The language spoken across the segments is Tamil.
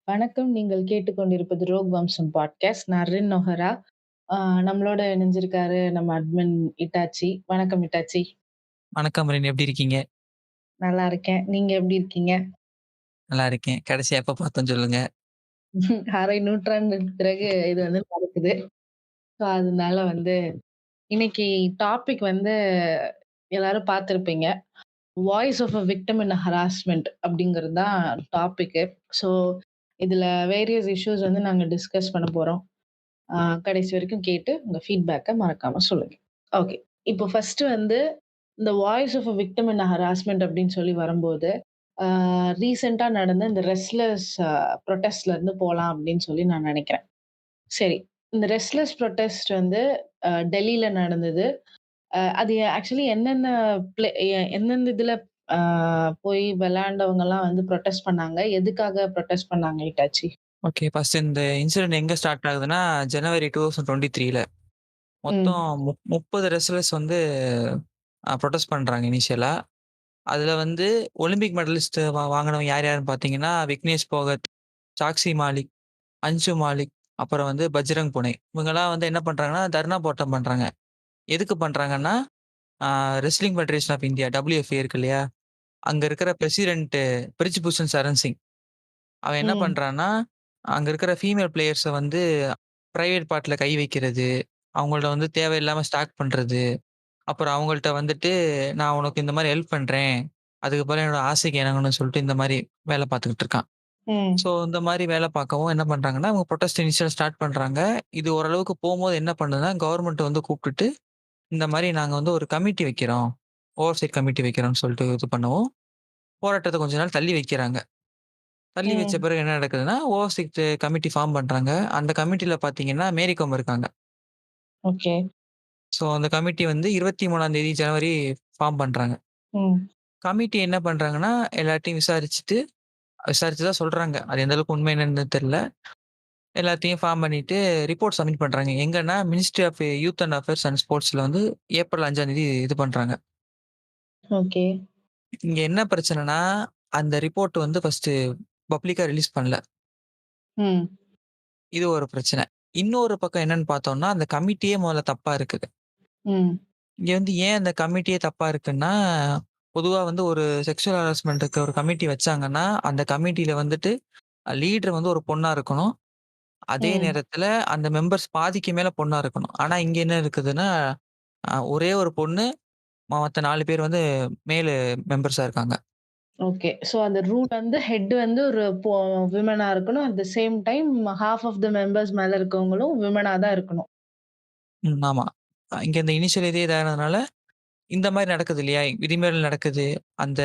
வணக்கம். நீங்கள் கேட்டுக்கொண்டிருப்பது ரோக் வம்சம் பாட்காஸ்ட். நான் ரின் நொஹரா. ஆ நம்மளோட இணைஞ்சிருக்காரு நம்ம அட்மின் இட்டாச்சி. வணக்கம் இட்டாச்சி. வணக்கம் ரின். எப்படி இருக்கீங்க? நல்லா இருக்கேன். நீங்க எப்படி இருக்கீங்க? நல்லா இருக்கேன். கடைசியா எப்ப பார்த்தோம்னு சொல்லுங்க? அரை நூற்றாண்டுக்கு பிறகு இது வந்து நடக்குது. ஸோ அதனால வந்து இன்னைக்கு டாபிக் வந்து எல்லாரும் பார்த்திருப்பீங்க. Voice of a victim in a harassment அப்படிங்கிறது தான் டாபிக்கு. ஸோ இதுல வேரியஸ் இஷ்யூஸ் வந்து நாங்க டிஸ்கஸ் பண்ண போறோம். கடைசி வரைக்கும் கேட்டு உங்க ஃபீட்பேக்க மறக்காம சொல்லுங்க. ஓகே. இப்போ ஃபர்ஸ்ட் வந்து இந்த voice of a victim in harassment அப்படின்னு சொல்லி வரும்போது, ஆ ரீசென்ட்டா நடந்த இந்த ரெஸ்ட்லர்ஸ் புரொட்டஸ்ட்ல இருந்து போலாம் அப்படின்னு சொல்லி நான் நெனைக்கிறேன். சரி. இந்த ரெஸ்ட்லர்ஸ் புரொட்டஸ்ட் வந்து டெல்லில நடந்தது. அது ஆக்சுவலி என்னென்ன எந்தெந்த இதுல ஆ போய் விளையாண்டவங்கலாம் வந்து புரொட்டஸ்ட் பண்ணாங்க? எதுக்காக புரொட்டஸ்ட் பண்ணாங்க ஹிட்டாச்சி? ஓகே. ஃபர்ஸ்ட் இந்த இன்சிடென்ட் எங்க ஸ்டார்ட் ஆகுதுன்னா, ஜனவரி 2023ல மொத்தம் ம். 30 ரெஸ்லர்ஸ் வந்து புரொடெஸ்ட் பண்றாங்க இனிஷியலா. அதுல வந்து ஒலிம்பிக் மெடலிஸ்ட் வாங்குனவங்க யார் யாருன்னு பார்த்தீங்கன்னா, விக்னேஷ் போகத், சாக்ஷி மாலிக், அன்சு மாலிக், அப்புறம் வந்து பஜ்ரங் புனே. இவங்கலாம் வந்து என்ன பண்றாங்கன்னா, தர்ணா போராட்டம் பண்றாங்க. எதுக்கு பண்றாங்கன்னா, ஆ wrestling federation of India WFA இருக்கு இல்லையா? அங்க இருக்கிற பிரசிடென்ட் பிரிஜ்பூஷன் சரண் சிங். அவன் என்ன ம். பண்றான்னா, அங்க இருக்கிற ஃபீமேல் பிளேயர்ஸ வந்து பிரைவேட் பார்ட்ல கை வைக்கிறது, அவங்கள்ட்ட வந்து தேவையில்லாம ஸ்டாக் பண்றது, அப்புறம் அவங்கள்ட்ட வந்துட்டு நான் உனக்கு இந்த மாரி ஹெல்ப் பண்றேன். அதுக்கு பதிலா என்னோட ஆசைக்கு இணங்கணும்னு சொல்லிட்டு இந்த மாரி வேல பார்த்துக்கிட்டு இருக்கான். ம். ஸோ இந்த மாரி வேல பார்க்கவும் என்ன பண்றாங்கன்னா, அவங்க புரொடெஸ்ட் இனிஷியலா ஸ்டார்ட் பண்றாங்க. இது ஓரளவுக்கு போம்போது என்ன பண்ணுதுன்னா, கவர்ன்மெண்ட் வந்து கூப்பிட்டுட்டு, இந்த மாரி நாங்க வந்து ஒரு கமிட்டி வைக்கிறோம். ஓவர்சைட் கமிட்டி வைக்கிறோம்னு சொல்லிட்டு இது பண்ணவும், போராட்டத்த கொஞ்ச நாள் தள்ளி வைக்கிறாங்க. தள்ளி வச்ச ம். பிறகு என்ன நடக்குதுன்னா, ஓவர்சிக்ட் கமிட்டி ஃபார்ம் பண்றாங்க. அந்த கமிட்டில பார்த்தீங்கன்னா, மேரி கோம் இருக்காங்க. ஓகே. ஸோ அந்த கமிட்டி வந்து 23ஆம் தேதி ஜனவரி ஃபார்ம் பண்றாங்க. ம். கமிட்டி என்ன பண்றாங்கன்னா, எல்லாத்தையும் விசாரிச்சு தான் சொல்றாங்க. அது எந்த அளவுக்கு உண்மை என்னன்னு தெரியல. எல்லாத்தையும் ஃபார்ம் பண்ணிட்டு ரிப்போர்ட் சப்மிட் பண்றாங்க. எங்கன்னா, ministry of youth and affairs and ஸ்போர்ட்ஸ்ல வந்து ஏப்ரல் 5ஆம் தேதி இது பண்றாங்க. ஓகே. இங்க என்ன பிரச்சனைன்னா, அந்த ரிப்போர்ட் வந்து ஃபர்ஸ்ட்டு பப்ளிக்கா ரிலீஸ் பண்ணல. ம். இது ஒரு பிரச்சனை. இன்னொரு பக்கம் என்னன்னு பார்த்தோம்னா, அந்த கமிட்டியே முதல்ல தப்பா இருக்குது. ம். இங்க வந்து ஏன் அந்த கமிட்டியே தப்பா இருக்குன்னா, பொதுவா வந்து ஒரு செக்சுவல் ஹராஸ்மென்ட்க்கு ஒரு கமிட்டி வச்சாங்கன்னா, அந்த கமிட்டில வந்துட்டு லீடர் வந்து ஒரு பொண்ணா இருக்கணும். அதே ம். நேரத்தில அந்த மெம்பர்ஸ் பாதிக்கு மேல பொண்ணா இருக்கணும். ஆனா இங்க என்ன இருக்குதுன்னா, ஒரே ஒரு பொண்ணு, மத்த 4 பேர் வந்து மேலு மெம்பர்ஸா இருக்காங்க. ஓகே. ஸோ அந்த ரூல் வந்து ஹெட் வந்து ஒரு விமனா இருக்கணும். At the same time half of the members மேல இருக்கவங்களும் விமனா தான் இருக்கணும். ம். ஆமா. இங்க இந்த இனிஷியல் இதே இதானதுனால, இந்த மாரி நடக்குது இல்லையா? விதிமீறல் நடக்குது. அந்த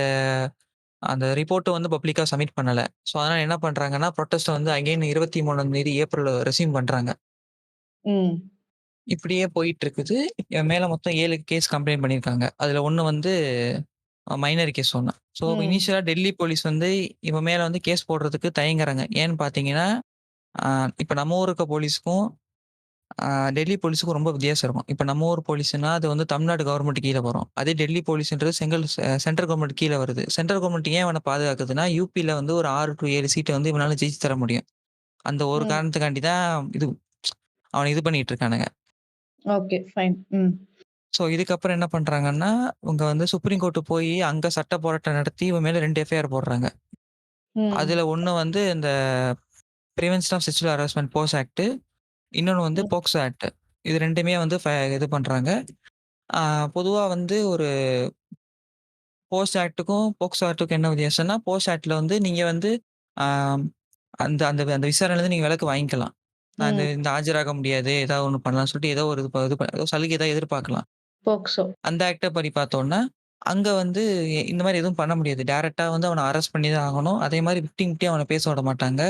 அந்த ரிப்போர்ட்ட வந்து பப்ளிக்கா சப்மிட் பண்ணல. ஸோ, அதனால என்ன பண்றாங்கன்னா, புரொட்டஸ்ட்ட வந்து அகைன் 23ஆம் தேதி ஏப்ரல் ரெஸ்யூம் பண்றாங்க. ம். இப்படியே போயிட்டு இருக்குது. என் மேல மொத்தம் 7 கேஸ் கம்ப்ளைண்ட் பண்ணியிருக்காங்க. அதுல 1 வந்து மைனர் கேஸ் 1. ஸோ, ம். இனிஷியலா டெல்லி போலீஸ் வந்து இவன் மேல வந்து கேஸ் போடுறதுக்கு தயங்குறாங்க. ஏன்னு பார்த்தீங்கன்னா, அ இப்ப நம்ம ஊர் இருக்க போலீஸ்க்கும், அ டெல்லி போலீஸுக்கும் ரொம்ப வித்தியாசம் இருக்கும். இப்ப நம்ம ஊர் போலீஸ்ன்னா, அது வந்து தமிழ்நாடு கவர்ன்மெண்ட் கீழ வரும். அதே டெல்லி போலீஸ்ன்றது சென்ட்ரல் கவர்ன்மெண்ட் கீழ வருது. சென்ட்ரல் கவர்ன்மெண்ட் ஏன் இவன பாதுகாக்குதுன்னா, யுபில வந்து ஒரு 6 டூ 7 சீட்ட வந்து இவனால ஜெயிச்சு தர முடியும். அந்த ஒரு ம். காரணத்துக்காண்டி தான் இது அவன இது பண்ணிட்டு இருக்கானுங்க. ஓகே. ஃபைன். ம். ஸோ இதுக்கப்புறம் என்ன பண்றாங்கன்னா, இவங்க வந்து சுப்ரீம் கோர்ட் போயி அங்க சட்ட போராட்டம் நடத்தி இவன் மேல 2 எஃப்ஐஆர் போடுறாங்க. ம். அதுல 1 வந்து இந்த prevention of sexual harassment POCSO act. இன்னொன்னு வந்து ம். போக்சோ ஆக்ட். இது 2மே வந்து இது பண்றாங்க. ஆ பொதுவா வந்து ஒரு போக்சோ ஆக்ட்டுக்கும், போக்சோ ஆக்ட்டுக்கும் என்ன வித்தியாசம்னா, போக்சோ ஆக்ட்ல வந்து நீங்க வந்து ஆ அந்த அந்த அந்த விசாரணையிலருந்து நீங்க விலக்கு வாங்கிக்கலாம். நான் இந்த ம். இந்த ஆஜராக முடியாது. ஏதாவது ஒண்ணு பண்ணலாம்னு சொல்லிட்டு ஏதோ ஒரு ஏதோ சலுகை ஏதாவது எதிர்பார்க்கலாம். போக்சோ. அந்த ஆக்ட்ட படி பார்த்தோம்னா, அங்க வந்து இந்த மாரி எதுவும் பண்ண முடியாது. டைரக்ட்டா வந்து அவன அரெஸ்ட் பண்ணி தான் ஆகணும். அதே மாரி விக்டிம்ட்டயும் அவன பேச விட மாட்டாங்க.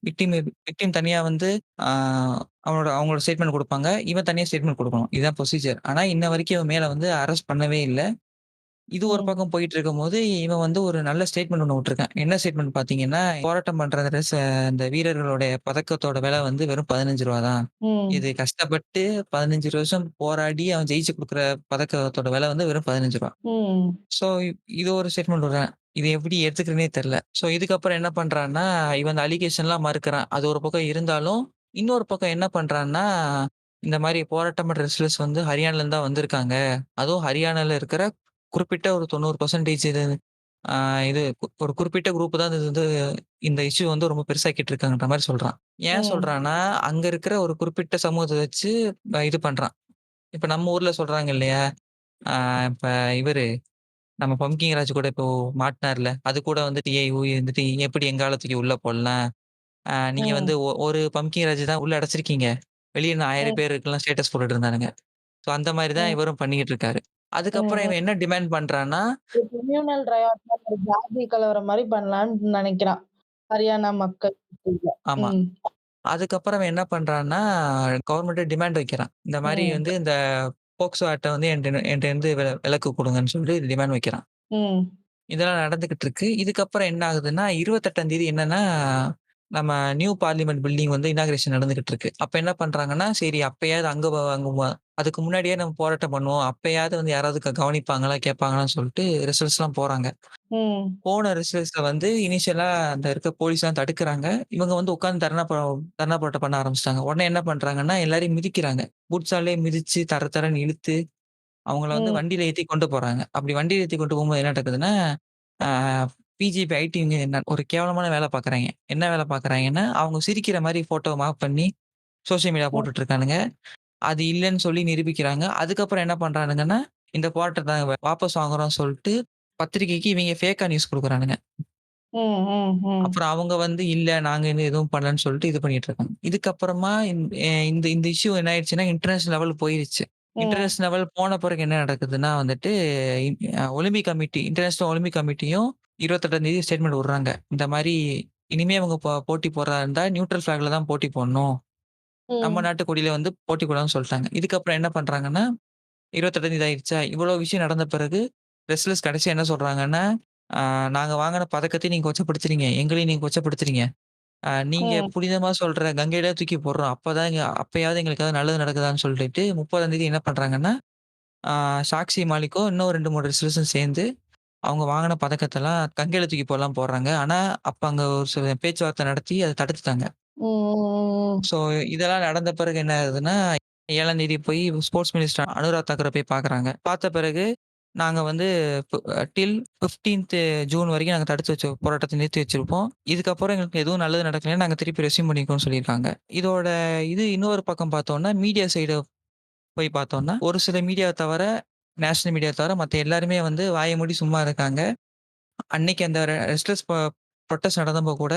விக்டிம் விக்டிம் தனியா வந்து ஆ அவங்களோட ஸ்டேட்மெண்ட் குடுப்பாங்க. இவன் தனியா ஸ்டேட்மெண்ட் குடுக்கணும். இதுதான் ப்ரொசீஜர். ஆனா இன்ன வரைக்கும் இவன் மேல வந்து அரெஸ்ட் பண்ணவே இல்ல. இது ஒரு ம். பக்கம் போயிட்டு இருக்கும்போது, இவன் வந்து ஒரு நல்ல ஸ்டேட்மெண்ட் ஒண்ணு விட்டுருக்கான். என்ன ஸ்டேட்மெண்ட் பார்த்தீங்கன்னா, போராட்டம் பண்ற அந்த வீரர்களுடைய பதக்கத்தோட விலை வந்து வெறும் ரூ. 15 தான். ம். இது கஷ்டப்பட்டு 15 வருஷம் போராடி அவன் ஜெயிச்சு குடுக்குற பதக்கத்தோட விலை வந்து வெறும் ரூ. 15. ம். ஸோ இது ஒரு ஸ்டேட்மெண்ட் விடுறான். இது எப்படி எடுத்துக்கிறதுன்னே தெரியல. ஸோ இதுக்கப்புறம் என்ன பண்றான்னா, இவன் அந்த அலிகேஷன்லாம் மறுக்கிறான். அது ஒரு பக்கம் இருந்தாலும், இன்னொரு பக்கம் என்ன பண்றான்னா, இந்த மாரி போராட்டம் பண்ற ரெஸ்லர்ஸ் வந்து ஹரியானாலருந்து தான் வந்திருக்காங்க. அதுவும் ஹரியானால இருக்கிற குறிப்பிட்ட ஒரு 90% இது ஆ இது ஒரு குறிப்பிட்ட குரூப் தான் இது வந்து இந்த இஷ்யூ வந்து ரொம்ப பெருசாக்கிட்டு இருக்காங்கன்ற மாரி சொல்றான். ஏன் ம். சொல்றான்னா, அங்க இருக்கிற ஒரு குறிப்பிட்ட சமூகத்த வச்சு இது பண்றான். இப்ப நம்ம ஊர்ல சொல்றாங்க இல்லையா? ஆ இப்ப இவரு நம்ம பம்கிங் ராஜ் கூட இப்போ மாட்னார்ல. அது கூட வந்துட்டு ஏய் வந்துட்டு எப்படி எங்க ஆள தூக்கி உள்ள போடலாம்? நீங்க வந்து ம். ஒரு பம்கிங் ராஜ் தான் உள்ள அடைச்சிருக்கீங்க. வெளிய இன்னும் 1000 ம். பேர் இருக்கலாம் ஸ்டேட்டஸ் போட்டுட்டு இருந்தானுங்க. ஸோ அந்த மாரி தான் ம். இவரும் பண்ணிக்கிட்டு இருக்காரு. அதுக்கப்புறம் ம். இவன் என்ன டிமாண்ட் பண்றான்னா ஒரு கம்யூனல் ரையாட்ல ஒரு ஜாதி கலவரம் மாரி பண்ணலான்னு நெனைக்கிறான். ஹரியானா மக்கள் மத்தியில. ஆமா. ம். அதுக்கப்புறம் அவன் என்ன பண்றான்னா, கவர்மெண்ட்ட டிமாண்ட் வைக்கிறான். இந்த மாரி ம். வந்து இந்த போக்சோ ஆக்ட்ட வந்து என்ட்டருந்து விலக்கு குடுங்கன்னு சொல்லிட்டு டிமாண்ட் வைக்கிறான். ம். இதெல்லாம் நடந்துகிட்டு இருக்கு. இதுக்கப்புறம் என்ன ஆகுதுன்னா, 28ஆம் தேதி என்னன்னா, நம்ம நியூ பார்லிமெண்ட் பில்டிங் வந்து இனாகரேஷன் நடந்துகிட்டு இருக்கு. அப்ப என்ன பண்றாங்கன்னா, சரி அப்பயாவது அதுக்கு முன்னாடியே நம்ம போராட்டம் பண்ணுவோம். அப்பயாவது வந்து யாராவது கவனிப்பாங்களா, கேட்பாங்களான்னு சொல்லிட்டு ரிசல்ட்ஸ்லாம் போறாங்க. ம். போன ரிசல்ட்ஸ்ல வந்து இனிஷியலா அந்த இருக்க போலீஸ்லாம் தடுக்குறாங்க. இவங்க வந்து உட்கார்ந்து தர்ணா போராட்டம் பண்ண ஆரம்பிச்சுட்டாங்க. உடனே என்ன பண்றாங்கன்னா, எல்லாரையும் மிதிக்கிறாங்க. பூட்ஸாலயே மிதிச்சு தர தரன்னு இழுத்து அவங்கள வந்து ம். வண்டியில ஏத்தி கொண்டு போறாங்க. அப்படி வண்டியில ஏத்தி கொண்டு போகும்போது என்ன நடக்குதுன்னா, ஆ பிஜேபி ஐடிவிங்க என்ன ஒரு கேவலமான வேலை பார்க்குறாய்ங்க. என்ன வேலை பார்க்குறாய்ங்கன்னா, அவங்க சிரிக்கிற மாரி ஃபோட்டோவ பண்ணி சோசியல் மீடியா ம். போட்டுட்டு இருக்கானுங்க. அது இல்லன்னு சொல்லி நிரூபிக்கிறாங்க. அதுக்கப்புறம் என்ன பண்றானுங்கன்னா, இந்த போராட்டத்த நாங்க வாபஸ் வாங்குறோம்னு சொல்ட்டு, பத்திரிக்கைக்கு இவைங்க ஃபேக்கா நியூஸ் குடுக்குறானுங்க. ம். ம். ம். அப்புறம் அவங்க வந்து இல்ல நாங்க இன்னும் எதுவும் பண்ணலன்னு சொல்லிட்டு இது பண்ணிட்டு இருக்காங்க. இதுக்கப்புறமா இந்த இந்த இஷ்யூ என்ன ஆயிடுச்சுன்னா, இன்டர்நேஷனல் லெவல் போயிருச்சு. ம். இன்டர்நேஷனல் லெவல் போன பிறகு என்ன நடக்குதுன்னா வந்துட்டு, ஒலிம்பிக் கமிட்டி இன்டர்நேஷனல் ஒலிம்பிக் கமிட்டியும் 28ஆம் தேதி ஸ்டேட்மெண்ட் விடுறாங்க. இந்த மாரி இனிமே அவங்க போட்டி போடுறதா இருந்தா நியூட்ரல் ஃபிளாக்ல தான் போட்டி போடணும். நம்ம ம். நாட்டு கொடியில வந்து போட்டி போடாதுன்னு சொல்ட்டாங்க. இதுக்கப்புறம் என்ன பண்றாங்கன்னா, 28ஆம் தேதி ஆயிருச்சா, இவ்வளோ விஷயம் நடந்த பிறகு ரெஸ்லர்ஸ் கடைசியா என்ன சொல்றாங்கன்னா, "ஆ நாங்க வாங்குன பதக்கத்தையும் நீங்க கொச்சப்படுத்துறீங்க. எங்களையும் நீங்க கொச்சப்படுத்துறீங்க. நீங்க ம். புனிதமா சொல்ற கங்கையில தூக்கி போடுறோம். அப்பயாவது எங்களுக்கு ஏதாவது நல்லது நடக்குதான்னு சொல்லிட்டு 30ஆம் தேதி என்ன பண்றாங்கன்னா, ஆ சாக்ஷி மாலிக்கும் இன்னும் 2, 3 ரெஸ்லர்ஸும் சேர்ந்து அவங்க வாங்குன பதக்கத்தெல்லாம் கங்கையில தூக்கி போடலான்னு போடுறாங்க. ஆனா, அப்ப அங்க ஒரு சில பேச்சுவார்த்தை நடத்தி அத தடுத்துட்டாங்க. ம். ஸோ இதெல்லாம் நடந்த பிறகு என்ன ஆகுதுன்னா, 7ஆம் தேதி போய் ஸ்போர்ட்ஸ் மினிஸ்டர் அனுராக் தாக்கூர போய் பார்க்குறாங்க. பார்த்த பிறகு நாங்க வந்து டில் 15த் ஜூன் வரைக்கும் நாங்க தடுத்து வச்ச போராட்டத்த நிறுத்தி வச்சிருப்போம். இதுக்கப்புறம் எங்களுக்கு எதுவும் நல்லது நடக்கலைன்னா, நாங்க திருப்பி ரெஸ்யூம் பண்ணிக்குவோம்னு சொல்லியிருக்காங்க. இதோட இது இன்னொரு பக்கம் பார்த்தோம்னா, மீடியா சைடு போய் பார்த்தோம்னா, ஒரு சில மீடியாவ தவிர, நேஷனல் மீடியா தவிர மத்த எல்லாருமே வந்து வாய மூடி சும்மா இருக்காங்க. அன்னைக்கு அந்த ரெஸ்ட்லெஸ் புரொட்டஸ்ட் நடந்தப்போ கூட,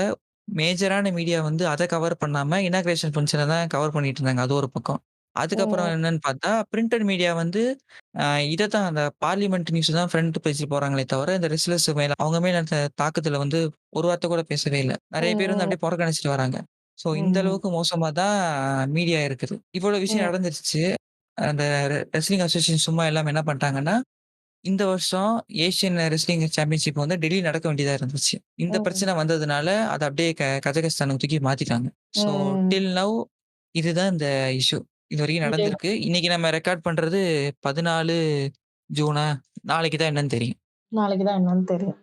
மேஜரான மீடியா வந்து அத கவர் பண்ணாம, இனாகரேஷன் ஃபங்ஷன தான் கவர் பண்ணிட்டு இருந்தாங்க. அது ஒரு பக்கம். அதுக்கப்புறம் ம். என்னன்னு பார்த்தா, பிரிண்டட் மீடியா வந்து அ இதத்தான் அந்த பார்லிமெண்ட் நியூஸ் தான் ஃப்ரண்ட் பேஜ்ல போடுறாங்களே தவிர, இந்த ரெஸ்லர்ஸ் மேல அவங்க மேல அந்த தாக்குதல வந்து ஒரு வார்த்தை கூட பேசவே இல்ல. நெறைய பேர் வந்து ம். அப்படியே புறக்கணிச்சுட்டு வராங்க. ஸோ இந்த ம். அளவுக்கு மோசமா தான் மீடியா இருக்குது. இவ்வளோ விஷயம் ம். நடந்துருச்சு. அந்த ரெஸ்லிங் அசோசியேஷன் சும்மா இல்லாம என்ன பண்ணிட்டாங்கன்னா இந்த வருஷம் ஏசியன் ரெஸ்லிங் சாம்பியன்ஷிப் வந்து டெல்லில நடக்க வேண்டியதா இருந்துச்சு. இந்த ம். பிரச்சனை வந்ததுனால, அத அப்படியே கஜகஸ்தானுக்கு தூக்கி மாத்திட்டாங்க. ஸோ ம். டில் நவ் இதுதான் இந்த இஷ்யூ. இதுவரைக்கும் இந்த நடந்திருக்கு. இன்னைக்கு நம்ம ரெக்கார்ட் பண்றது 14 ஜூனா? நாளைக்கு தான் என்னன்னு தெரியும். நாளைக்கு தான் என்னன்னு தெரியும்.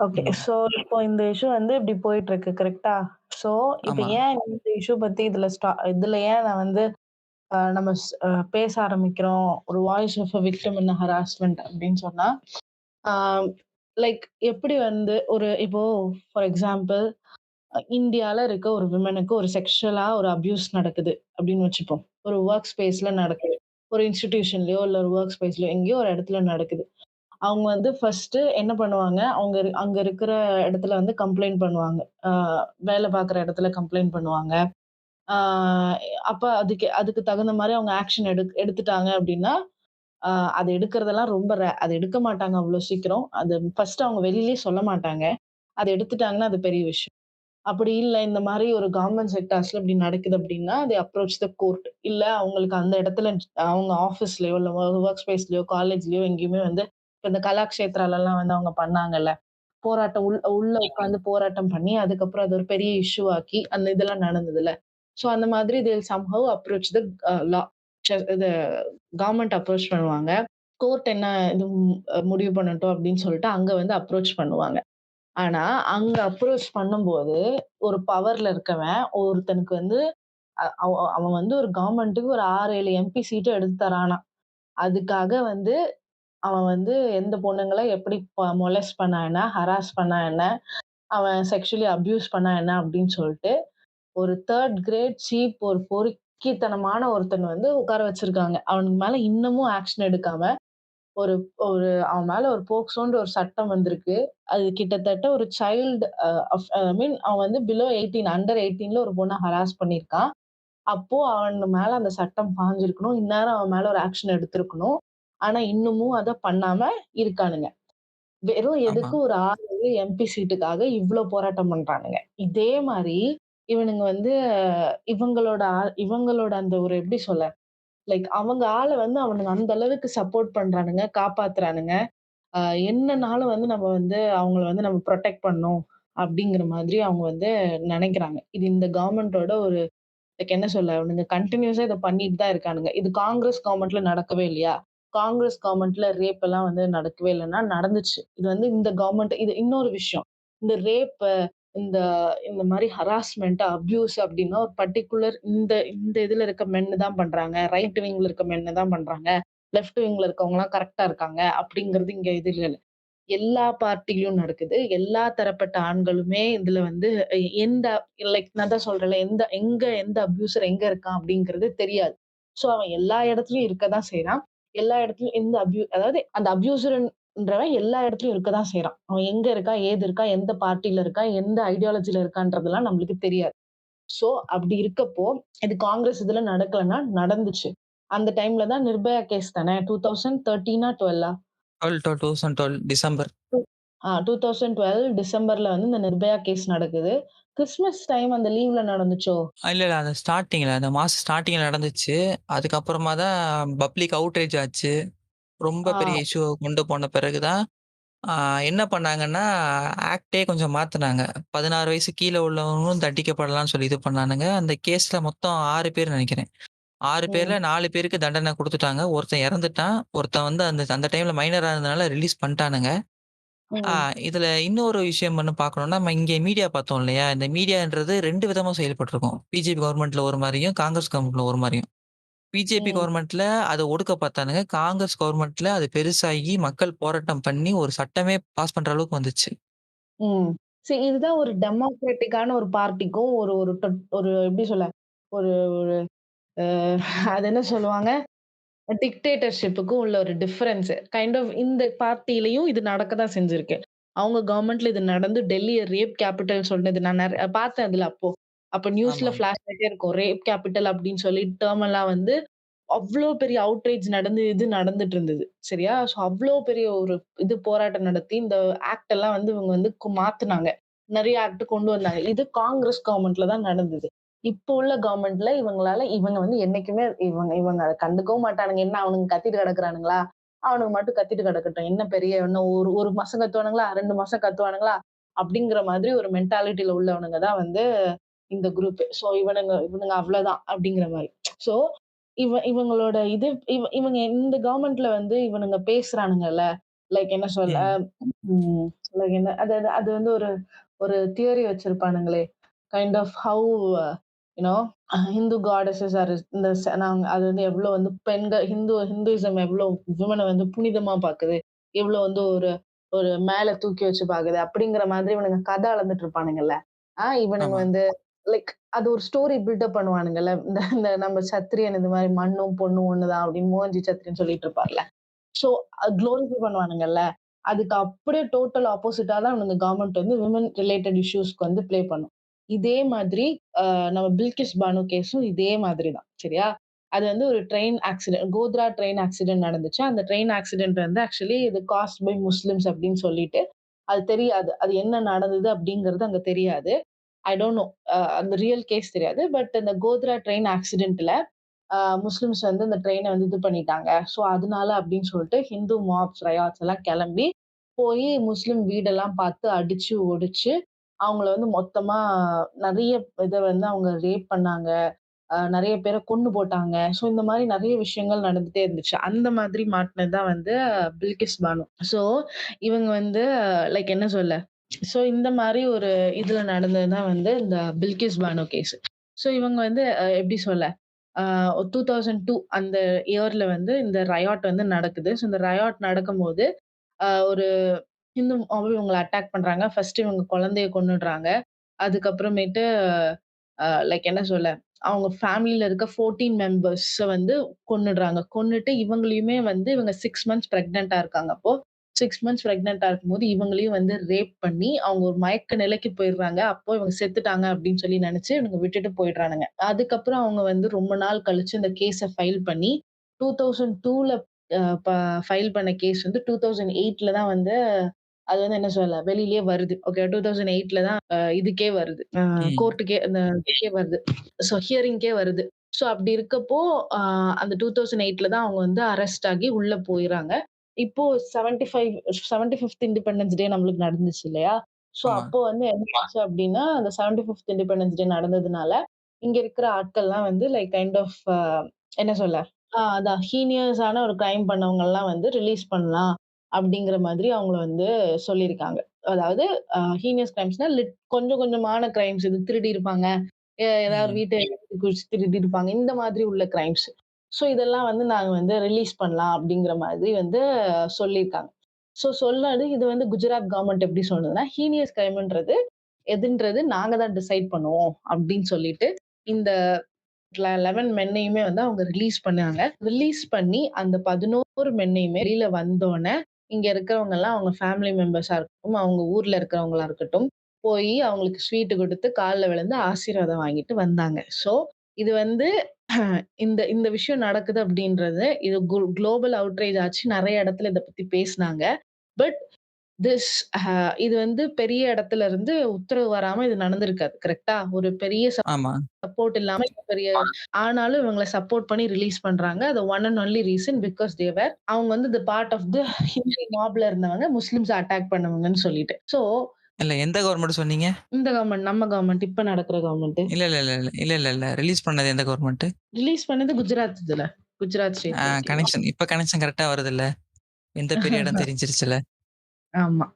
ஓகே. ஆமா, ஸோ இப்போ இந்த இஷ்யூ வந்து இப்படி போயிட்டுருக்கு கரெக்ட்டா? ஸோ இப்ப ஆமா. ஏன் இந்த இஷ்யூ பத்தி இதுல ஏன் நான் வந்து நம்ம பேச ஆரம்பிக்கிறோம். ஒரு voice of a victim in harassment அப்படின்னு சொன்னா, ஆ லைக் எப்படி வந்து ஒரு இப்போ ஃபார் எக்ஸாம்பிள் இந்தியால இருக்க ஒரு விமனுக்கு ஒரு செக்ஷுவலா ஒரு அபியூஸ் நடக்குது அப்படின்னு வச்சுப்போம். ஒரு வொர்க் ஸ்பேஸ்ல நடக்குது. ஒரு இன்ஸ்டிடியூஷன்லயோ இல்ல ஒரு வொர்க் ஸ்பேஸ்லயோ எங்கேயோ ஒரு இடத்துல நடக்குது. அவங்க வந்து ஃபர்ஸ்ட்டு என்ன பண்ணுவாங்க, அங்க இருக்கிற இடத்துல வந்து கம்ப்ளைண்ட் பண்ணுவாங்க. வேலை பார்க்குற இடத்துல கம்ப்ளைண்ட் பண்ணுவாங்க. ஆ அப்ப அதுக்கு அதுக்கு தகுந்த மாரி அவங்க ஆக்ஷன் எடுத்துட்டாங்க அப்டின்னா, அ அது எடுக்கிறதெல்லாம் ரொம்ப அது எடுக்க மாட்டாங்க அவ்ளோ சீக்கிரம். அது ஃபர்ஸ்ட்டு அவங்க வெளியிலயே சொல்ல மாட்டாங்க. அத எடுத்துட்டாங்கன்னா அது பெரிய விஷயம். அப்படி இல்ல இந்த மாரி ஒரு கவர்ன்மென்ட் செக்டார்ஸ்ல இப்படி நடக்குது அப்படின்னா, தே அப்ரோச் த கோர்ட். இல்ல அவங்களுக்கு அந்த இடத்துல அவங்க ஆஃபீஸ்லயோ, இல்ல வொர்க் ஸ்பேஸ்லயோ, காலேஜ்லயோ எங்கேயுமே வந்து இப்ப இந்த கலாக்ஷேத்ராலலாம் வந்து அவங்க பண்ணாங்கல்ல. போராட்டம் உள்ள உட்கார்ந்து போராட்டம் பண்ணி, அதுக்கப்புறம் அது ஒரு பெரிய இஷ்யூ ஆக்கி, அந்த இதெல்லாம் நடந்ததுல்ல. ஸோ அந்த மாதிரி they will somehow approach the law இது கவர்ன்மென்ட் அப்ரோச் பண்ணுவாங்க. கோர்ட் என்ன இது முடிவு பண்ணட்டும் அப்படின்னு சொல்லிட்டு அங்க வந்து அப்ரோச் பண்ணுவாங்க. ஆனா, அங்க அப்ரோச் பண்ணும்போது, ஒரு பவர்ல இருக்கவன் ஒருத்தனுக்கு வந்து அவன் வந்து ஒரு கவர்ன்மென்ட்க்கு ஒரு 6, 7 எம்பி சீட்ட எடுத்து தரானாம். அதுக்காக வந்து அவன் வந்து எந்த பொண்ணுங்கள எப்படி மொலஸ்ட் பண்ணா என்ன, ஹராஸ் பண்ணா என்ன, அவன் செக்சுவலி அபியூஸ் பண்ணா என்ன அப்படின்னு சொல்லிட்டு, ஒரு 3 கிரேட் சீப் ஒரு பொறுக்கித்தனமான ஒருத்தன் வந்து உட்கார வச்சிருக்காங்க. அவனுக்கு மேல இன்னமும் ஆக்ஷன் எடுக்காம ஒரு ஒரு அவன் மேல ஒரு போக்சோன்ற ஒரு சட்டம் வந்திருக்கு. அது கிட்டத்தட்ட ஒரு சைல்டு ஐ மீன் அவன் வந்து பிலோ 18 அண்டர் 18ல ஒரு பொண்ண ஹராஸ் பண்ணியிருக்கான். அப்போ அவன் மேல அந்த சட்டம் பாஞ்சிருக்கணும். இந்நேரம் அவன் மேல ஒரு ஆக்ஷன் எடுத்திருக்கணும். ஆனா இன்னமும் அத பண்ணாம இருக்கானுங்க. வெறும் ஆமா. எதுக்கு ஒரு 6, 7 எம்பி சீட்டுக்காக இவ்ளோ போராட்டம் பண்றானுங்க. இதே மாரி இவனுங்க வந்து இவங்களோட அந்த ஒரு எப்படி சொல்ல? லைக் அவங்க ஆள வந்து அவனுங்க அந்த அளவுக்கு சப்போர்ட் பண்றானுங்க, காப்பாத்துறானுங்க. அ என்னனாலும் வந்து நம்ம வந்து அவங்கள வந்து நம்ம புரொடெக்ட் பண்ணணும். அப்படிங்கிற மாதிரி அவங்க வந்து நெனைக்கிறாங்க. இது இந்த கவர்ன்மென்ட்டோட ஒரு லைக் என்ன சொல்ல? அவனுங்க கன்டினியூஸா இத பண்ணிட்டு தான் இருக்கானுங்க. இது காங்கிரஸ் கவர்ன்மென்ட்ல நடக்கவே இல்லையா? காங்கிரஸ் கவர்ன்மென்ட்ல ரேப் எல்லாம் வந்து நடக்கவே இல்லன்னா, நடந்துச்சு. இது வந்து இந்த கவர்ன்மென்ட் இது இன்னொரு விஷயம். இந்த ரேப் இந்த இந்த மாரி ஹராஸ்மென்ட், அப்யூஸ் அப்டின்னா ஒரு பர்ட்டிகுலர் இந்த இந்த இதுல இருக்க மென்னு தான் பண்றாங்க. ரைட் விங்ல இருக்க மென்னு தான் பண்றாங்க. லெஃப்ட் விங்ல இருக்கவங்கலாம் கரெக்ட்டா இருக்காங்க. அப்படிங்கிறது இங்க இது இல்ல. எல்லா பார்ட்டிலயும் நடக்குது. எல்லா தரப்பட்ட ஆண்களுமே இதுல வந்து எந்த லைக் நான் தான் சொல்றேன்ல, எந்த அப்யூசர் எங்க இருக்கான் அப்படிங்கிறது தெரியாது. ஸோ அவன் எல்லா இடத்துலயும் இருக்க தான் செய்றான். எல்லா இடத்துலயும் எந்த அதாவது அந்த அப்யூசர்ன்றவன் எல்லா இடத்துலயும் இருக்க தான் செய்றான். அவன் எங்க இருக்கான், ஏது இருக்கான், எந்த பார்ட்டில இருக்கான், எந்த ஐடியாலஜில இருக்கான்றதெல்லாம் நம்மளுக்கு தெரியாது. ஸோ அப்படி இருக்கப்போ, இது காங்கிரஸ் இதுல நடக்கலன்னா நடந்துச்சு. அந்த டைம்ல தான் நிர்பயா கேஸ் தானே 2013ஆ 12ஆ? 2012 டிசம்பர். ஆ 2012 டிசம்பர்ல வந்து இந்த நிர்பயா கேஸ் நடக்குது. கிறிஸ்மஸ் டைம் அந்த லீவ்ல நடந்துச்சோ? இல்ல. அந்த ஸ்டார்ட்டிங்ல அந்த மாசம் ஸ்டார்ட்டிங்ல நடந்துச்சு. அதுக்கப்புறமா தான் பப்ளிக் அவுட்ரேஜ் ஆச்சு. ரொம்ப ஆ, பெரிய இஷ்யூ கொண்டு போன பிறகு தான் ஆ என்ன பண்ணாங்கன்னா, ஆக்ட்டே கொஞ்சம் மாத்துனாங்க. 16 வயசு கீழ உள்ளவங்களும் தண்டிக்கப்படலாம்னு சொல்லி இது பண்ணானுங்க. அந்த கேஸ்ல மொத்தம் 6 பேர் நெனைக்கிறேன். 6 ம், பேர்ல 4 பேருக்கு தண்டனை குடுத்துட்டாங்க. ஒருத்தன் இறந்துட்டான். ஒருத்தன் வந்து அந்த அந்த டைம்ல மைனரா இருந்தனால ரிலீஸ் பண்ட்டானுங்க. ஆ ம், இதுல இன்னொரு விஷயம் ஒண்ணு பார்க்கணும்னா, நம்ம இங்க மீடியா பார்த்தோம் இல்லையா? இந்த மீடியான்றது 2 விதமா செயல்பட்டுருக்கும். பிஜேபி கவர்மெண்ட்ல ஒரு மாரியும், காங்கிரஸ் கவர்மெண்ட்ல ஒரு மாரியும். பிஜேபி ம், கவர்மெண்ட்ல அத ஒடுக்க பார்த்தானுங்க. காங்கிரஸ் கவர்மெண்ட்ல அது பெருசாகி மக்கள் போராட்டம் பண்ணி ஒரு சட்டமே பாஸ் பண்ற அளவுக்கு வந்துச்சு. ம். சரி இதுதான் ஒரு டெமோக்ராட்டிக்கான ஒரு பார்ட்டிக்கும் ஒரு ஒரு ஒரு எப்படி சொல்ல? ஒரு ஒரு அ அது என்ன சொல்லுவாங்க? டிக்டேட்டர்ஷிப்புக்கும் உள்ள ஒரு டிஃபரன்ஸ். கைண்ட் ஆஃப் இந்த பார்ட்டிலயும் இது நடக்க தான் செஞ்சிருக்கு. அவங்க கவர்மெண்ட்ல இது நடந்து டெல்லிய ரேப் கேப்பிட்டல் சொன்னது நான் பார்த்தேன் அதுல அப்போ. அப்ப நியூஸ்ல ஆமாமா. ஃபிளாஷ் ஆயிட்டே இருக்கும். ரேப் கேப்பிட்டல் அப்படின்னு சொல்லி டெர்ம் எல்லாம் வந்து அவ்ளோ பெரிய அவுட்ரேஜ் இது நடந்துட்டு இருந்தது. சரியா? ஸோ அவ்ளோ பெரிய ஒரு இது போராட்டம் நடத்தி இந்த ஆக்ட் எல்லாம் வந்து இவங்க வந்து மாத்துனாங்க. நெறைய ஆக்ட் கொண்டு வந்தாங்க. இது காங்கிரஸ் கவர்மெண்ட்ல தான் நடந்தது. இப்போ உள்ள கவர்மெண்ட்ல இவங்க வந்து என்னைக்குமே இவங்க இவங்க அத கண்டுக்கவும் மாட்டானுங்க. என்ன அவனுங்க கத்திட்டு கிடக்குறானுங்களா? அவனுங்க மட்டும் கத்திட்டு கிடக்கட்டும். என்ன பெரிய இன்னும் 1 மாசம் கத்துவானுங்களா? 2 மாசம் கத்துவானுங்களா? அப்படிங்கிற மாதிரி ஒரு மென்டாலிட்டில உள்ளவனுங்க தான் வந்து இந்த குரூப். ஸோ இவனுங்க இவனுங்க அவ்வளோதான் அப்படிங்கிற மாரி. ஸோ இவங்களோட இது இவங்க இந்த கவர்மெண்ட்ல வந்து இவனுங்க பேசுறானுங்கல்ல. லைக் என்ன சொல்ல ம். ம் லைக் என்ன அது அது அது வந்து ஒரு ஒரு தியரி வச்சிருப்பானுங்களே. Kind of how you know Hindu goddesses are இந்த நாங்க அது வந்து எவ்ளோ வந்து பெண்கள் ஹிந்துயிசம் எவ்ளோ விமன வந்து புனிதமா பாக்குது. எவ்ளோ வந்து ஒரு ஒரு மேல தூக்கி வச்சு பாக்குது. அப்படிங்கிற மாதிரி இவனுங்க கதை அளந்துட்டு இருப்பானுங்கல்ல. இவனுங்க ஆமா. வந்து லைக் அது ஒரு ஸ்டோரி பில்டப் பண்ணுவானுங்கல்ல. இந்த இந்த நம்ம சத்திரியன் இந்த மாரி மண்ணும் பொண்ணும் ஒண்ணுதான் அப்படின்னு மோகன்ஜி சத்திரியன் சொல்லிட்டு இருப்பார்ல. So glorify பண்ணுவானுங்கல்ல. அதுக்கு அப்படியே டோட்டல் ஆப்போசிட்டா தான் இவனுங்க கவர்ன்மெண்ட் வந்து விமன் ரிலேட்டட் இஷ்யூஸ்க்கு வந்து ப்ளே பண்ணும். இதே மாதிரி நம்ம பில்கிஸ் பானு கேஸும் இதே மாதிரி தான். சரியா? அது வந்து ஒரு train accident Godhra train accident நடந்துச்சு. அந்த ட்ரெயின் ஆக்சிடென்ட் வந்து ஆக்சுவலி இது காஸ்ட் பை முஸ்லிம்ஸ் அப்படின்னு சொல்லிட்டு, அது தெரியாது. அது என்ன நடந்தது அப்படிங்கிறது அங்க தெரியாது. I don't know. அந்த ரியல் கேஸ் தெரியாது. பட் இந்த கோத்ரா ட்ரெயின் ஆக்சிடென்ட்ல அ முஸ்லிம்ஸ் வந்து இந்த ட்ரெயின வந்து இது பண்ணிட்டாங்க. ஸோ அதனால அப்படின்னு சொல்லிட்டு ஹிந்து மாப்ஸ், ரயாட்ஸ் எல்லாம் கெளம்பி போயி முஸ்லிம் வீடெல்லாம் பார்த்து அடிச்சு, ஒடிச்சு அவங்கள வந்து மொத்தமா நெறைய இத வந்து அவங்க ரேப் பண்ணாங்க. நெறைய பேர கொன்னு போட்டாங்க. ஸோ இந்த மாரி நெறைய விஷயங்கள் நடந்துட்டே இருந்துச்சு. அந்த மாதிரி மாட்டுனது தான் வந்து பில்கிஸ் பானு. ஸோ இவங்க வந்து லைக் என்ன சொல்ல? ஸோ இந்த மாரி ஒரு இதுல நடந்தது தான் வந்து இந்த பில்கிஸ் பானு கேஸ். ஸோ இவங்க வந்து எப்படி சொல்ல? ஆ 2002 அந்த இயர்ல வந்து இந்த ரயாட் வந்து நடக்குது. ஸோ இந்த ரயாட் நடக்கும்போது, ஒரு ஹிந்து மொb இவங்கள அட்டாக் பண்றாங்க. ஃபர்ஸ்ட் இவங்க குழந்தைய கொன்னுடுறாங்க. அதுக்கப்புறமேட்டு லைக் என்ன சொல்ல? அவங்க ஃபேமிலில இருக்க 14 மெம்பர்ஸ வந்து கொன்னுடுறாங்க. கொன்னுட்டு இவங்களையுமே வந்து இவங்க 6 மந்த்ஸ் பிரெக்னன்ட்டா இருக்காங்க அப்போ. 6 மந்த்ஸ் பிரெக்னன்ட்டா இருக்கும்போது இவங்களையும் வந்து ரேப் பண்ணி, அவங்க ஒரு மயக்க நிலைக்கு போயிடுறாங்க. அப்போ இவங்க செத்துட்டாங்க அப்படின்னு சொல்லி நெனச்சு இவனுங்க விட்டுட்டு போயிடுறானுங்க. அதுக்கப்புறம் அவங்க வந்து ரொம்ப நாள் கழிச்சு இந்த கேஸ ஃபைல் பண்ணி 2002ல அ ப ஃபைல் பண்ண கேஸ் வந்து 2008ல தான் வந்து அது வந்து என்ன சொல்ல வெளியிலயே வருது. ஓகே 2008ல தான் இதுக்கே வருது. ம். கோர்ட்டுக்கே அந்த இதுக்கே வருது. ஸோ ஹியரிங்க்கே வருது. ஸோ அப்படி இருக்கப்போ, அ அந்த 2008ல தான் அவங்க வந்து அரெஸ்ட் ஆகி உள்ள போயிறாங்க. இப்போ 75த் இண்டிபெண்டன்ஸ் டே நம்மளுக்கு நடந்துச்சு இல்லையா? ஸோ ஆமா. அப்போ வந்து என்ன ஆச்சு அப்படின்னா, அந்த 75த் இண்டிபெண்டன்ஸ் டே நடந்ததுனால, இங்க இருக்கிற ஆட்கள்லாம் வந்து லைக் கைண்ட் ஆஃப் என்ன சொல்ல? அதான் ஹீனியஸான ஒரு கிரைம் பண்ணவங்கலாம் வந்து ரிலீஸ் பண்ணலாம். அப்படிங்கிற மாதிரி அவங்கள வந்து சொல்லியிருக்காங்க. அதாவது ஹீனியஸ் கிரைம்ஸ்னா கொஞ்சம் கொஞ்சமான கிரைம்ஸ் இது திருடி இருப்பாங்க. ஏதாவது ம். வீட்ட குதிச்சு திருடி இருப்பாங்க. இந்த மாதிரி உள்ள கிரைம்ஸ். ஸோ இதெல்லாம் வந்து நாங்க வந்து ரிலீஸ் பண்ணலாம் அப்படிங்கிற மாதிரி வந்து சொல்லியிருக்காங்க. ஸோ சொன்னது இது வந்து குஜராத் கவர்ன்மெண்ட் எப்படி சொன்னதுன்னா, ஹீனியஸ் கிரைம்ன்றது எதுன்றது நாங்க தான் டிசைட் பண்ணுவோம் அப்படின்னு சொல்லிட்டு, இந்த 11 மென்னையுமே வந்து அவங்க ரிலீஸ் பண்ணாங்க. ரிலீஸ் பண்ணி அந்த 11 மென்னையுமே வெளியில வந்தோனே, இங்க இருக்கிறவங்கலாம் அவங்க ஃபேமிலி மெம்பர்ஸா இருக்கட்டும், அவங்க ஊர்ல இருக்கிறவங்களா இருக்கட்டும், போயி அவங்களுக்கு ஸ்வீட் குடுத்து கால்ல விழுந்து ஆசீர்வாதம் வாங்கிட்டு வந்தாங்க. ஸோ இது வந்து இந்த இந்த விஷயம் நடக்குது அப்படின்றது, இது குளோபல் அவுட்ரேஜ் ஆச்சு. நெறைய இடத்துல இத பத்தி பேசுனாங்க. பட் திஸ் இது வந்து பெரிய இடத்துல இருந்து உத்தரவு வராம இது நடந்திருக்காது. கரெக்ட்டா? ஒரு பெரிய ஆமா. சப்போர்ட் இல்லாம பெரிய ஆனாலும் இவங்கள சப்போர்ட் பண்ணி ரிலீஸ் பண்றாங்க. அது one and only reason because they were அவங்க வந்து the part of the Hindu மாப்ல இருந்தவங்க முஸ்லிம்ஸ அட்டாக் பண்ணவங்கன்னு சொல்லிட்டு. சோ இல்ல எந்த கவர்ன்மெண்ட் சொன்னீங்க? இந்த கவர்ன்மெண்ட் நம்ம கவர்ன்மெண்ட் இப்ப நடக்கிற கவர்ன்மெண்ட். இல்ல, இல்ல, இல்ல, இல்ல. இல்ல, இல்ல, இல்ல. ரிலீஸ் பண்ணது எந்த கவர்ன்மெண்ட்? ரிலீஸ் பண்ணது குஜராத் இதுல. குஜராத் ஸ்டேட்ல ஓகேவா? இப்ப கனெக்ஷன் கரெக்ட்டா வருதுல்ல. எந்த பீரியட்ன்னு தெரிஞ்சிருச்சுல்ல. ஆமா.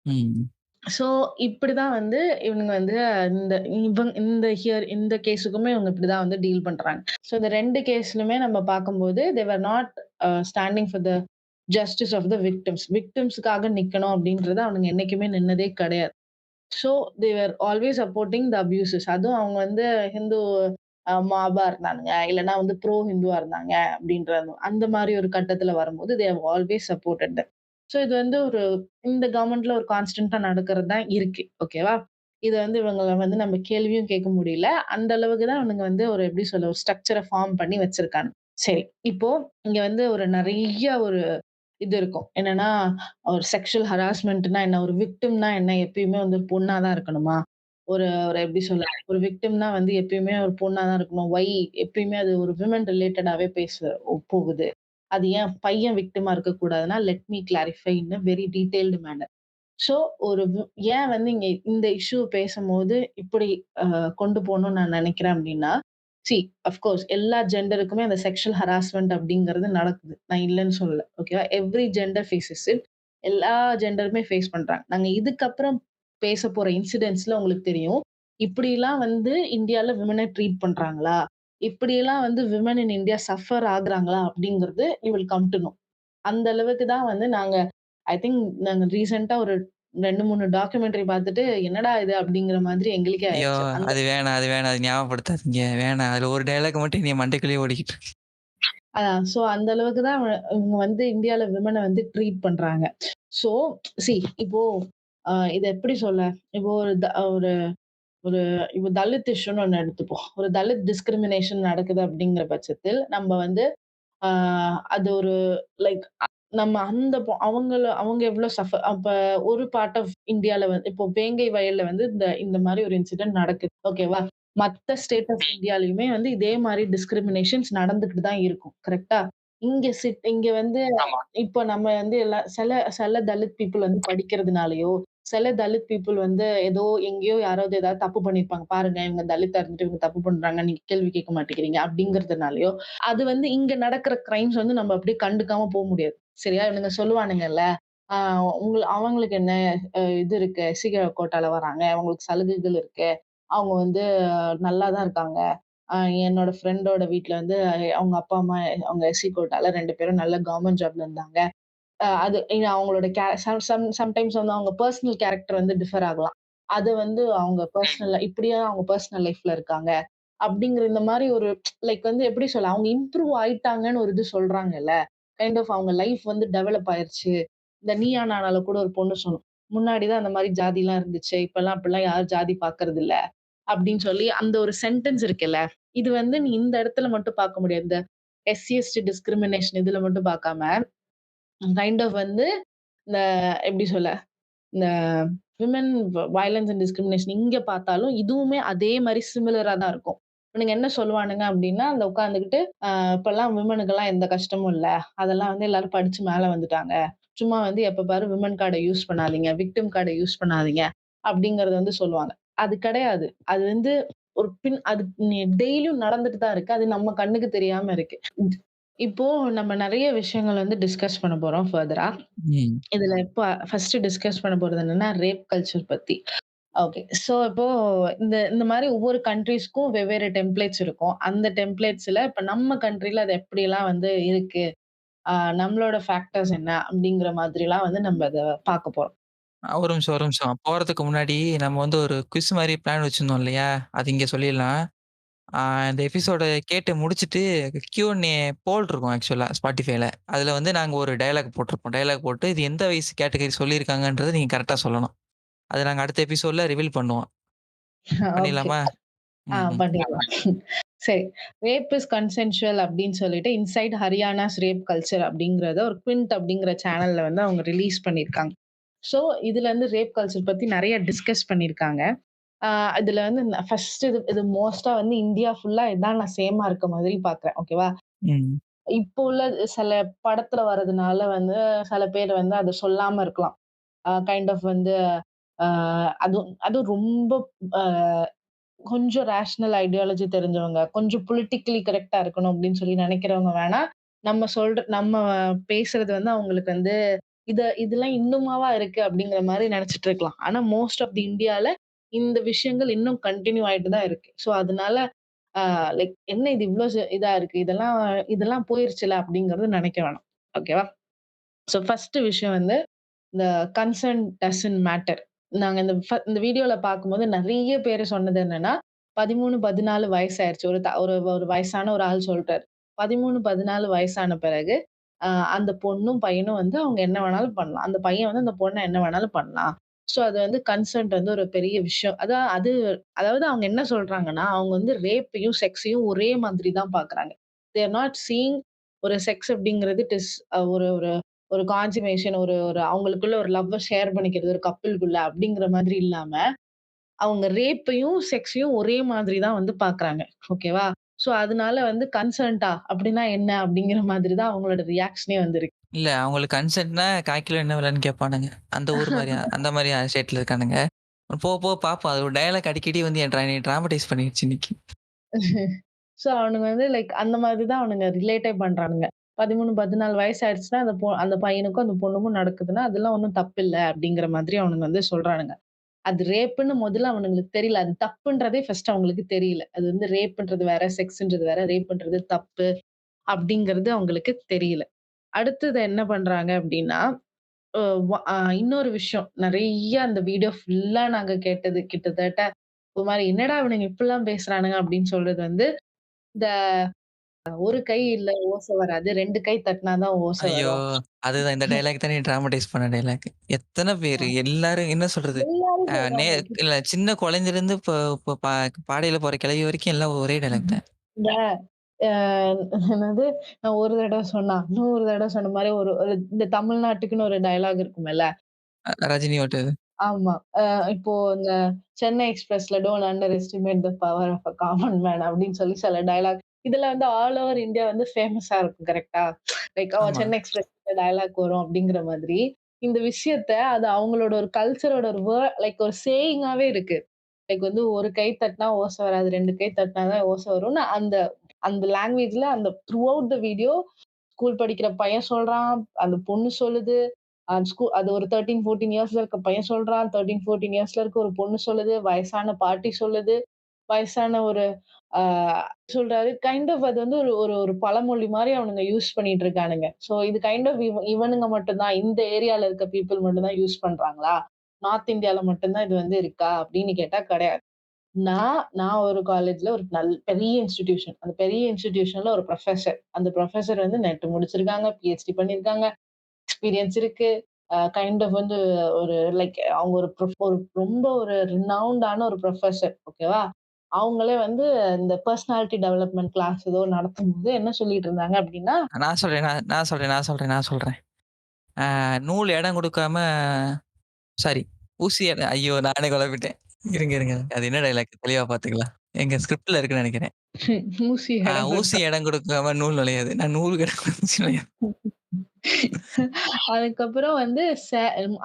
ம். சோ இப்படிதான் வந்து இவனுங்க வந்து இந்த இந்த கேஸுக்குமே இவங்க இப்படிதான் வந்து டீல் பண்றாங்க. சோ இந்த 2 கேஸ்லுமே நம்ம பார்க்கும்போது they were not standing for the justice of the victims. விக்டிம்ஸ்க்காக நிக்கணும் அப்படின்றத அவனுங்க என்னைக்குமே நின்னதே கிடையாது. So they are always supporting the abuses. அதுவும் அவங்க வந்து ஹிந்து மாபா இருந்தானுங்க. இல்லன்னா வந்து ப்ரோ ஹிந்துவா இருந்தாங்க அப்படின்ற அந்த மாரி ஒரு கட்டத்துல வரும்போது they have always supported them. So இது வந்து ஒரு இந்த கவர்மெண்ட்ல ஒரு கான்ஸ்டன்ட்டா நடக்கிறது தான் இருக்கு. ஓகேவா? இத வந்து இவங்கள வந்து நம்ம கேள்வியும் கேட்க முடியல. அந்த அளவுக்கு தான் இவனுங்க வந்து ஒரு எப்படி சொல்ல ஒரு ஸ்ட்ரக்சர ஃபார்ம் பண்ணி வச்சிருக்கானுங்க. சரி. இப்போ இங்க வந்து ஒரு நெறைய ஒரு இது இருக்கும். என்னன்னா, ஒரு செக்ஷுவல் ஹராஸ்மென்ட்னா என்ன? ஒரு விக்டிம்னா என்ன? எப்பயுமே வந்து ஒரு பொண்ணா தான் இருக்கணுமா? ஒரு ஒரு எப்படி சொல்ல? ஒரு விக்டிம்னா வந்து எப்பயுமே ஒரு பொண்ணா தான் இருக்கணும். ஒய் எப்பயுமே அது ஒரு விமன் ரிலேட்டடாவே போகுது. அது ஏன் பையன் விக்டிமா இருக்கக்கூடாதுன்னா, let me clarify in a very detailed manner. So ஒரு ஏன் வந்து இங்க இந்த இஷ்யூ பேசும்போது இப்படி அ கொண்டு போணும்னு நான் நினைக்கிறேன் அப்டின்னா, சி அஃப்கோர்ஸ் எல்லா ஜெண்டருக்குமே அந்த செக்ஷுவல் ஹராஸ்மென்ட் அப்படிங்கிறது நடக்குது. நான் இல்லன்னு சொல்லல. ஓகேவா? Every gender faces it. எல்லா ஜெண்டருமே ஃபேஸ் பண்றாங்க. நாங்க இதுக்கப்புறம் பேசப்போற இன்சிடென்ட்ஸ்ல உங்களுக்கு தெரியும். இப்படிலாம் வந்து இந்தியால விமன ட்ரீட் பண்றாங்களா? இப்படியெல்லாம் வந்து விமன் இன் இந்தியா சஃபர் ஆகுறாங்களா? அப்படிங்கிறது you will come to know. அந்த அளவுக்கு தான் வந்து நாங்க ஐ திங்க் நாங்க ரீசென்ட்டா ஒரு 2, 3 டாக்குமெண்டரி பார்த்துட்டு, என்னடா இது அப்படிங்கிற மாதிரி எங்களுக்கே ஐயோ! ஆயிருச்சு. அந்த அது வேணாம், அது வேணாம். அது ஞாபகப்படுத்தாதீங்க. வேணாம். அதுல ஒரு டயலாக் மட்டும் என்னைய மண்டைக்குள்ளேயே ஓடிக்கிட்டு இருக்கு. அதான் சோ அந்த அளவுக்கு தான் இவங்க வந்து இந்தியால விமன வந்து ட்ரீட் பண்றாங்க. சோ இப்போ இத எப்படி சொல்ல? இப்போ ஒரு ஒரு இப்ப தலித் இஷ்யூன்னு ஒண்ணு எடுத்துப்போம். ஒரு தலித் டிஸ்கிரிமினேஷன் நடக்குது அப்படிங்கிற பட்சத்தில், நம்ம வந்து ஆ அது ஒரு லைக் நம்ம அந்த அவங்க எவ்ளோ அப்ப ஒரு பார்ட் ஆஃப் இந்தியால வந்து இப்போ வேங்கை வயல்ல வந்து இந்த இந்த மாரி ஒரு இன்சிடென்ட் நடக்குது. ஓகேவா? மத்த ஸ்டேட் ஆஃப் இந்தியாலயுமே வந்து இதே மாரி டிஸ்கிரிமினேஷன்ஸ் நடந்துகிட்டு தான் இருக்கும். கரெக்ட்டா? இங்க வந்து இப்போ நம்ம வந்து சில சில தலித் பீப்பிள் வந்து படிக்கிறதுனாலயோ, சில தலித் பீப்பிள் வந்து ஏதோ எங்கேயோ யாராவது ஏதாவது தப்பு பண்ணியிருப்பாங்க. பாருங்க இவங்க தலித்தா இருந்துட்டு இவங்க தப்பு பண்றாங்க. நீங்க கேள்வி கேட்க மாட்டேங்கிறீங்க அப்படிங்கிறதுனாலயோ, அது வந்து இங்க நடக்கிற கிரைம்ஸ் வந்து நம்ம அப்படியே கண்டுக்காம முடியாது. சரியா? இவனுங்க சொல்லுவானுங்கல்ல, ஆ அவங்களுக்கு என்ன இது இருக்கு, எஸ்சி கோட்டால வராங்க. அவங்களுக்கு சலுகைகள் இருக்கு. அவங்க வந்து நல்லா தான் இருக்காங்க. அ என்னோட ஃப்ரெண்டோட வீட்ல வந்து அவங்க அப்பா, அம்மா அவங்க எஸ்சி கோட்டால 2 பேரும் நல்ல கவர்ன்மெண்ட் ஜாப்ல இருந்தாங்க. அது அவங்களோட சம்டைம்ஸ் வந்து அவங்க பெர்சனல் கேரக்டர் வந்து டிஃபர் ஆகலாம். அது வந்து அவங்க இப்படியே அவங்க பெர்சனல் லைஃப்ல இருக்காங்க. அப்படிங்கிற இந்த மாரி ஒரு லைக் வந்து எப்படி சொல்ல, அவங்க இம்ப்ரூவ் ஆயிட்டாங்கன்னு ஒரு இது சொல்றாங்கல்ல. கைண்ட் ஆஃப் அவங்க லைஃப் வந்து டெவலப் ஆயிருச்சு. இந்த நீயா நானால கூட ஒரு பொண்ணு சொல்லும். முன்னாடி தான் அந்த மாரி ஜாதிலாம் இருந்துச்சு. இப்பலாம் அப்படிலாம் யாரும் ஜாதி பார்க்கறது இல்ல. அப்படின்னு சொல்லி அந்த ஒரு சென்டென்ஸ் இருக்குல்ல. இது வந்து நீ இந்த இடத்துல மட்டும் பார்க்க முடியாது. இந்த எஸ்சி, எஸ்டி டிஸ்கிரிமினேஷன் இதுல மட்டும் பார்க்காம, கைண்ட் ஆஃப் வந்து இந்த எப்படி சொல்ல? இந்த விமென் வயலன்ஸ் அண்ட் டிஸ்கிரிமினேஷன் இங்க பார்த்தாலும், இதுவுமே அதே மாரி சிமிலரா தான் இருக்கும். இவனுங்க என்ன சொல்லுவானுங்க அப்டின்னா, அந்த உட்கார்ந்துகிட்டு, இப்பலாம் விமனுக்கெல்லாம் எந்த கஷ்டமும் இல்ல. அதெல்லாம் வந்து எல்லாரும் படிச்சு மேல வந்துட்டாங்க. சும்மா வந்து எப்ப பாரு விமன் கார்ட யூஸ் பண்ணாதீங்க. விக்டிம் கார்ட யூஸ் பண்ணாதீங்க. அப்டிங்கிறத வந்து சொல்லுவாங்க. அது கிடையாது. அது வந்து ஒரு அது டெய்லியும் நடந்துட்டு தான் இருக்கு. அது நம்ம கண்ணுக்கு தெரியாம இருக்கு. இப்போ நம்ம நெறைய விஷயங்கள் வந்து டிஸ்கஸ் பண்ண போறோம் ஃபர்தரா. ம். இதுல இப்ப ஃபர்ஸ்ட் டிஸ்கஸ் பண்ண போறது என்னன்னா, ரேப் கல்ச்சர் பத்தி. ஓகே. சோ இப்போ இந்த இந்த மாரி ஒவ்வொரு கண்ட்ரீஸ்க்கும் வெவ்வேறு டெம்ப்ளேட்ஸ் இருக்கும். அந்த டெம்ப்ளேட்ஸ்ல இப்ப நம்ம கண்ட்ரில அது எப்படிலாம் வந்து இருக்கு? ஆ நம்மளோட ஃபேக்டர்ஸ் என்ன? அப்படிங்கிற மாதிரிலாம் வந்து நம்ம அத பார்க்க போறோம். ஒரு நிமிஷம், ஒரு நிமிஷம். போறதுக்கு முன்னாடி நம்ம வந்து ஒரு குவிஸ் மாரி பிளான் வச்சிருந்தோம் இல்லையா? அது இங்க சொல்லிடலாம். ஆ இந்த எபிசோட கேட்டு முடிச்சுட்டு Q&A போல் இருக்கும் ஆக்சுவலா Spotifyல. அதுல வந்து நாங்க ஒரு டயலாக் போட்டிருப்போம். டயலாக் போட்டு இது எந்த வயசு கேட்டகரி சொல்லியிருக்காங்கன்றத நீங்க கரெக்ட்டா சொல்லணும். அத நாங்க அடுத்த எபிசோட்ல ரிவீல் பண்ணுவோம். ஓகே. பண்ணிடலாமா? ம். பண்ணிடலாம். சரி. ரேப் இஸ் கன்சென்சுவல் அப்படின்னு சொல்லிட்டு, இன்சைட் ஹரியானாஸ் ரேப் கல்ச்சர் அப்படிங்கிறத ஒரு குவிண்ட் அப்படிங்கிற சேனல்ல வந்து அவங்க ரிலீஸ் பண்ணியிருக்காங்க. ஸோ இதுல இருந்து ரேப் கல்ச்சர் பத்தி நெறைய டிஸ்கஸ் பண்ணியிருக்காங்க. ஆ இதுல வந்து ஃபர்ஸ்ட் இது இது மோஸ்ட்டா வந்து இந்தியா ஃபுல்லா இதான் நான் சேமா இருக்க மாதிரி பார்க்குறேன். ஓகேவா? ம். இப்போ உள்ள சில படத்துல வரதுனால வந்து சில பேர் வந்து அத சொல்லாம இருக்கலாம். கைண்ட் ஆஃப் வந்து அ அதுவும் அதுவும் ரொம்ப அ கொஞ்சம் ரேஷனல் ஐடியாலஜி தெரிஞ்சவங்க, கொஞ்சம் பொலிட்டிக்கலி கரெக்ட்டா இருக்கணும் அப்படின்னு சொல்லி நெனைக்கிறவங்க வேணா, நம்ம பேசுறது வந்து அவங்களுக்கு வந்து இதெல்லாம் இன்னுமாவா இருக்கு அப்படிங்கிற மாரி நெனைச்சுட்டு இருக்கலாம். ஆனா மோஸ்ட் ஆஃப் தி இந்தியால இந்த விஷயங்கள் இன்னும் கன்டின்யூ ஆயிட்டு தான் இருக்கு. ஸோ அதனால ஆ லைக் என்ன இது இவ்ளோ இதா இருக்கு. இதெல்லாம் இதெல்லாம் போயிருச்சுல அப்படிங்கிறது நெனைக்க வேணாம். ஓகேவா? ஸோ ஃபர்ஸ்ட் விஷயம் வந்து இந்த கன்சர்ன் டசன்ட் மேட்டர். நாங்க இந்த வீடியோல பார்க்கும்போது நெறைய பேரு சொன்னது என்னன்னா, 13, 14 வயசாயிருச்சு. ஒரு ஒரு வயசான ஒரு ஆள் சொல்ட்டாரு. 13, 14 வயசான பிறகு, அ அந்த பொண்ணும், பையனும் வந்து அவங்க என்ன வேணாலும் பண்ணலாம். அந்த பையன் வந்து அந்த பொண்ண என்ன வேணாலும் பண்ணலாம். ஸோ அது வந்து கன்சென்ட் வந்து ஒரு பெரிய விஷயம். அதாவது அவங்க என்ன சொல்றாங்கன்னா, அவங்க வந்து ரேப்பையும், செக்ஸையும் ஒரே மாதிரி தான் பார்க்குறாங்க. தே ஆர் நாட் சீயிங் ஒரு செக்ஸ் அப்படிங்கிறது இட் இஸ் ஒரு ஒரு ஒரு கான்சுமேஷன் ஒரு ஒரு அவங்களுக்குள்ள ஒரு லவ்வ ஷேர் பண்ணிக்கிறது ஒரு கப்பிள்குள்ள அப்படிங்கிற மாதிரி இல்லாம, அவங்க ரேப்பையும், செக்ஸையும் ஒரே மாதிரி தான் வந்து பார்க்குறாங்க. ஓகேவா? ஸோ அதனால வந்து கன்சர்ன்ட்டா அப்படின்னா என்ன? அப்படிங்கிற மாதிரி தான் அவங்களோட ரியாக்ஷனே வந்து இருக்கு. இல்ல அவங்களுக்கு கன்சென்ட்னா 1/4 கிலோ என்ன விலைன்னு கேட்பானுங்க. அந்த ஊர் மாரியா அந்த மாரி ஸ்டேட்ல இருக்கானுங்க. போக போக பார்ப்போம். அது ஒரு டயலாக் அடிக்கடி வந்து என்னைய டிராமடைஸ் பண்ணிருச்சு இன்னைக்கு. ஸோ அவனுங்க வந்து லைக் அந்த மாதிரி தான் அவனுங்க ரிலேட்டே பண்றானுங்க. 13, 14 வயசு ஆயிடுச்சுன்னா, அந்த பையனுக்கும், அந்த பொண்ணுக்கும் நடக்குதுன்னா, அதெல்லாம் ஒண்ணும் தப்பில்ல அப்படிங்கிற மாதிரி அவனுங்க வந்து சொல்றானுங்க. அது ரேப்புன்னு முதல்ல அவனுங்களுக்கு தெரியல. அது தப்புன்றதே ஃபர்ஸ்ட் அவங்களுக்கு தெரியல. அது வந்து ரேப்புன்றது வேற, செக்ஸ்ன்றது வேற, ரேப்புன்றது தப்பு அப்படிங்கிறது அவங்களுக்கு தெரியல. அடுத்தது என்ன பண்றாங்க அப்படின்னா, அ வ அ இன்னொரு விஷயம். நெறைய அந்த வீடியோ ஃபுல்லா நாங்க கேட்டது கிட்டத்தட்ட ஒரு மாரி என்னடா இவனுங்க இப்படிலாம் பேசுறானுங்க அப்படின்னு சொல்றது வந்து, "ஒரு கை இல்ல ஓசை வராது. 2 கை தட்டினா தான் ஓசை ஐயோ! வரும்." அதுதான் இந்த டயலாக் தான் ட்ராமடைஸ் பண்ண டயலாக். எத்தன பேரு எல்லாரும் என்ன சொல்றது? எல்லாரும் அ நே சொல்றாங்க. இல்ல சின்ன குழந்தைலருந்து இப்ப இப்ப பாடையில போற கிழவி வரைக்கும் எல்லாம் ஒரே டயலாக் தான். இந்த அ என்னது நான் ஒரு தடவ சொன்னா, 100 தடவ சொன்ன மாரி ஒரு ஒரு இந்த தமிழ்நாட்டுக்குன்னு ஒரு டயலாக் இருக்கும்ல. ரஜினியோடது. ஆமா. இப்போ இந்த சென்னை எக்ஸ்பிரஸ்ல don't underestimate the power of a common man அப்படின்னு சொல்லி சில டயலாக் இதுல வந்து ஆல் ஓவர் இந்தியா வந்து ஃபேமஸா இருக்கும் கரெக்ட்டா? லைக் ஆமா. சென்னை எக்ஸ்பிரஸ் டயலாக் வரும் அப்படிங்கிற மாதிரி. இந்த விஷயத்த அது அவங்களோட ஒரு கல்ச்சரோட ஒரு லைக் ஒரு சேயிங்காவே இருக்கு. லைக் வந்து ஒரு கை தட்டினா ஓசை வராது. 2 கை தட்டினா தான் ஓசை வரும்னு அந்த அந்த லாங்குவேஜ்ல அந்த through out the video school படிக்கிற பையன் சொல்றான். அந்த பொண்ணு சொல்லுது. அது ஒரு 13, 14 இயர்ஸ்ல இருக்க பையன் சொல்றான். 13, 14 இயர்ஸ்ல இருக்க ஒரு பொண்ணு சொல்லுது. வயசான பாட்டி சொல்லுது. வயசான ஒரு ஆ சொல்றாரு. கைண்ட் ஆஃப் அது வந்து ஒரு ஒரு ஒரு பழமொழி மாரி அவனுங்க யூஸ் பண்ணிட்டு இருக்கானுங்க. சோ இது கைண்ட் ஆஃப் இவனுங்க மட்டும் தான் இந்த ஏரியால இருக்க பீப்பிள் மட்டும் தான் யூஸ் பண்றாங்களா? நார்த் இந்தியால மட்டும் தான் இது வந்து இருக்கா? அப்படின்னு கேட்டா கிடையாது. நான் நான் ஒரு காலேஜ்ல ஒரு பெரிய இன்ஸ்டிடியூஷன். அந்த பெரிய இன்ஸ்டிடியூஷன்ல ஒரு புரொஃபசர். அந்த புரொஃபசர் வந்து நெட் முடிச்சிருக்காங்க. பிஹெச்டி பண்ணியிருக்காங்க. எக்ஸ்பீரியன்ஸ் இருக்கு. கைண்ட் ஆஃப் வந்து ஒரு லைக் அவங்க ஒரு ஒரு ரொம்ப ஒரு ரினவுண்டான ஒரு புரொஃபசர். ஓகேவா? அவங்களே வந்து இந்த பெர்சனாலிட்டி டெவலப்மென்ட் கிளாஸ் ஏதோ நடத்தும்போது என்ன சொல்லிட்டு இருந்தாங்க அப்டின்னா, நான் சொல்றேன், நான் சொல்றேன். நூல் இடம் குடுக்காம சாரி ஊசி ஐயோ! நானே குழப்பிட்டேன். இருங்க. அது என்ன டயலாக் தெளிவா பார்த்துக்கலாம். எங்க ஸ்கிரிப்ட்ல இருக்குன்னு நெனைக்கிறேன். ஊசி இடம் ஊசி கொடுத்தா இடம் குடுக்காம நூல் நுழையாது. நான் நூலுக்கு இடம் குடுத்து ஊசி நுழையாது. அதுக்கப்புறம் வந்து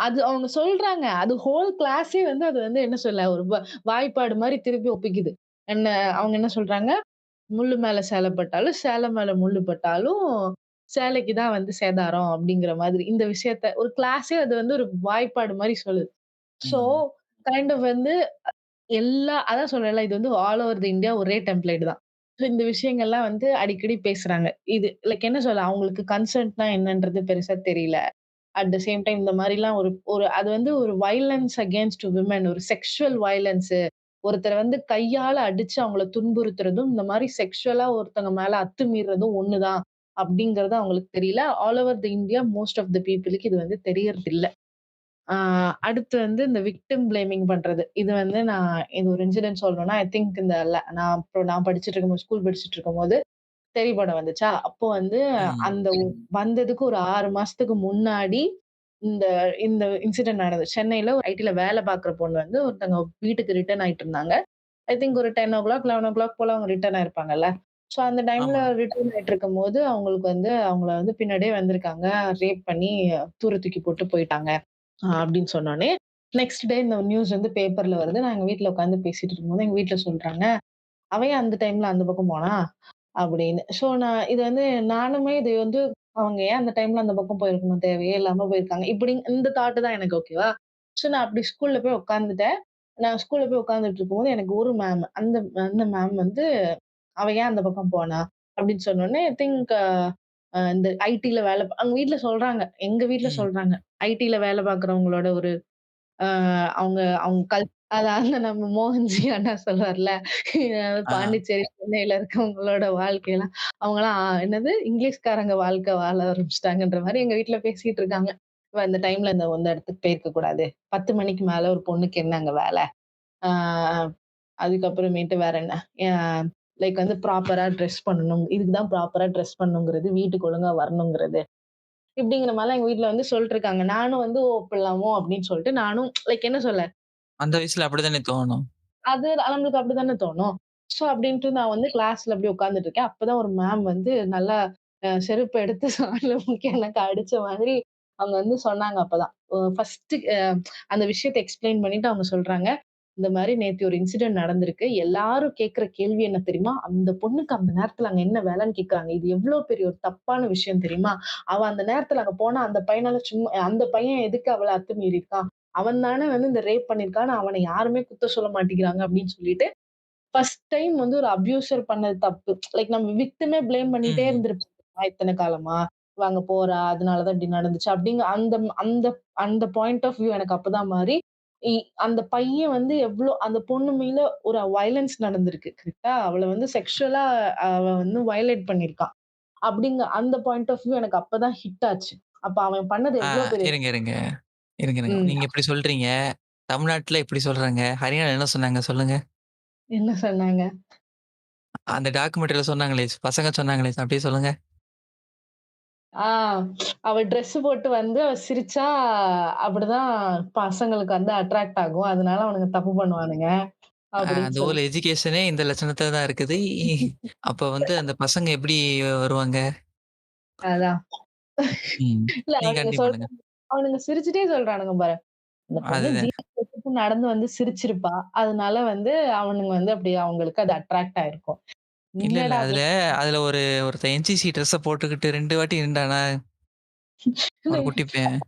அது அவங்க சொல்றாங்க. அது ஹோல் கிளாஸே வந்து அது வந்து என்ன சொல்ல ஒரு வாய்ப்பாடு மாரி திருப்பி ஒப்பிக்குது. என்ன அவங்க என்ன சொல்றாங்க? "முள்ளு மேல சேலை பட்டாலும், சேலை மேல முள்ளு பட்டாலும், சேலைக்கு தான் வந்து சேதாரம்." அப்படிங்கிற மாதிரி. இந்த விஷயத்த ஒரு கிளாஸே அது வந்து ஒரு வாய்ப்பாடு மாரி சொல்லுது. ஸோ, ம். கைண்ட் ஆஃப் வந்து அதான் சொல்றேன்ல, இது வந்து ஆல் ஓவர் தி இந்தியா ஒரே டெம்ப்ளேட் தான். ஸோ இந்த விஷயங்கள்லாம் வந்து அடிக்கடி பேசுறாங்க. இது லைக் என்ன சொல்ல, அவங்களுக்கு கன்சென்ட்னா என்னன்றது பெருசா தெரியல. அட் த சேம் டைம் இந்த மாரிலாம் ஒரு ஒரு அது வந்து ஒரு வயலன்ஸ் அகேன்ஸ்ட் விமன் ஒரு செக்சுவல் வயலன்ஸு. ஒருத்தர வந்து கையால அடிச்சு அவங்கள துன்புறுத்துறதும், இந்த மாரி செக்சுவலா ஒருத்தவங்க மேல அத்துமீறுறதும் ஒண்ணுதான். அப்படிங்கிறது அவங்களுக்கு தெரியல. All over the India most of the பீப்பிளுக்கு இது வந்து தெரியறதில்ல. ஆ அடுத்து வந்து இந்த விக்டிம் பிளேமிங் பண்றது. இது வந்து இது ஒரு இன்சிடென்ட் சொல்லணும்னா, ஐ திங்க் இந்த நான் படிச்சுட்டு இருக்கும்போது ஸ்கூல் படிச்சுட்டு இருக்கும்போது, தெறி படம் வந்துச்சா, அப்போ வந்து ம். அந்த வந்ததுக்கு ஒரு 6 மாசத்துக்கு முன்னாடி இந்த இந்த இன்சிடென்ட் நடந்தது. சென்னையில ஒரு ஐடில வேலை பார்க்குற பொண்ணு வந்து ஒருத்தவங்க வீட்டுக்கு ரிட்டர்ன் ஆயிட்டு இருந்தாங்க. ஐ திங்க் ஒரு 10:00 11:00 போல அவங்க ரிட்டர்ன் ஆயிருப்பாங்கல்ல. ஸோ அந்த டைம்ல ஆமா. ரிட்டர்ன் ஆயிட்டு இருக்கும்போது, அவங்களுக்கு வந்து அவங்கள வந்து பின்னாடியே வந்திருக்காங்க. ரேப் பண்ணி தூர தூக்கி போட்டு போயிட்டாங்க. அப்படின்னு சொன்னோனே, நெக்ஸ்ட் டே இந்த நியூஸ் வந்து பேப்பர்ல வருது. நான் எங்க வீட்ல உட்கார்ந்து பேசிட்டு இருக்கும்போது, எங்க வீட்ல சொல்றாங்க, "அவ ஏன் அந்த டைம்ல அந்த பக்கம் போனா?" அப்படின்னு. ஸோ இது வந்து நானுமே இது வந்து அவங்க ஏன் அந்த டைம்ல அந்த பக்கம் போயிருக்கணும்? தேவையே இல்லாம போயிருக்காங்க. இப்படி இந்த தாட் தான் எனக்கு ஓகேவா? ஸோ நான் அப்படி ஸ்கூல்ல போய் உட்கார்ந்துட்டேன். நான் ஸ்கூல்ல போய் உட்கார்ந்துட்டு இருக்கும்போது எனக்கு ஒரு மேம். அந்த அந்த மேம் வந்து, "அவ ஏன் அந்த பக்கம் போனா?" அப்படின்னு சொன்னோனே, ஐ திங்க் இந்த ஐடில அவங்க வீட்ல சொல்றாங்க. எங்க வீட்ல ம். சொல்றாங்க. ஐடில வேலை பார்க்குறவங்களோட ஒரு அ அவங்க அவங்க அதாவது நம்ம மோகன்ஜி அண்ணா சொல்வார்ல, ஆ. பாண்டிச்சேரி, சென்னையில இருக்கவங்களோட வாழ்க்கையெல்லாம் அவங்கலாம் என்னது இங்கிலீஷ்காரங்க வாழ்க்கை வாழ ஆரம்பிச்சுட்டாங்கன்ற மாரி எங்க வீட்ல பேசிட்டு இருக்காங்க. இவ இந்த டைம்ல இந்த இடத்துக்கு போயிருக்க கூடாது. 10 மணிக்கு மேல ஒரு பொண்ணுக்கு என்ன அங்க வேல? ஆ அதுக்கப்புறமேட்டு வேற என்ன? அ லைக் வந்து ப்ராப்பரா ட்ரெஸ் பண்ணணும். இதுக்கு தான் ப்ராப்பரா ட்ரெஸ் பண்ணணுங்கிறது, வீட்டுக்கு ஒழுங்கா வரணுங்கிறது. இப்படிங்கிற மாரிலாம் எங்க வீட்ல வந்து சொல்லிட்டு இருக்காங்க. நானும் வந்து ஓ! அப்படிலாமோ அப்படின்னு சொல்லிட்டு நானும் லைக் என்ன சொல்ல அந்த வயசுல அப்படித்தானே தோணும். அது நம்மளுக்கு அப்படித்தானே தோணும். ஸோ அப்படின்ட்டு நான் வந்து கிளாஸ்ல அப்படியே உட்கார்ந்துட்டு இருக்கேன். அப்பதான் ஒரு மேம் வந்து நல்லா செருப்ப எடுத்து சார்ல முக்கி எனக்கு அடிச்ச மாதிரி அவங்க வந்து சொன்னாங்க அப்பதான். ஃபர்ஸ்ட்டு அந்த விஷயத்த எக்ஸ்பிளைன் பண்ணிட்டு அவங்க சொல்றாங்க. இந்த மாரி நேத்து ஒரு இன்சிடென்ட் நடந்திருக்கு. எல்லாரும் கேட்கிற கேள்வி என்ன தெரியுமா? அந்த பொண்ணுக்கு அந்த நேரத்துல அங்க என்ன வேலைன்னு கேட்கறாங்க. இது எவ்ளோ பெரிய ஒரு தப்பான விஷயம் தெரியுமா? அவ அந்த நேரத்துல அங்க போனா அந்த பையனால அந்த பையன் எதுக்கு அவள அத்துமீறியிருக்கான்? அவன் தானே வந்து இந்த ரேப் பண்ணியிருக்கான்னு அவன யாருமே குத்தம் சொல்ல மாட்டேங்கிறாங்க அப்படின்னு சொல்லிட்டு, ஃபர்ஸ்ட் டைம் வந்து ஒரு அப்யூசர் பண்ணது தப்பு. லைக் நம்ம விக்டிமே ப்ளேம் பண்ணிட்டே ம். இருந்திருப்போமா இத்தன காலமா? இவ அங்க போறா, அதனால தான் இப்படி நடந்துச்சு. அப்படிங்க அந்த அந்த அந்த பாயிண்ட் ஆஃப் வியூ எனக்கு அப்பதான் மாறி, இ அந்த பையன் வந்து அந்த பொண்ணு மேல ஒரு வயலன்ஸ் நடந்திருக்கு. கரெக்ட்டா? அவள வந்து செக்சுவலா அவ வந்து வயலேட் பண்ணியிருக்கான். அந்த பாயிண்ட் ஆஃப் வியூ எனக்கு அப்பதான் ஹிட் ஆச்சு. அப்ப அவன் பண்ணது ஆ எவ்ளோ பெரிய இருங்க, இருங்க. இருங்க, இருங்க. ம். நீங்க இப்படி சொல்றீங்க. தமிழ்நாட்டுல இப்படி சொல்றாங்க. ஹரியானால என்ன சொன்னாங்க சொல்லுங்க? என்ன சொன்னாங்க? அந்த டாக்குமெண்ட்ரில சொன்னாங்களே, பசங்க சொன்னாங்களே அப்படியே சொல்லுங்க. ஆ அவ ட்ரெஸ் போட்டு வந்து அவ சிரிச்சா அப்படிதான் பசங்களுக்கு வந்து அட்ராக்ட் ஆகும். அதனால அவனுங்க தப்பு பண்ணுவானுங்க. அப்படின்னு அந்த சொல்லி. ஊர்ல எஜுகேஷனே இந்த லட்சணத்துல தான் இருக்குது. அப்ப வந்து அந்த பசங்க எப்படி வருவாங்க? அதான். ம். இல்ல நீங்க அவனுங்க கன்டின்யூ பண்ணுங்க. அவனுங்க சிரிச்சுட்டே சொல்றானுங்க பாரு. அந்த பொண்ணு அதுதான். ஜீன்ஸ் போட்டுட்டு நடந்து வந்து சிரிச்சிருப்பா. அதனால வந்து அவனுங்க வந்து அப்படி அவங்களுக்கு அது அட்ராக்ட் ஆயிருக்கும். இல்ல, இல்ல. என்னடா அதுல அதுல ஒருத்தன் என்சிசி ட்ரெஸ்ஸ போட்டுக்கிட்டு 2 வாட்டி நின்டானா, ஒரு குட்டி பையன்.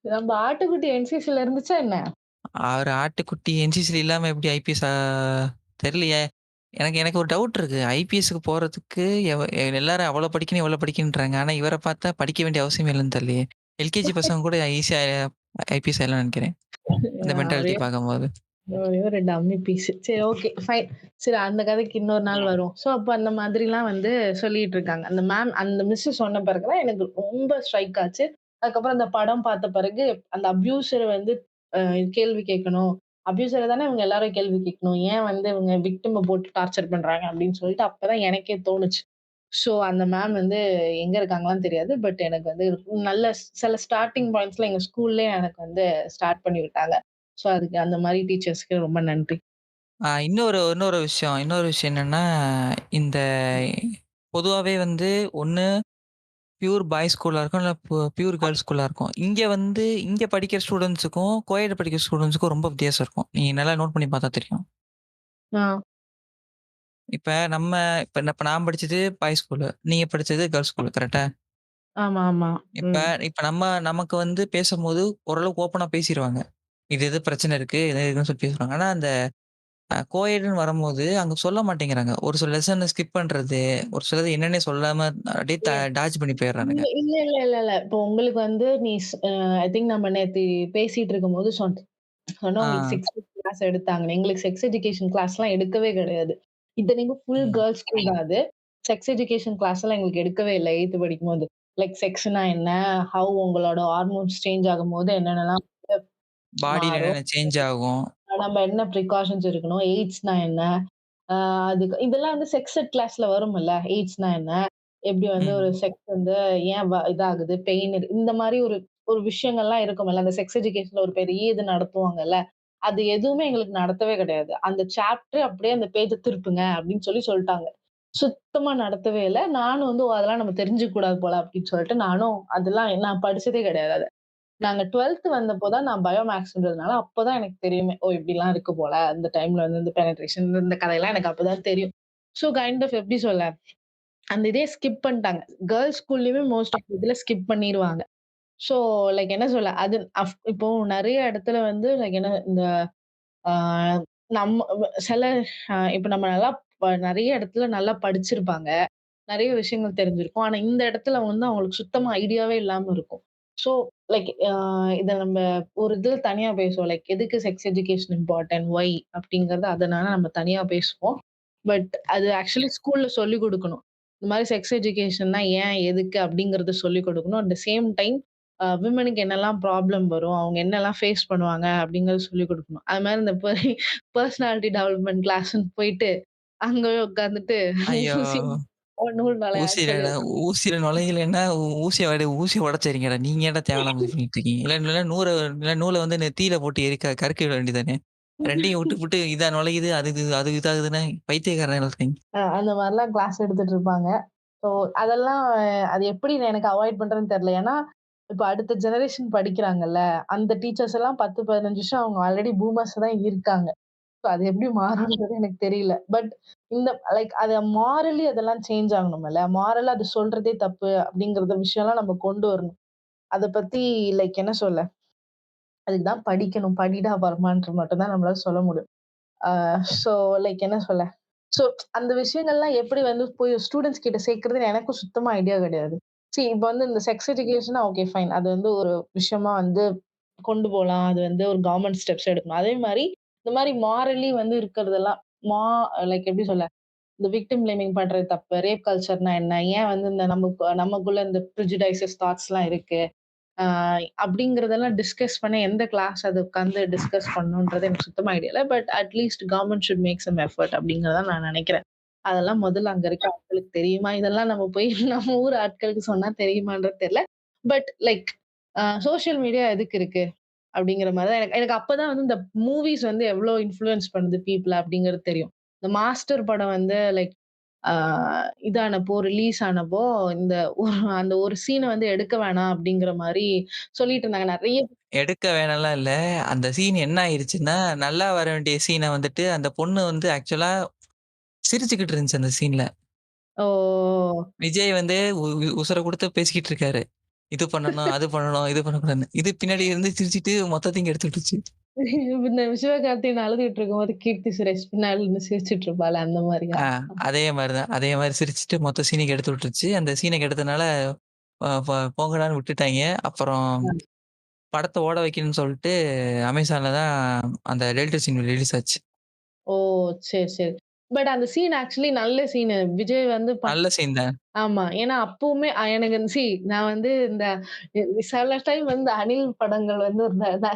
நம்ம ஆட்டுக்குட்டி என்சிசில இருந்துச்சா என்ன? அவரு ஆட்டுக்குட்டி என்சிசில இல்லாம எப்படி ஐபிஎஸ் தெரியலையே! எனக்கு எனக்கு ஒரு டவுட் இருக்கு. ஐபிஎஸ்க்கு போறதுக்கு எல்லாரும் அவ்வளோ படிக்கணும், இவ்வளோ படிக்கணுன்றாங்க. ஆனா இவர பார்த்தா படிக்க வேண்டிய அவசியமே இல்லன்னு தெரியலையே! எல்கேஜி பசங்க கூட ஈஸியா ஐபிஎஸ் ஆயிடலாம்னு நெனைக்கிறேன். அந்த ஒரே மென்டாலிட்டி பார்க்கும்போது. ஒரே ஒரு டம்மி பீஸ். சரி ஓகே ஃபைன். சரி அந்த கதைக்கு இன்னொரு நாள் வரும். ஸோ அப்ப அந்த மாதிரிலாம் வந்து சொல்லிட்டு இருக்காங்க. அந்த மிஸ் சொன்ன பிறகு தான் எனக்கு ரொம்ப ஸ்ட்ரைக் ஆச்சு. அதுக்கப்புறம் அந்த படம் பார்த்த பிறகு அந்த அப்யூசர வந்து அ கேள்வி கேட்கணும். அப்யூசர தானே இவங்க எல்லாரும் கேள்வி கேட்கணும். ஏன் வந்து இவங்க விக்டிம போட்டு டார்ச்சர் பண்றாங்க அப்படின்னு சொல்லிட்டு அப்பதான் எனக்கே தோணுச்சு. ஸோ அந்த மேம் வந்து எங்க இருக்காங்களான்னு தெரியாது. பட் எனக்கு வந்து நல்ல சில ஸ்டார்ட்டிங் பாயிண்ட்ஸ்ல எங்க ஸ்கூல்லயே எனக்கு வந்து ஸ்டார்ட் பண்ணி விட்டாங்க. ஸோ அதுக்கு அந்த மாரி டீச்சர்ஸ்க்கு ரொம்ப நன்றி. இன்னொரு இன்னொரு விஷயம் என்னன்னா, இந்த பொதுவாவே வந்து ஒண்ணு பியூர் பாய்ஸ் ஸ்கூலா இருக்கும். இல்ல பியூர் கேர்ல்ஸ் ஸ்கூலா இருக்கும். இங்க படிக்கிற ஸ்டூடண்ட்ஸுக்கும், கோஎட் படிக்கிற ஸ்டூடண்ட்ஸுக்கும் ரொம்ப வித்தியாசம் இருக்கும். நீங்க நல்லா நோட் பண்ணி பார்த்தா தெரியும். ஆ. இப்ப நம்ம இப்ப இப்ப நான் படிச்சது பாய்ஸ் ஸ்கூலு. நீங்க படிச்சது கேர்ல்ஸ் ஸ்கூலு கரெக்ட்டா? ஆமா, ஆமா. இப்ப ம். இப்ப நமக்கு வந்து பேசம்போது ஓரளவுக்கு ஓப்பனா பேசிருவாங்க. இது பிரச்சனை இருக்கு. இது இருக்குன்னு சொல்லி பேசுவாங்க. ஆனா அந்த கோஎட்ன்னு வரும்போது அங்க சொல்ல மாட்டேங்கிறாங்க. ஒரு சில லெசன ஸ்கிப் பண்றது, ஒரு சிலது என்னன்னே சொல்லாம அப்படியே ஏ டாட்ஜ் பண்ணி போயிடுறானுங்க. இல்ல இல்ல இல்ல இல்ல இல்ல. இப்போ உங்களுக்கு வந்து நீ ஸ் அ ஐ திங்க் நம்ம நேத்து பேசிட்டு இருக்கும்போது சொன்னேன் ஆ. உங்களுக்கு செக்ஸ் கிளாஸ் எடுத்தாங்கன்னு. எங்களுக்கு செக்ஸ் எஜுகேஷன் கிளாஸ்லாம் எடுக்கவே கிடையாது. இத்தனைக்கும் ஃபுல் ம். கேர்ல்ஸ் ஸ்கூல் தான் அது. செக்ஸ் எஜுகேஷன் கிளாஸ்லாம் எங்களுக்கு எடுக்கவே இல்ல 8த் படிக்கும்போது. லைக் செக்ஸ்னா என்ன? உங்களோட ஹார்மோன்ஸ் சேஞ்ச் ஆகும்போது என்னென்னலாம் பாடில மாறும்? என்னென்ன சேஞ்ச் ஆகும். நம்ம என்ன ப்ரிகாஷன்ஸ் இருக்கணும்? எய்ட்ஸ்னா என்ன? ஆ அதுக்கு இதெல்லாம் வந்து செக்ஸ் எட் கிளாஸ்ல வரும்ல. எய்ட்ஸ்னா என்ன? எப்படி வந்து ஒரு ம். செக்ஸ் வந்து ஏன் இதாகுது? இந்த மாரி ஒரு ஒரு விஷயங்கள்லாம் இருக்கும்ல. அந்த செக்ஸ் எஜுகேஷன்ல ஒரு பெரிய இது நடத்துவாங்கல்ல. அது எதுவுமே எங்களுக்கு நடத்தவே கிடையாது. அந்த சாப்டர் அப்படியே அந்த பேஜ திருப்புங்க அப்படின்னு சொல்லிட்டாங்க. சுத்தமா நடத்தவே இல்ல. நானும் வந்து ஓ! அதெல்லாம் நம்ம தெரிஞ்சுக்க கூடாது போல அப்படின்னு சொல்லிட்டு அதெல்லாம் நான் படிச்சதே கிடையாது. நாங்க 12த் வந்தப்போ தான் நான் பயோ மேக்ஸ்ன்றதுனால அப்பதான் எனக்கு தெரியுமே. ஓ! இப்படிலாம் இருக்கு போல. அந்த டைம்ல வந்து இந்த பெனட்ரேஷன் இந்த கதையெல்லாம் எனக்கு அப்பதான் தெரியும். ஸோ கைண்ட் ஆஃப் எப்படி சொல்ல? அந்த இதே ஸ்கிப் பண்ணிட்டாங்க. கேர்ல்ஸ் ஸ்கூல்லயுமே மோஸ்ட் ஆஃப் இதுல ஸ்கிப் பண்ணிருவாங்க. ஸோ லைக் என்ன சொல்ல? அது இப்போ நெறைய இடத்துல வந்து லைக் என்ன இந்த ஆ நம்ம சில இப்ப நம்ம நல்லா நெறைய இடத்துல நல்லா படிச்சிருப்பாங்க. நெறைய விஷயங்கள் தெரிஞ்சிருக்கும். ஆனா இந்த இடத்துல வந்து அவங்களுக்கு சுத்தமா ஐடியாவே இல்லாம இருக்கும். ஸோ லைக் இத நம்ம ஒரு இது தனியா பேசுவோம். லைக் எதுக்கு செக்ஸ் எஜுகேஷன் இம்பார்ட்டன்ட்? ஒய்? அப்படிங்கிறத அதனால நம்ம தனியா பேசுவோம். பட் அது ஆக்சுவலி ஸ்கூல்ல சொல்லிக் குடுக்கணும். இந்த மாரி செக்ஸ் எஜுகேஷன்னா ஏன்? எதுக்கு? அப்படிங்கிறத சொல்லிக் குடுக்கணும். அட் த சேம் டைம் விமனுக்கு என்னலாம் ப்ராப்ளம் வரும்? அவங்க என்னலாம் ஃபேஸ் பண்ணுவாங்க? அப்படிங்கிறத சொல்லிக் குடுக்கணும். அது மாரி இந்த பெர்சனாலிட்டி டெவலப்மென்ட் கிளாஸ்ன்னு போயிட்டு, அங்க போய் உட்கார்ந்துட்டு ஐயோ! ஊசி நூல் நுழையான்னு ஊசியில சொல்லி ஊசியில நுழையலன்னா ஊசிய உடைச்சிறீங்கடா. நீங்க ஏன்டா தேவையில்லாம இது பண்ணிட்டு இருக்கீங்க? இல்ல நூல வந்து தீயில போட்டு கருக்க விட வேண்டியது தானே! 2யும் விட்டுப்புட்டு இதா நுழையுது, அது இதாகுதுன்னா பைத்தியக்காரனா இருக்கீங்க. அந்த மாரிலாம் கிளாஸ் எடுத்துட்டு இருப்பாங்க. ஸோ அதெல்லாம் அது எப்படி எனக்கு அவாய்ட் பண்றதுன்னு தெரியல. ஏன்னா, இப்ப அடுத்த ஜெனரேஷன் படிக்கிறாங்கல்ல, அந்த டீச்சர்ஸ் எல்லாம் 10, 15 வருஷம் அவங்க ஆல்ரெடி பூமர்ஸ் தான் இருக்காங்க. ஸோ அது எப்படி மாறும்ன்றது எனக்கு தெரியல. பட் இந்த லைக் அத மாரலி அதெல்லாம் சேஞ்ச் ஆகணும்ல. மாரலா அது சொல்றதே தப்பு அப்படிங்கிற விஷயம்லாம் நம்ம கொண்டு வரணும். அத பத்தி லைக் என்ன சொல்ல? அதுக்கு தான் படிக்கணும். படிடா பர்மான்ட்டு மட்டும் தான் நம்மளால சொல்ல முடியும். ஆ ஸோ லைக் என்ன சொல்ல? ஸோ அந்த விஷயங்கள்லாம் எப்படி வந்து போய் ஸ்டூடண்ட்ஸ் கிட்ட சேர்க்கிறதுன்னு எனக்கும் சுத்தமா ஐடியா கிடையாது. இப்ப வந்து இந்த செக்ஸ் எஜுகேஷன்னா ஓகே ஃபைன். அது வந்து ஒரு விஷயமா வந்து கொண்டு போலாம். அது வந்து ஒரு கவர்ன்மெண்ட் ஸ்டெப்ஸ் எடுக்கணும். அதே மாரி இந்த மாரி மாரலி வந்து இருக்கிறதெல்லாம் மா லைக் எப்படி சொல்ல? இந்த விக்டிம் பிளேமிங் பண்றது தப்பு. ரேப் கல்ச்சர்னா என்ன? ஏன் வந்து இந்த நமக்குள்ள இந்த பிரெஜுடைசஸ் தாட்ஸ்லாம் இருக்கு? ஆ அப்படிங்கிறதெல்லாம் டிஸ்கஸ் பண்ண எந்த கிளாஸ் அது உட்கார்ந்து டிஸ்கஸ் பண்ணணும்ன்றது எனக்கு சுத்தமா ஐடியா இல்ல. But at least government should make some effort அப்படிங்கிறத நான் நினைக்கிறேன். அதெல்லாம் முதல்ல அங்க இருக்க ஆட்களுக்கு தெரியுமா? இதெல்லாம் நம்ம போய் நம்ம ஊர் ஆட்களுக்கு சொன்னா தெரியுமான்றது தெரியல. பட் லைக் சோசியல் மீடியா எதுக்கு இருக்கு? அப்படிங்கிற மாரி தான் எனக்கு எனக்கு அப்பதான் வந்து இந்த மூவிஸ் வந்து எவ்ளோ இன்ஃப்ளூயன்ஸ் பண்ணுது பீப்பிள அப்படிங்கிறது தெரியும். இந்த மாஸ்டர் படம் வந்து லைக் ஆ இதானப்போ ரிலீஸ் ஆனப்போ, இந்த அந்த ஒரு சீன வந்து எடுக்க வேணாம் அப்படிங்கிற மாரி சொல்லிட்டு இருந்தாங்க. நெறைய எடுக்க வேணாம்லாம் இல்ல. அந்த சீன் என்ன ஆயிருச்சுன்னா, நல்லா வர வேண்டிய சீன வந்துட்டு அந்த பொண்ணு வந்து ஆக்சுவலா சிரிச்சுக்கிட்டு இருந்துச்சு அந்த சீன்ல. ஓ! விஜய் வந்து உசுர குடுத்து பேசிக்கிட்டு இருக்காரு. இது பண்ணணும், அது பண்ணணும், இது பண்ணக்கூடாதுன்னு. இது பின்னாடி இருந்து சிரிச்சுட்டு மொத்தத்தையும் கெடுத்து விட்டுருச்சு. இந்த சிவகார்த்திகேயன் அழுதுட்டு இருக்கும்போது கீர்த்தி சுரேஷ் பின்னாடி நின்னு சிரிச்சுட்டு இருப்பாளே அந்த மாரியா? ஆ அதே மாரி தான். அதே மாரி சிரிச்சுட்டு மொத்த சீனையும் கெடுத்து விட்டுருச்சு. அந்த சீன கெடுத்தனால போங்கடான்னு விட்டுட்டாய்ங்க. அப்புறம் படத்த ஓட வைக்கணும்னு சொல்லிட்டு அமேசான்ல தான் அந்த டெலிட்டட் சீன் ரிலீஸ் ஆச்சு. ஓ! சரி, சரி. பட் அந்த சீன் ஆக்சுவலி நல்ல சீனு. விஜய் வந்து நல்ல சீன் தான். ஆமா. ஏன்னா அப்பவுமே எனக்கு நான் வந்து இந்த சில டைம் வந்து அனில் படங்கள் வந்து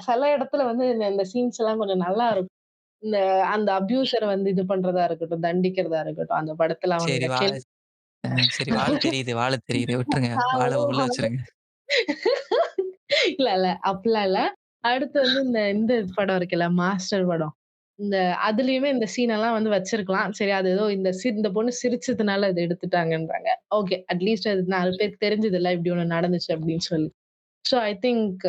சில இடத்துல வந்து இந்த சீன்ஸ் எல்லாம் கொஞ்சம் நல்லா இருக்கும். இந்த அந்த அப்யூசர வந்து இது பண்றதா இருக்கட்டும், தண்டிக்கிறதா இருக்கட்டும், அந்த படத்துல சரி அவனோட வாழ சரி வாழ தெரியுது, வாழ தெரியுது. விட்டுருங்க. வாழ உள்ள வச்சுருங்க. இல்ல, இல்ல. அப்டிலாம் இல்ல. அடுத்து வந்து இந்த இந்த படம் இருக்குல்ல, மாஸ்டர் படம். இந்த அதுலயுமே இந்த சீன் எல்லாம் வந்து வச்சிருக்கலாம். சரி அது ஏதோ இந்த பொண்ணு சிரிச்சதுனால அத எடுத்துட்டாங்கன்றாங்க. ஓகே. அட்லீஸ்ட் அது 4 பேருக்கு தெரிஞ்சதுல்ல இப்படி ஒண்ணு நடந்துச்சு அப்படின்னு சொல்லி. சோ ஐ திங்க்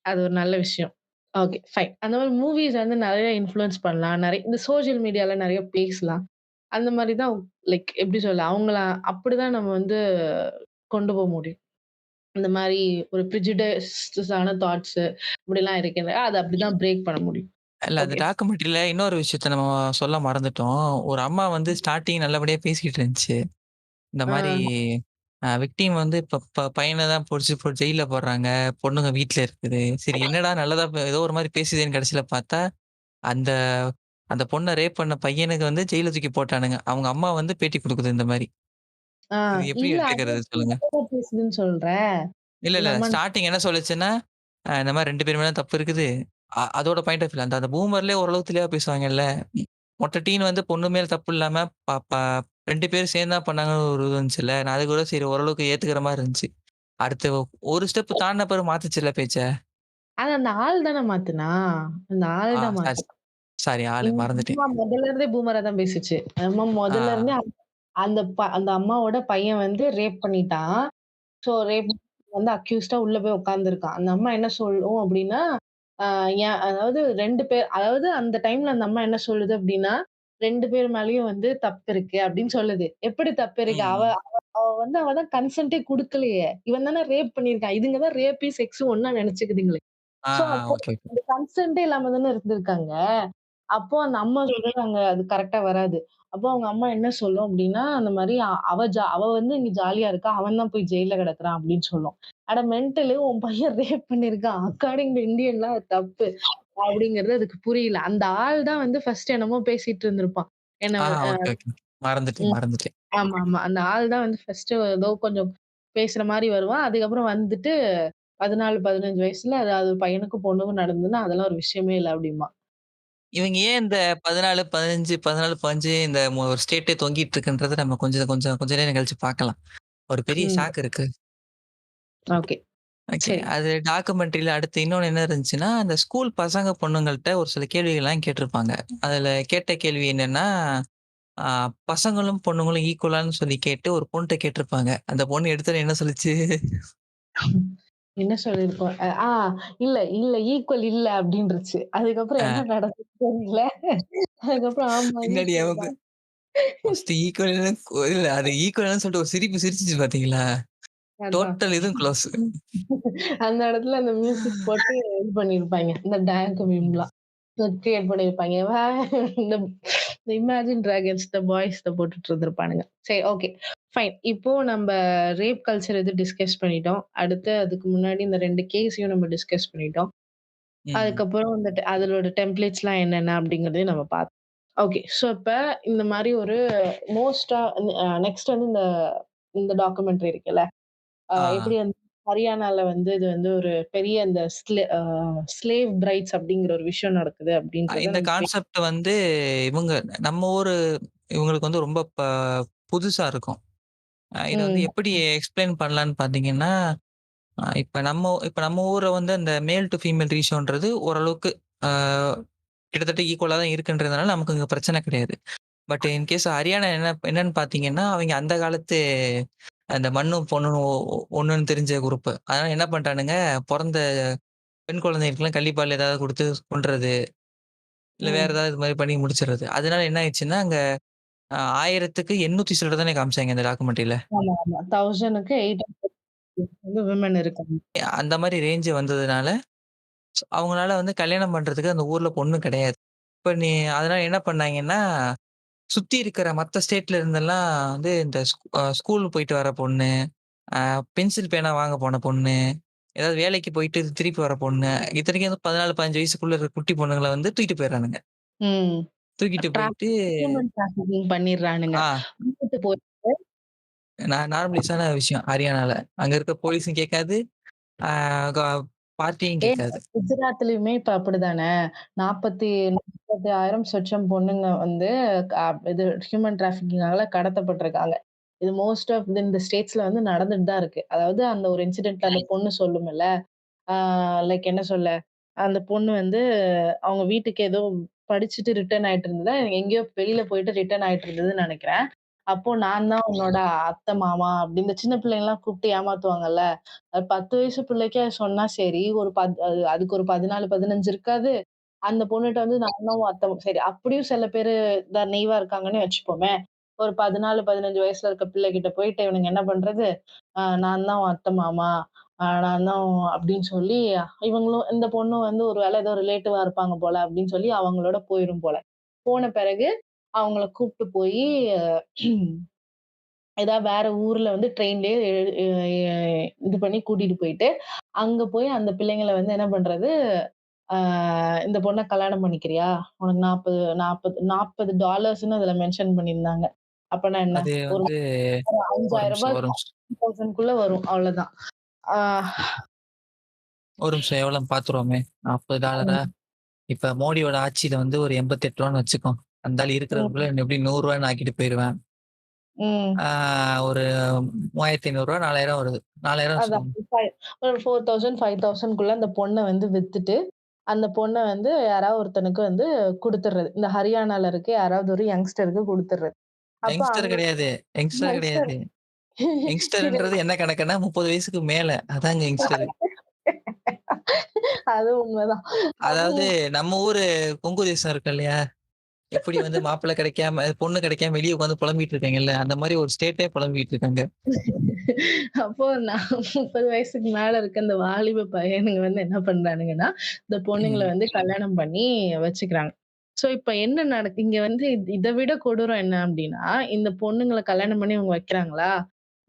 அது ஒரு நல்ல விஷயம். Okay, fine. அந்த மாரி மூவிஸ் வந்து நெறைய இன்ஃப்ளூயன்ஸ் பண்ணலாம். இந்த சோசியல் மீடியால நெறைய பேசலாம். அந்த மாரி தான் லைக் எப்படி சொல்ல, அவங்கள அப்படிதான் நம்ம வந்து கொண்டு போ முடியும். இந்த மாரி ஒரு பிரெஜுடைஸ்டான தாட்ஸ் இப்படிலாம் இருக்குல்ல, அத அப்படிதான் பிரேக் பண்ண முடியும். இல்ல அந்த ஓகே. டாக்குமெண்ட்ரில இன்னொரு விஷயத்த நம்ம சொல்ல மறந்துட்டோம். ஒரு அம்மா வந்து ஸ்டார்ட்டிங் நல்லபடியா பேசிக்கிட்டு இருந்துச்சு. இந்த ஆ, மாரி விக்டிம் வந்து இப்ப பையன தான் புடிச்சு ஜெயில்ல போடுறாங்க. பொண்ணுங்க வீட்ல இருக்குது. சரி என்னடா நல்லதா ஏதோ ஒரு மாரி பேசுதேன்னு கடைசில பார்த்தா, அந்த அந்த பொண்ண ரேப் பண்ண பையனுக்கு வந்து ஜெயில்ல தூக்கி போட்டானுங்க. அவங்க அம்மா வந்து பேட்டி குடுக்குது இந்த மாரி. ஆ. இது எப்படி இல்ல எடுத்துக்கிறது அதான் சொல்லுங்க? நல்லதா பேசுதுன்னு சொல்றேன். இல்ல, அந்த இல்ல. அம்மா ஸ்டார்ட்டிங் என்ன சொல்லுச்சுன்னா, இந்த மாரி 2 பேர் மேல தப்பு இருக்குது. அதோட பாயிண்ட் ஆஃப் வியூல அந்த அந்த பூமர்லயே ஓரளவு தெளிவா பேசுவாங்கல்ல. மொட்ட டீன் வந்து பொண்ணு மேல தப்பு இல்லாம ப ப 2 பேரும் சேர்ந்து தான் பண்ணாங்கன்னு ஒரு இது இருந்துச்சுல்ல. நான் அது கூட சரி ஓரளவுக்கு ஏத்துக்கிற மாரி இருந்துச்சு. அடுத்து ஒரு ஸ்டெப் தாண்டுன பிறகு மாத்துச்சுல்ல பேச்ச. அது அந்த ஆள் தான மாத்துனா. அந்த ஆள் தான் சாரி மாத்துனா. சாரி ஆளு இந்த மறந்துட்டேன். அம்மா முதல்ல இருந்தே பூமரா தான் பேசுச்சு. அந்த அம்மா முதல்ல ஆ. இருந்தே அந்த அம்மாவோட பையன் வந்து ரேப் பண்ணிட்டான். ஸோ ரேப் வந்து அக்யூஸ்டா உள்ள போய் உட்கார்ந்துருக்கான். அந்த அம்மா என்ன சொல்லும் அப்டின்னா, ஆ ஏன் அதாவது 2 பேர் அதாவது அந்த டைம்ல அந்த அம்மா என்ன சொல்லுது அப்டின்னா, 2 பேர் மேலயும் வந்து தப்பு இருக்கு அப்டின்னு சொல்லுது. எப்படி தப்பு இருக்கு? அவ ம். அவ அவ வந்து அவ தான் கன்சென்ட்டே குடுக்கலையே! இவன் தானே ரேப் பண்ணியிருக்கான். இதுங்க தான் ரேப்பயும், செக்ஸும் ஒண்ணா நெனச்சுக்குதுங்களே! ஸோ அப்போ ஓகே, ஓகே. அந்த கன்சென்ட்டே இல்லாம தானே இருந்திருக்காங்க. அப்போ அந்த அம்மா சொல்றது அங்க அது கரெக்ட்டா வராது. அப்போ அவங்க அம்மா என்ன சொல்லும் அப்டின்னா, அந்த மாரி அவ வந்து இங்க ஜாலியா இருக்கா. அவன் தான் போய் ஜெயில்ல கிடக்குறான் அப்டின்னு சொல்லும். அட மென்டலு உன் பையன் ரேப் பண்ணியிருக்கான். அக்கார்டிங் டூ இந்தியன் லா அது தப்பு. அப்டிங்கிறது அதுக்கு புரியல. அந்த ஆள் தான் வந்து ஃபர்ஸ்ட் என்னமோ பேசிட்டு இருந்திருப்பான். என்ன ஓகே, ஓகே. மறந்துட்டேன், ம். மறந்துட்டேன். ஆமாமா. அந்த ஆள் தான் வந்து ஃபர்ஸ்ட்டு ஏதோ கொஞ்சம் பேசுற மாரி வருவான். அதுக்கப்புறம் வந்துட்டு 14, 15 வயசுல அது பையனுக்கும் பொண்ணுக்கும் நடந்ததுன்னா, அதெல்லாம் ஒரு விஷயமே இல்ல அப்டிம்பான். இவங்க ஏன் இந்த 14, 15, 14, 15 இந்த ஒரு ஸ்டேட்டே தொங்கிட்டு இருக்குன்றத நம்ம கொஞ்சம் கொஞ்சம் கொஞ்ச நேரம் கழிச்சு பார்க்கலாம். ஒரு பெரிய ம். ஷாக் இருக்கு. ஓகே. ஓகே. சரி. அது டாக்குமெண்ட்ரில அடுத்து இன்னொன்னு என்ன இருந்துச்சுன்னா, அந்த ஸ்கூல் பசங்க, பொண்ணுங்கள்ட்ட ஒரு சில கேள்விகள்லாம் கேட்டிருப்பாங்க. அதுல கேட்ட கேள்வி என்னன்னா, ஆ பசங்களும், பொண்ணுங்களும் ஈக்குவலான்னு சொல்லி கேட்டு ஒரு பொண்ணுட்ட கேட்டிருப்பாங்க. அந்த பொண்ணு எடுத்தோனே என்ன சொல்லுச்சு? என்ன சொல்லியிருக்கோம்? இல்ல, இல்ல ஈக்குவல் இல்ல அப்டின்ருச்சு. அதுக்கப்புறம் அ என்ன நடந்துச்சுன்னு தெரியல. அதுக்கப்புறம் ஆமா பின்னாடி ஈக்குவல் நமக்கு தான். ஃபர்ஸ்ட் ஈக்குவல்ன்னு இல்ல அது ஈக்குவல்ன்னு சொல்லிட்டு ஒரு சிரிப்பு சிரிச்சுச்சு பார்த்தீங்களா? அதான். டோட்டல் இதுவும் க்ளோஸ். அந்த இடத்துல அந்த மியூசிக் போட்டு இது பண்ணியிருப்பாய்ங்க. இந்த டேங்க் மீம்லாம் கிரியேட் பண்ணியிருப்பாய்ங்க. இந்த இந்த இமேஜின் டிராகன்ஸ் த பாய்ஸ்ல போட்டுட்டு இருந்திருப்பானுங்க. சரி, ஓகே. ஃபைன். இப்போ நம்ப ரேப் கல்ச்சர் இது டிஸ்கஸ் பண்ணிட்டோம். அடுத்து அதுக்கு முன்னாடி இந்த 2 கேஸையும் நம்ம டிஸ்கஸ் பண்ணிட்டோம். ம். அதுக்கப்புறம் வந்துட்டு அதோட டெம்ப்ளேட்ஸ்லாம் என்னென்ன அப்படிங்கிறதையும் நம்ம பார்த்தோம். ஓகே. ஸோ இப்ப இந்த மாரி ஒரு மோஸ்ட்டா நெக்ஸ்ட் வந்து இந்த இந்த டாக்குமெண்ட்ரி இருக்குல்ல. ஆ. எப்படி வந்து ஹரியானால வந்து இது வந்து ஒரு பெரிய அந்த ஸ்லேவ் பிரைட்ஸ் அப்படிங்கிற ஒரு விஷயம் நடக்குது அப்படின்றத இந்த நம்ம கான்செப்ட் வந்து இவங்க நம்ம ஊரு இவங்களுக்கு வந்து ரொம்ப புதுசா இருக்கும். இத வந்து ம். எப்படி எக்ஸ்ப்ளைன் பண்ணலான்னு பார்த்தீங்கன்னா, இப்ப நம்ம ஊர்ல வந்து அந்த மேல் டூ ஃபீமேல் ரேஷியோன்றது ஓரளவுக்கு அ கிட்டத்தட்ட ஈக்குவலா தான் இருக்குன்றதுனால நமக்கு இங்க பிரச்சனை கிடையாது. பட் இன் கேஸ் ஹரியானா என்னன்னு பார்த்தீங்கன்னா, அவைங்க அந்த காலத்து அந்த மண்ணும் பொண்ணும் ஒண்ணுன்னு தெரிஞ்ச குரூப். அதனால என்ன பண்ட்டானுங்க, பொறந்த பெண் குழந்தைகளுக்கெல்லாம் கள்ளிப்பால் ஏதாவது குடுத்து கொல்றது. இல்ல வேற ம். ஏதாவது இது மாரி பண்ணி முடிச்சுறது. அதனால என்ன ஆயிடுச்சுன்னா, அங்க 1000க்கு 800 சில்லற தானே காமிச்சாங்க இந்த டாக்குமெண்ட்ரில. ஆமா, ஆமா. 1000க்கு 800 வந்து விமன் இருக்காங்க. அந்த மாரி ரேஞ்ச் வந்ததுனால, அவங்களால வந்து கல்யாணம் பண்றதுக்கு அந்த ஊர்ல பொண்ணு கிடையாது. இப்ப அதனால என்ன பண்ணாங்கன்னா, சுத்தி இருக்கிற மத்த ஸ்டேட்ல இருந்தெல்லாம் வந்து இந்த ஸ்கூல் போயிட்டு வர பொண்ணு, பென்சில் பேனா வாங்க போன பொண்ணு, ஏதாவது வேலைக்கு போயிட்டு திருப்பி வர பொண்ணு, இத்தனைக்கும் வந்து 14, 15 வயசுக்குள்ள இருக்க குட்டி பொண்ணுங்கள வந்து தூக்கிட்டு போயிடுறானுங்க. ம். தூக்கிட்டு போயிட்டு ஹியூமன் டிராஃபிக்கிங் பண்ணிடுறானுங்க. ஆ கூட்டிட்டு போய் நார்மலைஸான விஷயம் ஹரியானால. அங்க இருக்க போலீஸும் கேட்காது, ஆ க பார்ட்டியும் ஏன் கேட்காது. குஜராத்லயுமே இப்ப அப்படிதானே. 40,000 சொச்சம் பொண்ணுங்க வந்து இது ஹியூமன் டிராஃபிக்கிங்கால கடத்தப்பட்டிருக்காங்க. இது மோஸ்ட் ஆஃப் இந்த ஸ்டேட்ஸ்ல வந்து நடந்துட்டு தான் இருக்கு. அதாவது அந்த ஒரு இன்சிடென்ட்ல அந்த பொண்ணு சொல்லும்ல. ஆ லைக் என்ன சொல்ல, அந்த பொண்ணு வந்து அவங்க வீட்டுக்கு ஏதோ படிச்சுட்டு ரிட்டர்ன் ஆயிட்டு இருந்ததா, எங்கேயோ வெளியில போயிட்டு ரிட்டர்ன் ஆயிட்டு இருந்ததுன்னு நெனைக்கிறேன். அப்போ நான் தான் உன்னோட அத்தை, மாமா அப்படி இந்த சின்ன பிள்ளைங்கலாம் கூப்பிட்டு ஏமாத்துவாங்கல்ல. அது 10 வயசு பிள்ளைக்கே சொன்னா சரி, ஒரு அதுக்கு ஒரு 14, 15 இருக்காது. அந்த பொண்ணுட்ட வந்து நான் தான் உன் அத்தை சரி அப்படியும் சில பேரு நெய்வா இருக்காங்கன்னு வச்சுப்போமே. ஒரு 14, 15 வயசுல இருக்க பிள்ளைகிட்ட போயிட்டு இவனுங்க என்ன பண்றது? நான் தான் உன் அத்தை, மாமா. நான் தான் அப்படின்னு சொல்லி இவங்களும் இந்த பொண்ணும் வந்து ஒரு வேளை ஏதோ ரிலேட்டிவா இருப்பாங்க போல அப்படின்னு சொல்லி அவங்களோட போயிரும் போல. போன பிறகு அவங்கள கூப்ட்டு போயி ஏதாவது வேற ஊர்ல வந்து ட்ரெயின்லயே இது பண்ணி கூட்டிட்டு போயிட்டு, அங்க போய் அந்த பிள்ளைங்கள வந்து என்ன பண்றது, ஆ இந்த பொண்ண கல்யாணம் பண்ணிக்கிறியா? உனக்கு 40 டாலர்ஸ்ன்னு அதுல மென்ஷன் பண்ணியிருந்தாங்க. அப்பன்னா என்ன? அது ஒரு வந்து ரூ. ஒரு 5,000 நிமிஷம், ஒரு நிமிஷம், 1000க்குள்ள வரும். அவ்வளோதான். ஆ ஒரு நிமிஷம் எவ்வளோன்னு பார்த்துருவோமே. $40 ம், இப்ப மோடியோட ஆட்சியில வந்து ஒரு ரூ. 88 வச்சுக்கோ. அந்த ஆளு இருக்கிறதுக்குள்ள ம், எப்படி ரூ. 100 ஆக்கிட்டு போயிருவேன். ம். ஒரு ரூ. 3,500 4000 வருது. 4000 அதான் வச்சுக்கோங்க. ஒரு 4000, 5000க்குள்ள அந்த பொண்ண வந்து வித்துட்டு, அந்த பொண்ண வந்து யாராவது ஒருத்தனுக்கு வந்து குடுத்துடுறது. இந்த ஹரியானால இருக்க யாராவது ஒரு யங்ஸ்டருக்கு குடுத்துடுறது. அப்ப யங்ஸ்டர் அங்க கிடையாது யங்ஸ்டர் யங்ஸ்டர் கிடையாது. யங்ஸ்டர்ன்றது என்ன கணக்குன்னா 30 வயசுக்கு மேல. அதாங்க யங்ஸ்டரு. அது உண்மைதான். அப்போ அதாவது நம்ம ஊரு கொங்கு தேசம் இருக்கு இல்லையா? எப்படி வந்து மாப்பிள்ளை கிடைக்காம, பொண்ணு கிடைக்காம வெளிய உட்கார்ந்து புலம்பிட்டு இருக்காங்கல்ல, அந்த மாரி ஒரு ஸ்டேட்டே புலம்பிட்டு இருக்காங்க. அப்போ நான் 30 வயசுக்கு மேல இருக்க இந்த வாலிப பையனுங்க வந்து என்ன பண்றானுங்கன்னா, இந்த பொண்ணுங்கள ம். வந்து கல்யாணம் பண்ணி வச்சுக்கிறாங்க. ஸோ இப்ப என்ன இங்க வந்து இத விட கொடூரம் என்ன அப்டின்னா, இந்த பொண்ணுங்கள கல்யாணம் பண்ணி இவங்க வைக்கிறாங்களா,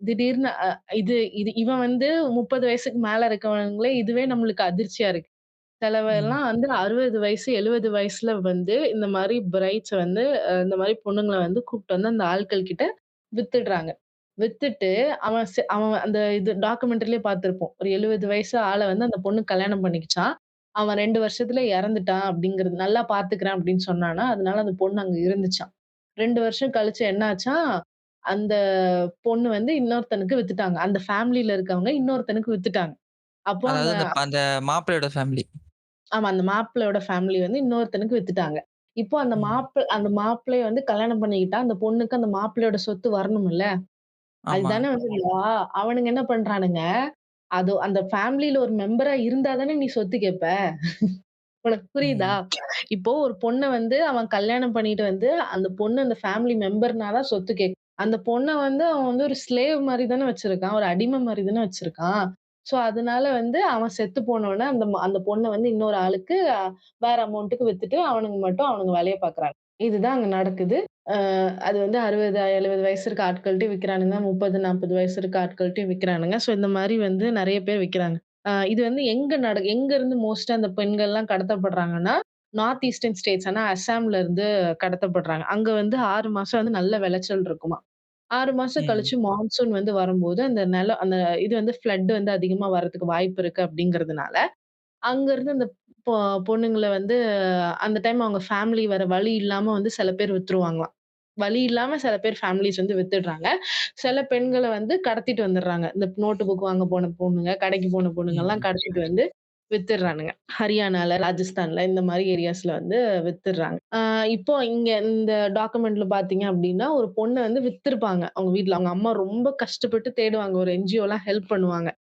திடீர்னு இது இது இவன் வந்து 30 வயசுக்கு மேல இருக்கவங்களே இதுவே நம்மளுக்கு அதிர்ச்சியா இருக்கு. ம். சிலவெல்லாம் வந்து 60 வயசு, 70 வயசுல வந்து இந்த மாரி பிரைட்ஸ் வந்து இந்த மாரி பொண்ணுங்கள வந்து கூப்ட்டு வந்து அந்த ஆட்கள் கிட்ட வித்துடுறாங்க. வித்துட்டு அவன் அந்த இது டாக்குமெண்ட்ரிலயே பார்த்திருப்போம். ஒரு 70 வயசு ஆள வந்து அந்த பொண்ணு கல்யாணம் பண்ணிக்கிச்சாம். அவன் 2 வருஷத்துல இறந்துட்டான் அப்படிங்கிறது நல்லா பார்த்துக்கிறேன் அப்படின்னு சொன்னானா, அதனால அந்த பொண்ணு அங்க இருந்துச்சாம். 2 வருஷம் கழிச்சு என்ன ஆச்சாம், அந்த பொண்ணு வந்து இன்னொருத்தனுக்கு வித்துட்டாங்க. அந்த ஃபேமிலில இருக்கவங்க இன்னொருத்தனுக்கு வித்துட்டாங்க. அப்போ அதாவது அங்க அந்த மாப்பிள்ளையோட ஃபேமிலி. ஆமா. அந்த மாப்பிள்ளையோட ஃபேமிலி வந்து இன்னொருத்தனுக்கு வித்துட்டாங்க. இப்போ ம். அந்த மாப்பிள்ளைய வந்து கல்யாணம் பண்ணிக்கிட்டா, அந்த பொண்ணுக்கு அந்த மாப்பிள்ளையோட சொத்து வரணும்ல. ஆமா. அதுதானே வந்து லா. அவனுங்க என்ன பண்றானுங்க, அது அந்த ஃபேமிலில ஒரு மெம்பரா இருந்தா தானே நீ சொத்து கேட்ப. உனக்கு புரியுதா? ம். இப்போ ஒரு பொண்ண வந்து அவன் கல்யாணம் பண்ணிட்டு வந்து, அந்த பொண்ணு அந்த ஃபேமிலி மெம்பர்னா தான் சொத்து கேட்கும். அந்த பொண்ண வந்து அவன் வந்து ஒரு ஸ்லேவ் மாரி தானே வச்சிருக்கான். ஒரு அடிமை மாரி தானே வச்சிருக்கான். ஸோ, அதனால வந்து அவன் செத்து போனோனே அந்த பொண்ண வந்து இன்னொரு ஆளுக்கு வேற அமௌண்ட்டுக்கு வித்துட்டு அவனுங்க மட்டும் அவனுங்க வேலைய பார்க்குறாங்க. இதுதான் அங்க நடக்குது. அ அது வந்து 60, 70 வயசு இருக்க ஆட்கள்ட்டயும் விக்கிறானுங்க. 30, 40 வயசு இருக்க ஆட்கள்ட்டயும் விக்கிறானுங்க. ஸோ இந்த மாரி வந்து நெறைய பேர் விக்கிறாங்க. இது வந்து எங்க இருந்து மோஸ்ட்டா அந்த பெண்கள்லாம் கடத்தப்படுறாங்கன்னா, நார்த் ஈஸ்டர்ன் ஸ்டேட்ஸ் ஆனா அசாம்ல இருந்து கடத்தப்படுறாங்க. அங்க வந்து 6 மாசம் வந்து நல்ல விளைச்சல் இருக்குமாம். 6 மாசம் ம். கழிச்சு மான்சூன் வந்து வரும்போது, அந்த அந்த இது வந்து ஃப்ளட் வந்து அதிகமா வரதுக்கு வாய்ப்பு இருக்கு அப்படிங்கிறதுனால, அங்க இருந்து அந்த பொ பொண்ணுங்கள வந்து அந்த டைம் அவங்க ஃபேமிலி வேற வழி இல்லாம வந்து சில பேர் வித்துருவாங்களாம். வழி இல்லாம சில பேர் ஃபேமிலீஸ் வந்து வித்துடுறாங்க. சில பெண்கள வந்து கடத்திட்டு வந்துடுறாங்க. இந்த நோட்டு புக் வாங்க போன பொண்ணுங்க, கடைக்கு போன பொண்ணுங்கலாம் ம். கடத்திட்டு வந்து வித்துடுறானுங்க. ஹரியானால, ராஜஸ்தான்ல இந்த மாரி ஏரியாஸ்ல வந்து வித்துடுறாங்க. இப்போ இங்க இந்த டாக்குமெண்ட்ல பார்த்தீங்க அப்டின்னா, ஒரு பொண்ண வந்து வித்திருப்பாங்க. அவங்க வீட்ல. அவங்க அம்மா ரொம்ப கஷ்டப்பட்டு தேடுவாங்க. ஒரு என்ஜிஓலாம் ஹெல்ப் பண்ணுவாங்க.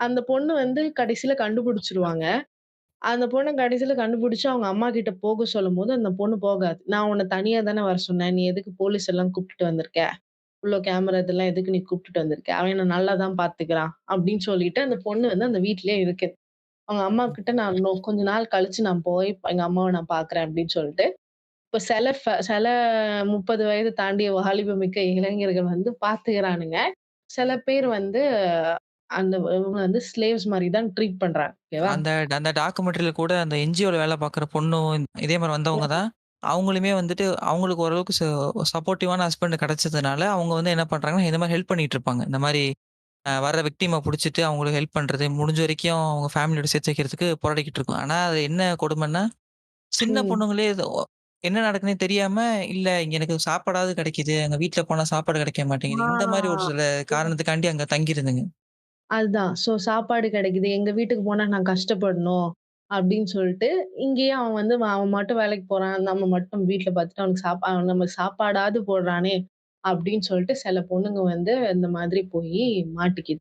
அந்த பொண்ணு வந்து கடைசில கண்டுபிடிச்சுருவாங்க. அந்த பொண்ண கடைசில கண்டுபிடிச்சு அவங்க அம்மா கிட்ட போக சொல்லும்போது, அந்த பொண்ணு போகாது. "நான் உன்ன தனியா தானே வர சொன்னேன். நீ எதுக்கு போலீஸ் எல்லாம் கூப்ட்டுட்டு வந்திருக்க? இவ்ளோ கேமரா இதெல்லாம் எதுக்கு நீ கூப்ட்டுட்டு வந்திருக்க? அவன் என்ன நல்லா தான் பார்த்துக்கிறான்." அப்படின்னு சொல்லிட்டு அந்த பொண்ணு வந்து அந்த வீட்லயே இருக்கு. அவங்க அம்மா கிட்ட நான் இன்னும் கொஞ்ச நாள் கழிச்சு நான் போய் எங்க அம்மாவ நான் பார்க்குறேன் அப்படின்னு சொல்லிட்டு, இப்ப சில 30 வயது தாண்டிய வாலிபமிக்க இளைஞர்கள் வந்து பார்த்துக்கிறானுங்க. சில பேர் வந்து அந்த இவங்க வந்து ஸ்லேவ்ஸ் மாரி தான் ட்ரீட் பண்றாங்க. ஓகேவா? அந்த அந்த டாக்குமெண்ட்ரில கூட அந்த என்ஜிஓல வேலை பார்க்குற பொண்ணும் இதே மாரி வந்தவங்க தான். அவங்களுமே வந்துட்டு அவங்களுக்கு ஓரளவுக்கு சப்போர்ட்டிவான ஹஸ்பண்ட் கிடைச்சதுனால, அவங்க வந்து என்ன பண்றாங்கன்னா, இந்த மாரி ஹெல்ப் பண்ணிட்டு இருப்பாங்க. இந்த மாரி வர்ற விக்டிம புடிச்சுட்டு அவங்களுக்கு ஹெல்ப் பண்றது, முடிஞ்ச வரைக்கும் அவங்க ஃபேமிலியோட சேர்த்து வைக்கிறதுக்கு போராடிக்கிட்டு இருக்கும். ஆனா, அது என்ன கொடுமைன்னா, சின்ன ம். பொண்ணுங்களே இது என்ன நடக்குன்னே தெரியாம, இல்ல இங்க எனக்கு சாப்பாடாவது கிடைக்குது. எங்க வீட்ல போனா சாப்பாடு கிடைக்க மாட்டேங்குது. இந்த மாரி ஒரு ஆ. சில காரணத்துக்காண்டி அங்க தங்கிருதுங்க. அதுதான். சாப்பாடு கிடைக்குது. எங்க வீட்டுக்கு போனா நான் கஷ்டப்படணும். அப்படின்னு சொல்லிட்டு, இங்கேயே அவன் வந்து அவன் மட்டும் வேலைக்கு போறான். நம்ம மட்டும் வீட்ல பார்த்துட்டு அவனுக்கு அவன் நமக்கு சாப்பாடாவது போடுறானே! அப்படின்னு சொல்லிட்டு சில பொண்ணுங்க வந்து இந்த மாதிரி போயி மாட்டிக்கிது.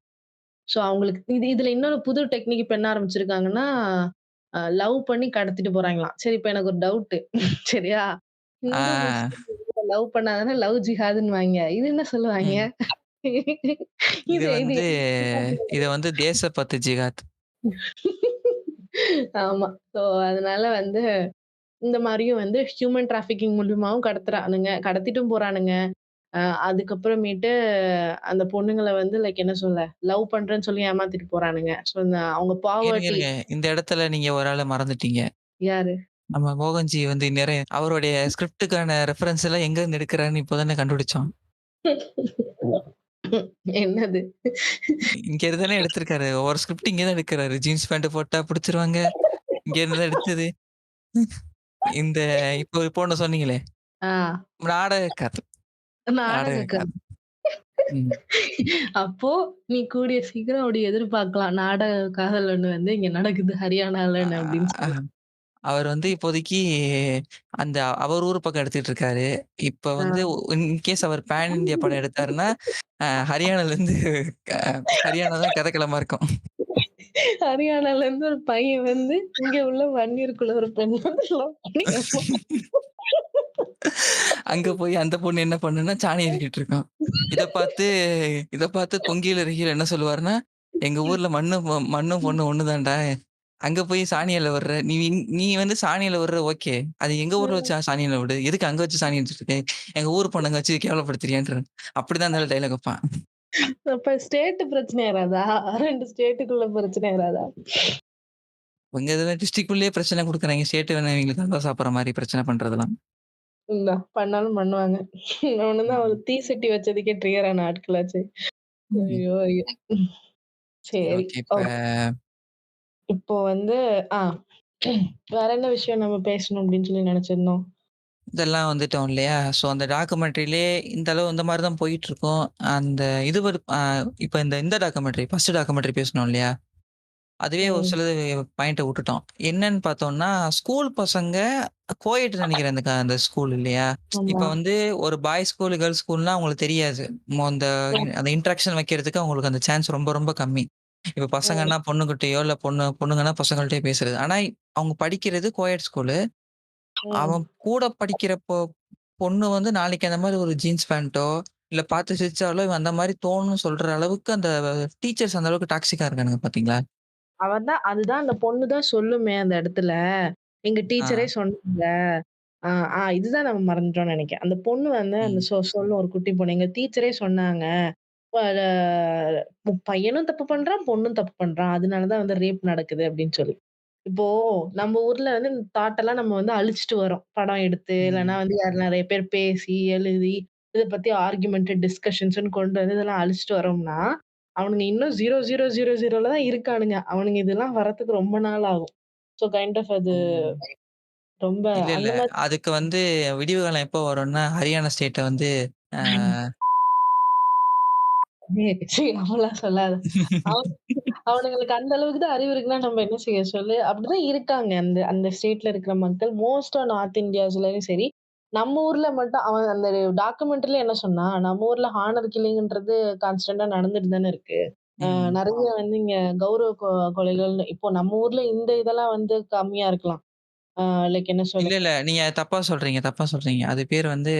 அவங்களுக்கு இதுல இன்னொரு புது டெக்னிக் இப்ப என்ன ஆரம்பிச்சிருக்காங்கன்னா, லவ் பண்ணி கடத்திட்டு போறாய்ங்களாம். சரி இப்ப எனக்கு ஒரு டவுட்டு. சரியா? இந்து, ஆ. முஸ்லிம் லவ் பண்ணாதானே லவ் ஜிஹாதுன்னுவாய்ங்க. இது என்ன சொல்லுவாய்ங்க? ம். இது இது இது வந்து இத வந்து தேசப்பத்து ஜிகாத். ஆமா. அதனால வந்து இந்த மாரியும் வந்து ஹியூமன் டிராஃபிக்கிங் மூலியமாவும் கடத்துறானுங்க. கடத்திட்டும் போறானுங்க. அ அதுக்கப்புறமேட்டு அந்த பொண்ணுங்கள வந்து லைக் என்ன சொல்ல, லவ் பண்றேன்னு சொல்லி ஏமாத்திட்டு போறானுங்க. இந்த அவங்க இருங்க, பாவர்ட்டி இருங்க. இந்த இடத்துல நீங்க ஒரு ஆள மறந்துட்டீங்க. யாரு? நம்ம மோகன்ஜி வந்து நிறைய அவருடைய ஸ்கிரிப்ட்டுக்கான ரெஃபரன்ஸ் எல்லாம் எங்கருந்து எடுக்குறாருன்னு இப்ப தானே கண்டுபிடிச்சோம். என்னது? இங்க இருந்து தானே எடுத்திருக்காரு. ஒவ்வொரு ஸ்கிரிப்ட் இங்க தான் எடுக்குறாரு. ஜீன்ஸ் பேண்ட் போட்டா புடிச்சுருவாங்க. இங்க இருந்து தான் எடுத்தது. இந்த இப்போ ஒண்ணு சொன்னீங்களே, ஆ நாடக கதை. நாடக நாடகக்காரி. கதை. ம். அப்போ நீ கூடிய சீக்கிரம் அப்படி எதிர்பார்க்கலாம். நாடக காதல் ஒண்ணு வந்து இங்க நடக்குது ஹரியானாலன்னு அப்படின்னு அ சொல்லி. அவர் வந்து இப்போதைக்கு அந்த அவர் ஊர் பக்கம் எடுத்துட்டு இருக்காரு. இப்ப ஆ. வந்து இன்கேஸ் அவர் பேன் இந்தியா படம் எடுத்தாருன்னா, ஹரியானாலருந்து க ஹரியானா தான் கதைக்களமா இருக்கும். ஹரியானால இருந்து ஒரு பையன் வந்து இங்க உள்ள வன்னியருக்குள்ள ஒரு பெண் வந்து லவ் பண்ணி அங்க போய் அந்த பொண்ணு என்ன பண்ணும்னா, சாணி அள்ளிட்டு இருக்கும். இத பார்த்து இத பார்த்து கொங்கியில ரஹீல் என்ன சொல்லுவாருன்னா, "எங்க ஊர்ல மண்ணும் பொண்ணும் ஒண்ணு தான்டா. அங்க போய் சாணி அள்ள விடுற. நீ வந்து சாணி அள்ள விடுற ஓகே. அது எங்க ஊர்ல வச்சு சாணி அள்ள விடு. எதுக்கு அங்க வச்சு சாணி அள்ளிட்டு இருக்க? எங்க ஊர் பொண்ண வச்சு கேவலப்படுத்துறியான்றான்." அப்படிதான் அந்த டயலாக் வப்பான். அப்ப ஸ்டேட் பிரச்சனை வராதா? 2 ஸ்டேட்டுக்குள்ள பிரச்சனை வராதா? உங்க இதுல டிஸ்ட்ரிக்ட்குள்ளேயே பிரச்சனை குடுக்குறாய்ங்க. ஸ்டேட் வேணா இவங்களுக்கு தந்தா சாப்பிடுற மாரி பிரச்சனை பண்றதெல்லாம். பண்ணாலும் பண்ணுவாங்க. அவனும் தான் ஒரு ம். தீ சட்டி வச்சதுக்கே ட்ரிகர் ஆன ஆட்களாச்சே. ம். ஐயோ! ஐயோ! சரி சரி. ஓகே. இப்ப இப்போ வந்து ஆ வேற என்ன விஷயம் நம்ம பேசணும் அப்படின்னு சொல்லி நெனச்சிருந்தோம்? இதெல்லாம் வந்துட்டோம் இல்லையா? ஸோ அந்த டாக்குமெண்ட்ரிலயே இந்த அளவு இந்த மாரி தான் போயிட்டுருக்கும். அந்த இது ஒரு இப்ப இந்த டாக்குமெண்ட்ரி, ஃபர்ஸ்ட் டாக்குமெண்ட்ரி பேசினோம் இல்லையா? அதுவே ஒரு ம். சிலது பாயிண்ட்ட விட்டுட்டோம். என்னன்னு பார்த்தோம்னா, ஸ்கூல் பசங்க கோஎட் நெனைக்கிறேன் அந்த ஸ்கூல் இல்லையா? இப்ப ஆமா. வந்து ஒரு பாய்ஸ் ஸ்கூல், கேர்ல்ஸ் ஸ்கூல்னா அவங்களுக்கு தெரியாது. அந்த அந்த இன்டராக்ஷன் வைக்கிறதுக்கு அவங்களுக்கு அந்த சான்ஸ் ரொம்ப ரொம்ப கம்மி. இப்ப ம். பசங்கன்னா பொண்ணுகிட்டயோ, இல்ல பொண்ணுங்கன்னா பசங்கள்ட்டயோ பேசுறது. ஆனா அவங்க படிக்கிறது கோஎட் ஸ்கூலு. அவன் ம். கூட படிக்கிற பொண்ணு வந்து நாளைக்கு அந்த மாரி ஒரு ஜீன்ஸ் பேண்டோ, இல்ல பார்த்து சிரிச்சாலோ, இவன் அந்த மாரி தோணும்னு சொல்ற அளவுக்கு அந்த டீச்சர்ஸ் அந்த அளவுக்கு டாக்ஸிக்கா இருக்கானுங்க பார்த்தீங்களா? அதுதான் அந்த பொண்ணு தான் சொல்லுமே அந்த இடத்துல. எங்க ஆ. டீச்சரே சொன்னாங்க. ஆ, இதுதான் நம்ம மறந்துட்டோம்னு நெனைக்கிறேன். அந்த பொண்ணு வந்து அந்த ம். சொல்னு ஒரு குட்டி பொண்ணு. எங்க டீச்சரே சொன்னாங்க. அத பையனும் தப்பு பண்றான், பொண்ணும் தப்பு பண்றான். அதனால தான் வந்து ரேப் நடக்குது அப்படின்னு சொல்லி. இப்போ நம்ம ஊர்ல வந்து இந்த தாட் எல்லாம் நம்ம வந்து அழிச்சுட்டு வரோம். படம் எடுத்து, இல்லன்னா ம். வந்து யார் நெறைய பேர் பேசி, எழுதி, இத பத்தி ஆர்குமென்ட், டிஸ்கஷன்ஸ்ன்னு கொண்டு வந்து இதெல்லாம் அழிச்சுட்டு வரோம்னா, அவனுங்க இன்னும் 0000ல தான் இருக்கானுங்க. அவனுங்க இதெல்லாம் வரதுக்கு ரொம்ப நாள் ஆகும். ஸோ கைண்ட் ஆஃப் அது ம். ரொம்ப இல்ல, இல்ல. அந்த மாரி அதுக்கு வந்து விடிவு காலம் எப்போ வரும்னா, ஹரியானா ஸ்டேட்ட வந்து அ ச்சீ அப்படிலாம் சொல்லாத. அவன் அவனுங்களுக்கு அந்த அளவுக்கு தான் அறிவு இருக்குன்னா நம்ம என்ன செய்ய சொல்லு? அப்படிதான் இருக்காங்க. அந்த அந்த ஸ்டேட்ல இருக்கிற மக்கள். மோஸ்ட்டா நார்த் இந்தியாஸ்லயும் சரி, நம்ம ஊர்ல மட்டும் அவன் அந்த டாக்குமெண்ட்ரில என்ன சொன்னா, நம்ம ஊர்ல ஹானர் கில்லிங்ன்றது கான்ஸ்டன்ட்டா நடந்துட்டு தானே இருக்கு. ம். நெறைய வந்து இங்க கௌரவ கொலைகள்னு இப்போ நம்ம ஊர்ல இந்த இதெல்லாம் வந்து கம்மியா இருக்கலாம். அ லைக் என்ன சொல்ல? இல்ல, இல்ல. நீங்க தப்பா சொல்றீங்க, தப்பா சொல்றீங்க. அது பேர் வந்து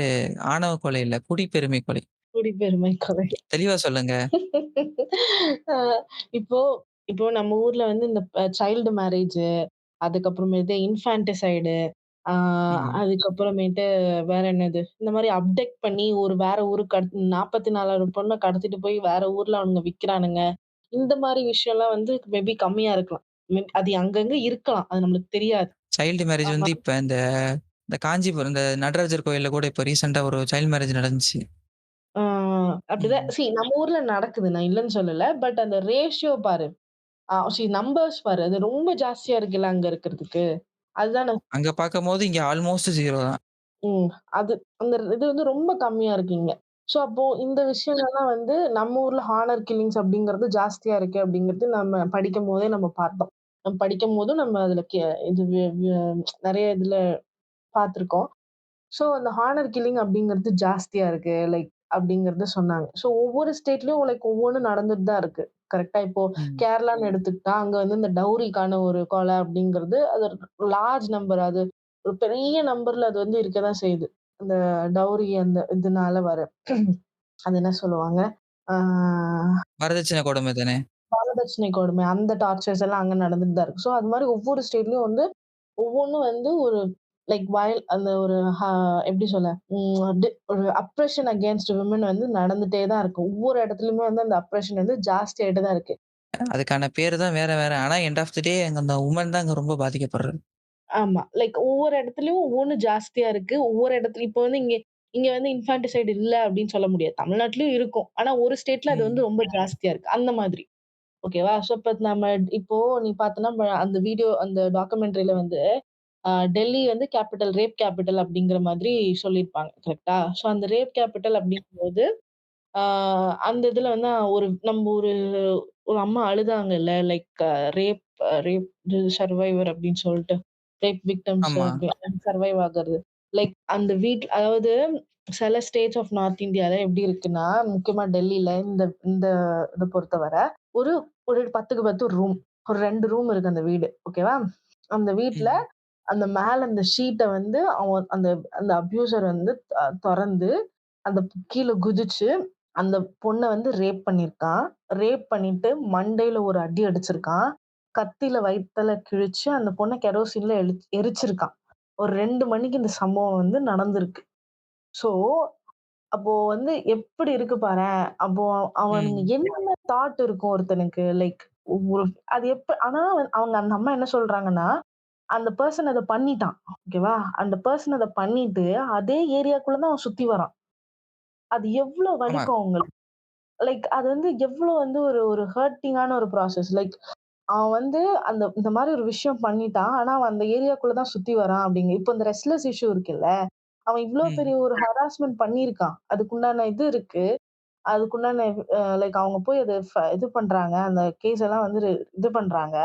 ஆணவ கொலை இல்ல. குடிப்பெருமை கொலை. குடிப்பெருமை கொலை. தெளிவா சொல்லுங்க. அ இப்போ இப்போ நம்ம ஊர்ல வந்து இந்த சைல்டு மேரேஜ் அதுக்கப்புறமேட்டு இன்ஃபான்டிசைடு ஆ ம். அதுக்கப்புறமேட்டு வேற என்னது? இந்த மாரி அப்டக்ட் பண்ணி ஒரு வேற ஊருக்கு 44 பொண்ண கடத்திட்டு போய் வேற ஊர்ல அவனுங்க விக்கிறானுங்க. இந்த மாரி விஷயம்லாம் வந்து மேபி கம்மியா இருக்கலாம். அது அங்கங்க இருக்கலாம். அது நம்மளுக்கு தெரியாது. சைல்டு மேரேஜ் ஆமா. வந்து இப்ப இந்த இந்த காஞ்சிபுரம் இந்த நடராஜர் கோயில்ல கூட இப்ப ரீசென்ட்டா ஒரு சைல்டு மேரேஜ் நடந்துச்சு. ஆ அப்படிதான் ம். நம்ம ஊர்ல நடக்குது. நான் இல்லன்னு சொல்லல. பட் அந்த ரேஷியோ பாரு. நம்பர்ஸ் பாரு. அது ரொம்ப ஜாஸ்தியா இருக்குல்ல அங்க இருக்கிறதுக்கு. அதுதான் நான் அங்க பார்க்கும்போது இங்க ஆல்மோஸ்ட் 0 தான். ம். அது அந்த இது வந்து ரொம்ப கம்மியா இருக்கு இங்க. ஸோ அப்போ இந்த விஷயங்கள்லாம் வந்து நம்ம ஊர்ல ஹானர் கில்லிங்ஸ் அப்படிங்கிறது ஜாஸ்தியா இருக்கு அப்படிங்கிறது நம்ம படிக்கும்போதே நம்ம பார்த்தோம். நம்ம படிக்கும்போதும் நம்ம அதுல இது நெறைய இதுல பார்த்துருக்கோம். ஸோ அந்த ஹானர் கில்லிங் அப்படிங்கிறது ஜாஸ்தியா இருக்கு. லைக் அப்படிங்கிறத சொன்னாங்க. ஸோ ஒவ்வொரு ஸ்டேட்லயும் லைக் ஒவ்வொன்னும் நடந்துட்டு தான் இருக்கு. கரெக்ட்டா இப்போ ம். கேரளான்னு எடுத்துக்கிட்டா, அங்க வந்து இந்த டவுரிக்கான ஒரு கொலை அப்படிங்கிறது அது லார்ஜ் நம்பர் அது ஒரு பெரிய நம்பர்ல அது வந்து இருக்க தான் செய்யுது. அந்த டவுரி அந்த இதனால வர அது என்ன சொல்லுவாங்க? ஆ வரதட்சணை கொடுமை தானே! வரதட்சணை கொடுமை அந்த டார்ச்சர்ஸ் எல்லாம் அங்க நடந்துட்டு தான் இருக்கு. ஸோ அது மாரி ஒவ்வொரு ஸ்டேட்லயும் வந்து ஒவ்வொன்னும் வந்து ஒரு லைக் அந்த ஒரு எப்படி சொல்ல? ஒரு அப்ரஷன் அகைன்ஸ்ட் விமன் வந்து நடந்துட்டே தான் இருக்கு. ஒவ்வொரு இடத்துலயுமே வந்து அந்த அப்ரஷன் வந்து ஜாஸ்தியாயிட்டு தான் இருக்கு. அதுக்கான பேரு தான் வேற வேற. ஆனா எண்ட் ஆஃப் த டே அங்க அந்த வுமன் தான் அங்க ரொம்ப பாதிக்கப்படுறது. ஆமா. லைக் ஒவ்வொரு இடத்துலயும் ஒவ்வொன்னு ஜாஸ்தியா இருக்கு. ஒவ்வொரு இடத்துல இப்போ வந்து இங்க இங்க வந்து இன்ஃபான்டிசைட் இல்ல அப்படின்னு சொல்ல முடியாது. தமிழ்நாட்டிலயும் இருக்கும். ஆனா ஒரு ஸ்டேட்ல அது வந்து ம். ரொம்ப ஜாஸ்தியா இருக்கு. அந்த மாதிரி. ஓகேவா? ஸோ இப்ப நம்ம இப்போ நீ பார்த்தன்னா, அந்த வீடியோ அந்த டாக்குமெண்ட்ரில வந்து டெல்லி வந்து ரேப் கேப்பிட்டல் அப்படிங்கிற மாதிரி சொல்லியிருப்பாங்க. கரெக்ட்டா? ஸோ அந்த ரேப் கேப்பிட்டல் அப்படிங்கும்போது, ஆ அந்த இதுல வந்து நம்ம ஒரு அம்மா அழுதாங்கல்ல. லைக் ரேப் ரேப் சர்வைவர் அப்படின்னு சொல்ட்டு. ரேப் விக்டிம்ஸ் ஆமா. சர்வைவ் ஆகுறது. லைக் அந்த அதாவது சில ஸ்டேட்ஸ் ஆஃப் நார்த் இந்தியால எப்படி இருக்குன்னா, முக்கியமா டெல்லில இந்த இந்த இத பொறுத்தவர, ஒரு ஒரு 10க்கு 10 ரூம். ஒரு 2 ரூம் இருக்கு அந்த வீடு. ஓகேவா? அந்த வீட்ல ம். அந்த மேல அந்த ஷீட்ட வந்து அவன் அந்த அந்த அப்யூசர் வந்து தொறந்து, அந்த கீழ குதிச்சு, அந்த பொண்ண வந்து ரேப் பண்ணியிருக்கான். ரேப் பண்ணிட்டு மண்டையில ஒரு அடி அடிச்சிருக்கான். கத்தியில வயித்துல கிழிச்சு, அந்த பொண்ண கெரோசின்ல எரிச்சிருக்கான். ஒரு 2 மணிக்கு இந்த சம்பவம் வந்து நடந்திருக்கு. ஸோ, அப்போ வந்து எப்படி இருக்கு பாரேன். அப்போ அவனுங்க ம். என்னென்ன தாட் இருக்கும் ஒருத்தனுக்கு. லைக் ஒரு அது ஆனா அவங்க அந்த அம்மா என்ன சொல்றாங்கன்னா, அந்த பெர்சன் அத பண்ணிட்டான். ஓகேவா? அந்த பெர்சன் அத பண்ணிட்டு, அதே ஏரியாக்குள்ள தான் அவன் சுத்தி வரான். அது எவ்ளோ ஆமா. வலிக்கும் அவங்களுக்கு. லைக் அது வந்து எவ்ளோ வந்து ஒரு ஒரு ஹர்ட்டிங்கான ஒரு ப்ராசஸ். லைக் அவன் வந்து இந்த மாரி ஒரு விஷயம் பண்ணிட்டான். ஆனா, அவன் அந்த ஏரியாக்குள்ள தான் சுத்தி வரான் இப்போ இந்த ரெஸ்ட்லெஸ் இஷ்யூ இருக்குல்ல. அவன் இவ்ளோ ம். பெரிய ஒரு ஹராஸ்மென்ட் பண்ணியிருக்கான். அதுக்குண்டான இது இருக்கு. அதுக்குண்டான லைக் அவங்க போய் அத இது பண்றாங்க. அந்த கேஸ் எல்லாம் வந்து இது பண்றாங்க.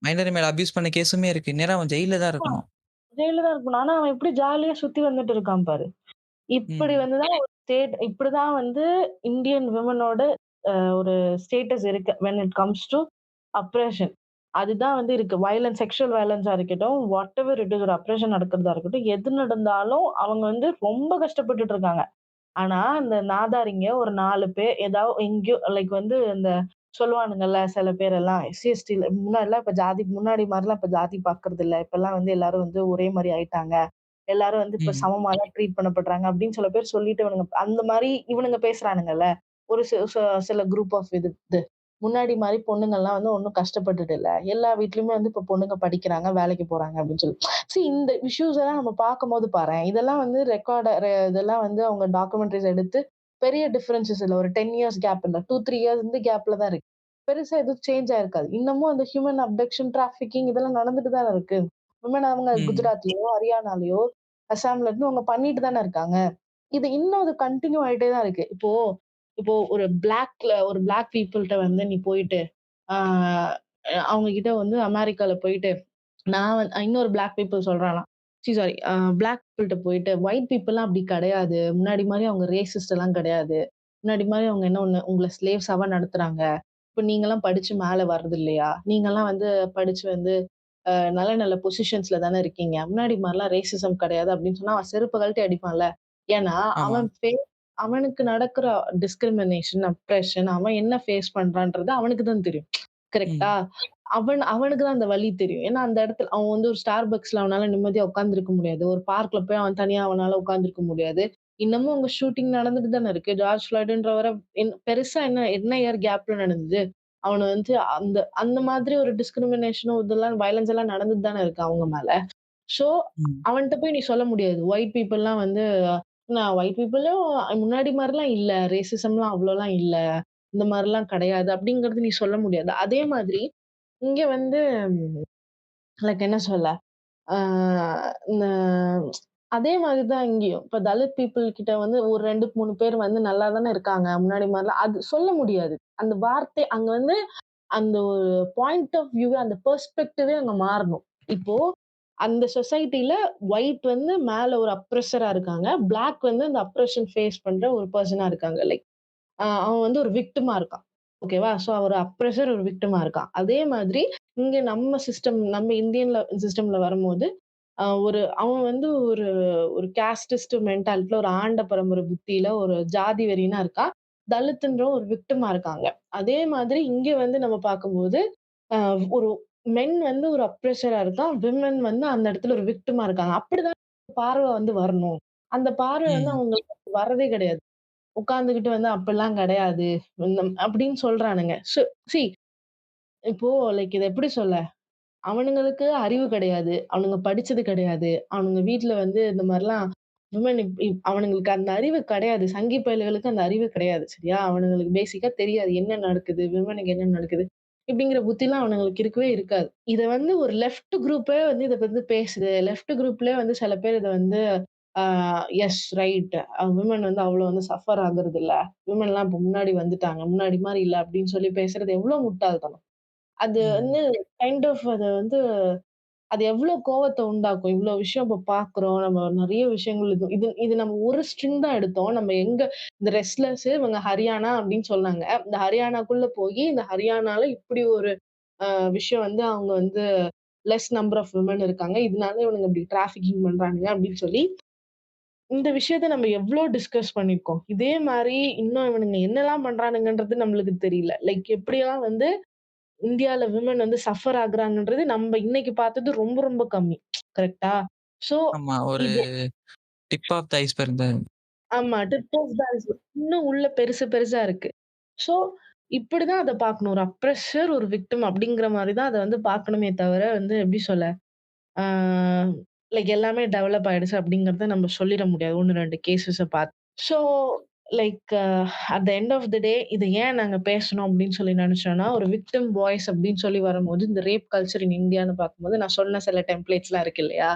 மைனர் மேல அபியூஸ் பண்ண கேஸுமே இருக்கு. இந்நேரம் அவன் ஜெயில்ல தான் இருக்கணும். ஜெயில்ல தான் இருக்கணும். ஆனா, அவன் எப்படி ஜாலியா சுத்தி வந்துட்டு இருக்கான் பாரு. இப்படி ம். வந்து தான் ஒரு இப்படிதான் வந்து இந்தியன் விமனோட ஒரு ஸ்டேட்டஸ் இருக்கு. When it comes to oppression. அதுதான் வந்து இருக்கு. செக்சுவல் வயலன்ஸா இருக்கட்டும், வாட் எவர் இட் இஸ் ஒரு அப்ரஷன் நடக்கிறதா இருக்கட்டும், எது நடந்தாலும் அவங்க வந்து ரொம்ப கஷ்டப்பட்டுட்டு இருக்காங்க. ஆனா, இந்த நாதாரிங்க ஒரு 4 பேர் எங்கேயோ லைக் வந்து இந்த சொல்லுவானுங்கல்ல சில பேரெல்லாம் எஸ்சி, எஸ்டில முன்னாடிலாம் இப்ப ஜாதி முன்னாடி மாரிலாம் இப்ப ஜாதி பார்க்கறது இல்ல. இப்பலாம் வந்து எல்லாரும் வந்து ஒரே மாரி ஆயிட்டாங்க. எல்லாரும் வந்து இப்ப ம். சமமா தான் ட்ரீட் பண்ணப்படுறாங்க அப்படின்னு சில பேர் சொல்லிட்டு இவனுங்க அந்த மாரி இவனுங்க பேசுறானுங்கல்ல. ஒரு சில குரூப் ஆஃப் இது. முன்னாடி மாரி பொண்ணுங்கலாம் வந்து ஒண்ணும் கஷ்டப்பட்டுட்டு இல்ல. எல்லா வீட்லயுமே வந்து இப்ப பொண்ணுங்க படிக்கிறாங்க, வேலைக்கு போறாங்க அப்படின்னு சொல்லி. இந்த இஷ்யூஸ் எல்லாம் நம்ம பார்க்கும்போது பாரேன். இதெல்லாம் வந்து இதெல்லாம் வந்து அவங்க டாக்குமெண்டரிஸ் எடுத்து பெரிய டிஃபரன்ஸஸ் இல்ல. ஒரு 10 இயர்ஸ் கேப் இல்ல. 2, 3 இயர்ஸ் வந்து கேப்ல தான் இருக்கு. பெருசா எதுவும் சேஞ்ச் ஆயிருக்காது. இன்னமும் அந்த ஹியூமன் அப்டக்ஷன், டிராஃபிக்கிங் இதெல்லாம் நடந்துட்டு தானே இருக்கு. விமன் அவங்க ம். குஜராத்லயோ, ஹரியானாலயோ, அசாம்ல இருந்து அவங்க பண்ணிட்டு தானே இருக்காங்க. இது இன்னும் அது கன்டின்யூ ஆயிட்டே தான் இருக்கு. இப்போ இப்போ ஒரு பிளாக் பீப்பிள்ட்ட வந்து நீ போயிட்டு, ஆ அவங்க கிட்ட வந்து அமெரிக்கால போயிட்டு, நான் இன்னொரு பிளாக் பீப்பிள் சொல்றானாம். சாரி பிளாக் பீப்பிள்ட்ட போயிட்டு, ஒயிட் பீப்பிள்லாம் அப்படி கிடையாது. முன்னாடி மாரி அவங்க ரேசிஸ்ட் எல்லாம் கிடையாது. முன்னாடி மாரி அவங்க என்ன ஒண்ணு உங்கள ஸ்லேவ்ஸாவா நடத்துறாங்க. இப்ப நீங்கலாம் படிச்சு மேல வர்றது இல்லையா? நீங்கலாம் வந்து படிச்சு வந்து நல்ல நல்ல பொசிஷன்ஸ்ல தானே இருக்கீங்க. முன்னாடி மாரிலாம் ரேசிசம் கிடையாது அப்படின்னு சொன்னா, அவன் செருப்ப கழட்டி அடிப்பான்ல. ஏன்னா, ஆமா. அவனுக்கு நடக்குற டிஸ்கிரிமினேஷன், அப்ரஷன் அவன் என்ன ஃபேஸ் பண்றான்றது அவனுக்கு தான் தெரியும். கரெக்ட்டா? ம். அவனுக்கு தான் அந்த வலி தெரியும். ஏன்னா, அந்த இடத்துல அவன் வந்து ஒரு Starbucksல அவனால நிம்மதியா உட்கார்ந்திருக்க முடியாது. ஒரு பார்க்ல போய் அவன் தனியா அவனால உட்கார்ந்திருக்க முடியாது. இன்னமும் அங்க ஷூட்டிங் நடந்துட்டு தானே இருக்கு. ஜார்ஜ் ஃபிளாய்டுன்றவர பெருசா என்ன இயர் கேப்ல நடந்தது. அவன வந்து அந்த அந்த மாதிரி ஒரு டிஸ்கிரிமினேஷனும் இதெல்லாம் வயலன்ஸ் எல்லாம் நடந்துட்டு தானே இருக்கு அவங்க மேல. ஸோ ம். அவன்ட்ட போய் நீ சொல்ல முடியாது. ஒயிட் பீப்பிள்லாம் வந்து நான் ஒயிட் பீப்பிளும் முன்னாடி மாரிலாம் இல்ல. ரேசிசம்லாம் அவ்ளோலாம் இல்ல. இந்த மாரிலாம் கிடையாது. அப்படிங்கிறது நீ சொல்ல முடியாது. அதே மாதிரி இங்க வந்து லைக் என்ன சொல்ல? ஆ இந்த அதே மாதிரி தான் இங்கேயும். இப்ப தலித் பீப்பிள் கிட்ட வந்து ஒரு 2, 3 பேர் வந்து நல்லா தானே இருக்காங்க. முன்னாடி மாரிலாம் அது சொல்ல முடியாது. அந்த வார்த்தை அங்க வந்து அந்த ஒரு பாயிண்ட் ஆஃப் வியூ அந்த பெர்ஸ்பெக்டிவே அங்க மாறணும். இப்போ அந்த சொசைட்டில ஒயிட் வந்து மேல ஒரு அப்ரஸரா இருக்காங்க. பிளாக் வந்து அந்த அப்ரஷன் ஃபேஸ் பண்ற ஒரு பெர்சனா இருக்காங்க. லைக் அவன் வந்து ஒரு விக்டிமா இருக்கான். ஓகேவா? சோ ஒரு அப்ரஸர், ஒரு விக்டிமா இருக்கான். அதே மாதிரி இங்க நம்ம இந்தியன்ல சிஸ்டம்ல வரும்போது, அவன் வந்து ஒரு ஒரு காஸ்டிஸ்ட் மென்டாலிட்டில ஒரு ஆண்ட பரம்பரை புத்தியில ஒரு ஜாதி வெறியனா இருக்கான். தலித்ன்றவன் ஒரு விக்டிமா இருக்காங்க. அதே மாதிரி இங்க வந்து நம்ம பார்க்கும்போது, அ ஒரு மென் வந்து ஒரு அப்ரஸரா இருக்கான். விமன் வந்து அந்த இடத்துல ஒரு விக்டிமா இருக்காங்க. அப்படிதான் பார்வை வந்து வரணும். அந்த பார்வை வந்து ம். அவங்களுக்கு வரதே கிடையாது. உட்கார்ந்துகிட்டு வந்து அப்படிலாம் கிடையாது. அப்படின்னு சொல்றானுங்க. இப்போ லைக் இத எப்படி சொல்ல? அவனுங்களுக்கு அறிவு கிடையாது. அவனுங்க படிச்சது கிடையாது. அவனுங்க வீட்ல வந்து இந்த மாரிலாம் விமன் இப் இப் அவனுங்களுக்கு அந்த அறிவு கிடையாது. சங்கி பயலுகளுக்கு அந்த அறிவு கிடையாது. சரியா? அவனுங்களுக்கு பேசிக்கா தெரியாது. என்ன நடக்குது? விமனுக்கு என்ன நடக்குது? இப்படிங்கிற புத்திலாம் அவனுங்களுக்கு இருக்கவே இருக்காது. இத வந்து ஒரு லெஃப்ட் குரூப்பே வந்து இத பத்தி பேசுது. லெஃப்ட் குரூப்லயே வந்து சில பேர் இத வந்து ஆ எஸ் ரைட். விமன் வந்து அவ்வளோ வந்து சஃபர் ஆகுறதில்ல. விமன்லாம் இப்ப முன்னாடி வந்துட்டாங்க. முன்னாடி மாரி இல்ல அப்படின்னு சொல்லி பேசுறது எவ்வளோ முட்டாள்தனம். அது ம். வந்து கைண்ட் ஆஃப் அத வந்து அது எவ்ளோ கோவத்த உண்டாக்கும். இவ்ளோ விஷயம் இப்ப பார்க்குறோம். நம்ம நெறைய விஷயங்கள் இது இது இது நம்ம ஒரு ஸ்ட்ரிங் தான் எடுத்தோம். நம்ம எங்க இந்த ரெஸ்ட்லர்ஸ் இவங்க ஹரியானா அப்படின்னு சொன்னாங்க. இந்த ஹரியானாக்குள்ள போயி, இந்த ஹரியானால இப்படி ஒரு அ விஷயம் வந்து அவங்க வந்து லெஸ் நம்பர் ஆஃப் விமன் இருக்காங்க. இதனால இவனுங்க இப்படி டிராஃபிக்கிங் பண்றானுங்க அப்படின்னு சொல்லி, இந்த விஷயத்த நம்ம எவ்ளோ டிஸ்கஸ் பண்ணியிருக்கோம். இதே மாரி இன்னும் இவனுங்க என்னலாம் பண்றானுங்கன்றது நம்மளுக்கு தெரியல. லைக் எப்படியெல்லாம் வந்து இந்தியால விமன் வந்து சஃபர் ஆகுறாங்கன்றது நம்ம இன்னைக்கு பார்த்தது ரொம்ப ரொம்ப கம்மி. கரெக்ட்டா? சோ ஆமா. ஒரு இது டிப் ஆஃப் த ஐஸ்பர்க் தான். ஆமா. Tip of the iceberg. இன்னும் உள்ள பெருசு பெருசா இருக்கு. சோ இப்படிதான் அத பார்க்கணும். ஒரு அப்ரஷர், ஒரு விக்டிம் அப்படிங்கிற மாரி தான் அத வந்து பார்க்கணுமே தவிர வந்து எப்படி சொல்ல? ஆ லைக் எல்லாமே டெவலப் ஆயிடுச்சு அப்படிங்கிறத நம்ம சொல்லிட முடியாது. 1, 2 கேஸஸ பார்த்து. So like at the end of the day இத ஏன் நாங்க பேசணும் அப்படின்னு சொல்லி நினைச்சோம்னா, ஒரு விக்டிம் வாய்ஸ் அப்படின்னு சொல்லி வரும்போது, இந்த ரேப் கல்ச்சர் இன் இந்தியான்னு பார்க்கும்போது, நான் சொன்ன சில டெம்ப்ளேட்ஸ்லாம் இருக்கு இல்லையா?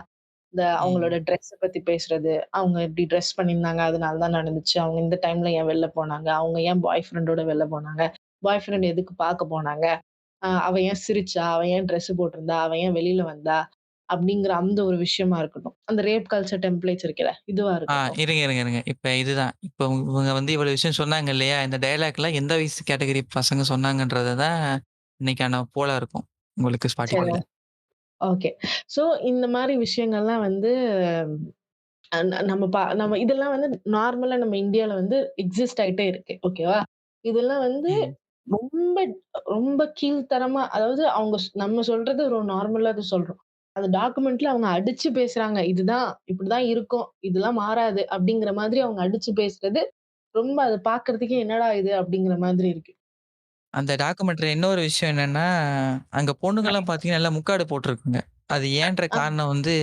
இந்த அவங்களோட ம். ட்ரெஸ்ஸ பத்தி பேசுறது, அவங்க இப்படி ட்ரெஸ் பண்ணியிருந்தாங்க, அதனால தான் நடந்துச்சு. அவங்க இந்த டைம்ல ஏன் வெளில போனாங்க? அவங்க ஏன் பாய் ஃப்ரெண்டோட வெளில போனாங்க? பாய் ஃப்ரெண்ட் எதுக்கு பார்க்க போனாங்க? அவ ஏன் சிரிச்சா? அவ ஏன் ட்ரெஸ் போட்டிருந்தா? அவ ஏன் வெளில வந்தா? அப்படிங்கிற அந்த ஒரு விஷயமா இருக்கட்டும். அந்த ரேப் கல்ச்சர் டெம்ப்ளேட்ஸ் இருக்குல்ல, இதுவா இருக்கட்டும். இருங்க. இப்ப இதுதான். இப்ப இவங்க வந்து இவ்வளவு விஷயம் சொன்னாங்க இல்லையா? இந்த டயலாக்லாம் எந்த வயசு கேட்டகரி பசங்க சொன்னாங்கன்றத தான் இன்னைக்கான போலா இருக்கும். உங்களுக்கு சரி. Spotifyல. ஓகே. ஸோ இந்த மாரி விஷயங்கள்லாம் வந்து அ நம்ம இதெல்லாம் வந்து நார்மலா நம்ம இந்தியால வந்து எக்ஸிஸ்ட் ஆயிட்டே இருக்கு. ஓகேவா? இதெல்லாம் வந்து ம். ரொம்ப ரொம்ப கீழ்த்தரமா அதாவது அவங்க நம்ம சொல்றது ஒரு நார்மலா அது சொல்றோம். அந்த டாக்குமெண்ட்ல அவங்க அடிச்சு பேசுறாங்க. இதுதான், இப்படிதான் இருக்கும். இதெல்லாம் மாறாது அப்படிங்கிற மாதிரி அவங்க அடிச்சு பேசுறது, ரொம்ப அத பார்க்கறதுக்கே என்னடா இது அப்படிங்கிற மாதிரி இருக்கு. அந்த டாக்குமெண்ட்ரில இன்னொரு விஷயம் என்னன்னா, அங்க பொண்ணுங்கலாம் பார்த்தீங்கன்னா, எல்லாம் முக்காடு போட்டிருக்குங்க. அது ஏன்ற ஆ, காரணம் வந்து,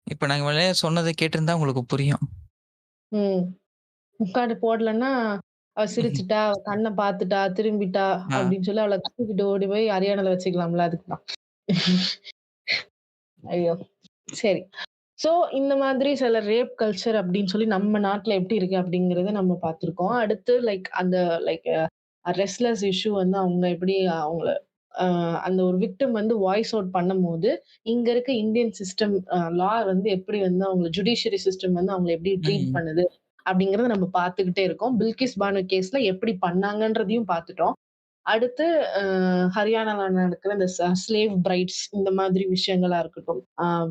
இப்ப நாங்க முன்னாடியே சொன்னத கேட்டிருந்தா உங்களுக்கு புரியும். ம். முக்காடு போடலன்னா, அவ சிரிச்சுட்டா, அவ கண்ண பார்த்துட்டா, திரும்பிட்டா ஆ, அப்படின்னு சொல்லி அவள தூக்கிட்டு ஓடி போய் அரியானால வச்சுக்கலாம்ல அதுக்கு தான். ஐயோ! சரி. சோ, இந்த மாதிரி சில ரேப் கல்ச்சர் அப்படின்னு சொல்லி நம்ம நாட்ல எப்படி இருக்கு அப்படிங்கிறத நம்ம பார்த்திருக்கோம். அடுத்து அந்த லைக் ரெஸ்ட்லெஸ் இஷ்யூ வந்து அவங்க எப்படி அவங்கள அ அந்த ஒரு விக்டிம் வந்து வாய்ஸ் அவுட் பண்ணும்போது, இங்க இருக்க இந்தியன் சிஸ்டம் லா வந்து எப்படி வந்து அவங்கள ஜுடிஷியரி சிஸ்டம் வந்து அவங்கள எப்படி ட்ரீட் ம். பண்ணுது அப்படிங்கிறத நம்ம பார்த்துக்கிட்டே இருக்கோம். பில்கிஸ் பானு கேஸ்ல எப்படி பண்ணாங்கன்றதையும் பார்த்துட்டோம். அடுத்து அ ஹரியானால நடக்கிற இந்த ஸ்லேவ் பிரைட்ஸ் இந்த மாதிரி விஷயங்களா இருக்கட்டும்.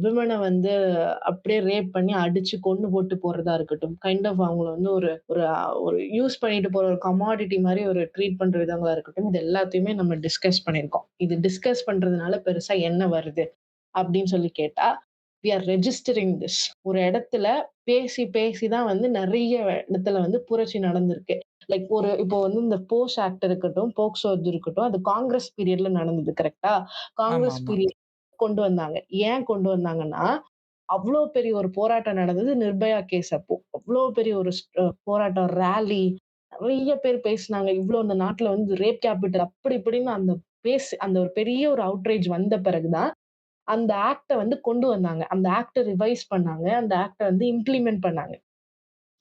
விமன வந்து அப்படியே ரேப் பண்ணி அடிச்சு கொன்னு போட்டு போறதா இருக்கட்டும். கைண்ட் ஆஃப் அவங்கள வந்து ஒரு ஒரு ஒரு யூஸ் பண்ணிட்டு போற ஒரு கமாடிட்டி மாரி ஒரு ட்ரீட் பண்ற விதங்களா இருக்கட்டும். இது எல்லாத்தையுமே நம்ம டிஸ்கஸ் பண்ணியிருக்கோம். இது டிஸ்கஸ் பண்றதுனால பெருசா என்ன வருது? அப்படின்னு சொல்லி கேட்டா, வி ஆர் ரெஜிஸ்டரிங் திஸ். ஒரு இடத்துல பேசி பேசி தான் வந்து நெறைய இடத்துல வந்து புரட்சி நடந்திருக்கு. இப்போ வந்து இந்த போஸ் ஆக்ட் இருக்கட்டும், போக்சோ இது இருக்கட்டும், அது காங்கிரஸ் பீரியட்ல நடந்தது கரெக்ட்டா? காங்கிரஸ் ஆமாமா. பீரியட் கொண்டு வந்தாங்க. ஏன் கொண்டு வந்தாங்கன்னா, அவ்ளோ பெரிய ஒரு போராட்டம் நடந்தது நிர்பயா கேஸ் அப்போ. அவ்ளோ பெரிய ஒரு போராட்டம், ராலி நெறைய பேர் பேசுனாங்க. இவ்ளோ இந்த நாட்டுல வந்து ரேப் கேபிட்டல் அப்படி இப்படின்னு அந்த ஒரு பெரிய ஒரு அவுட்ரேஜ் வந்த பிறகு தான் அந்த ஆக்ட்ட வந்து கொண்டு வந்தாங்க. அந்த ஆக்ட்ட ரிவைஸ் பண்ணாங்க. அந்த ஆக்ட்ட வந்து இம்ப்ளிமெண்ட் பண்ணாங்க.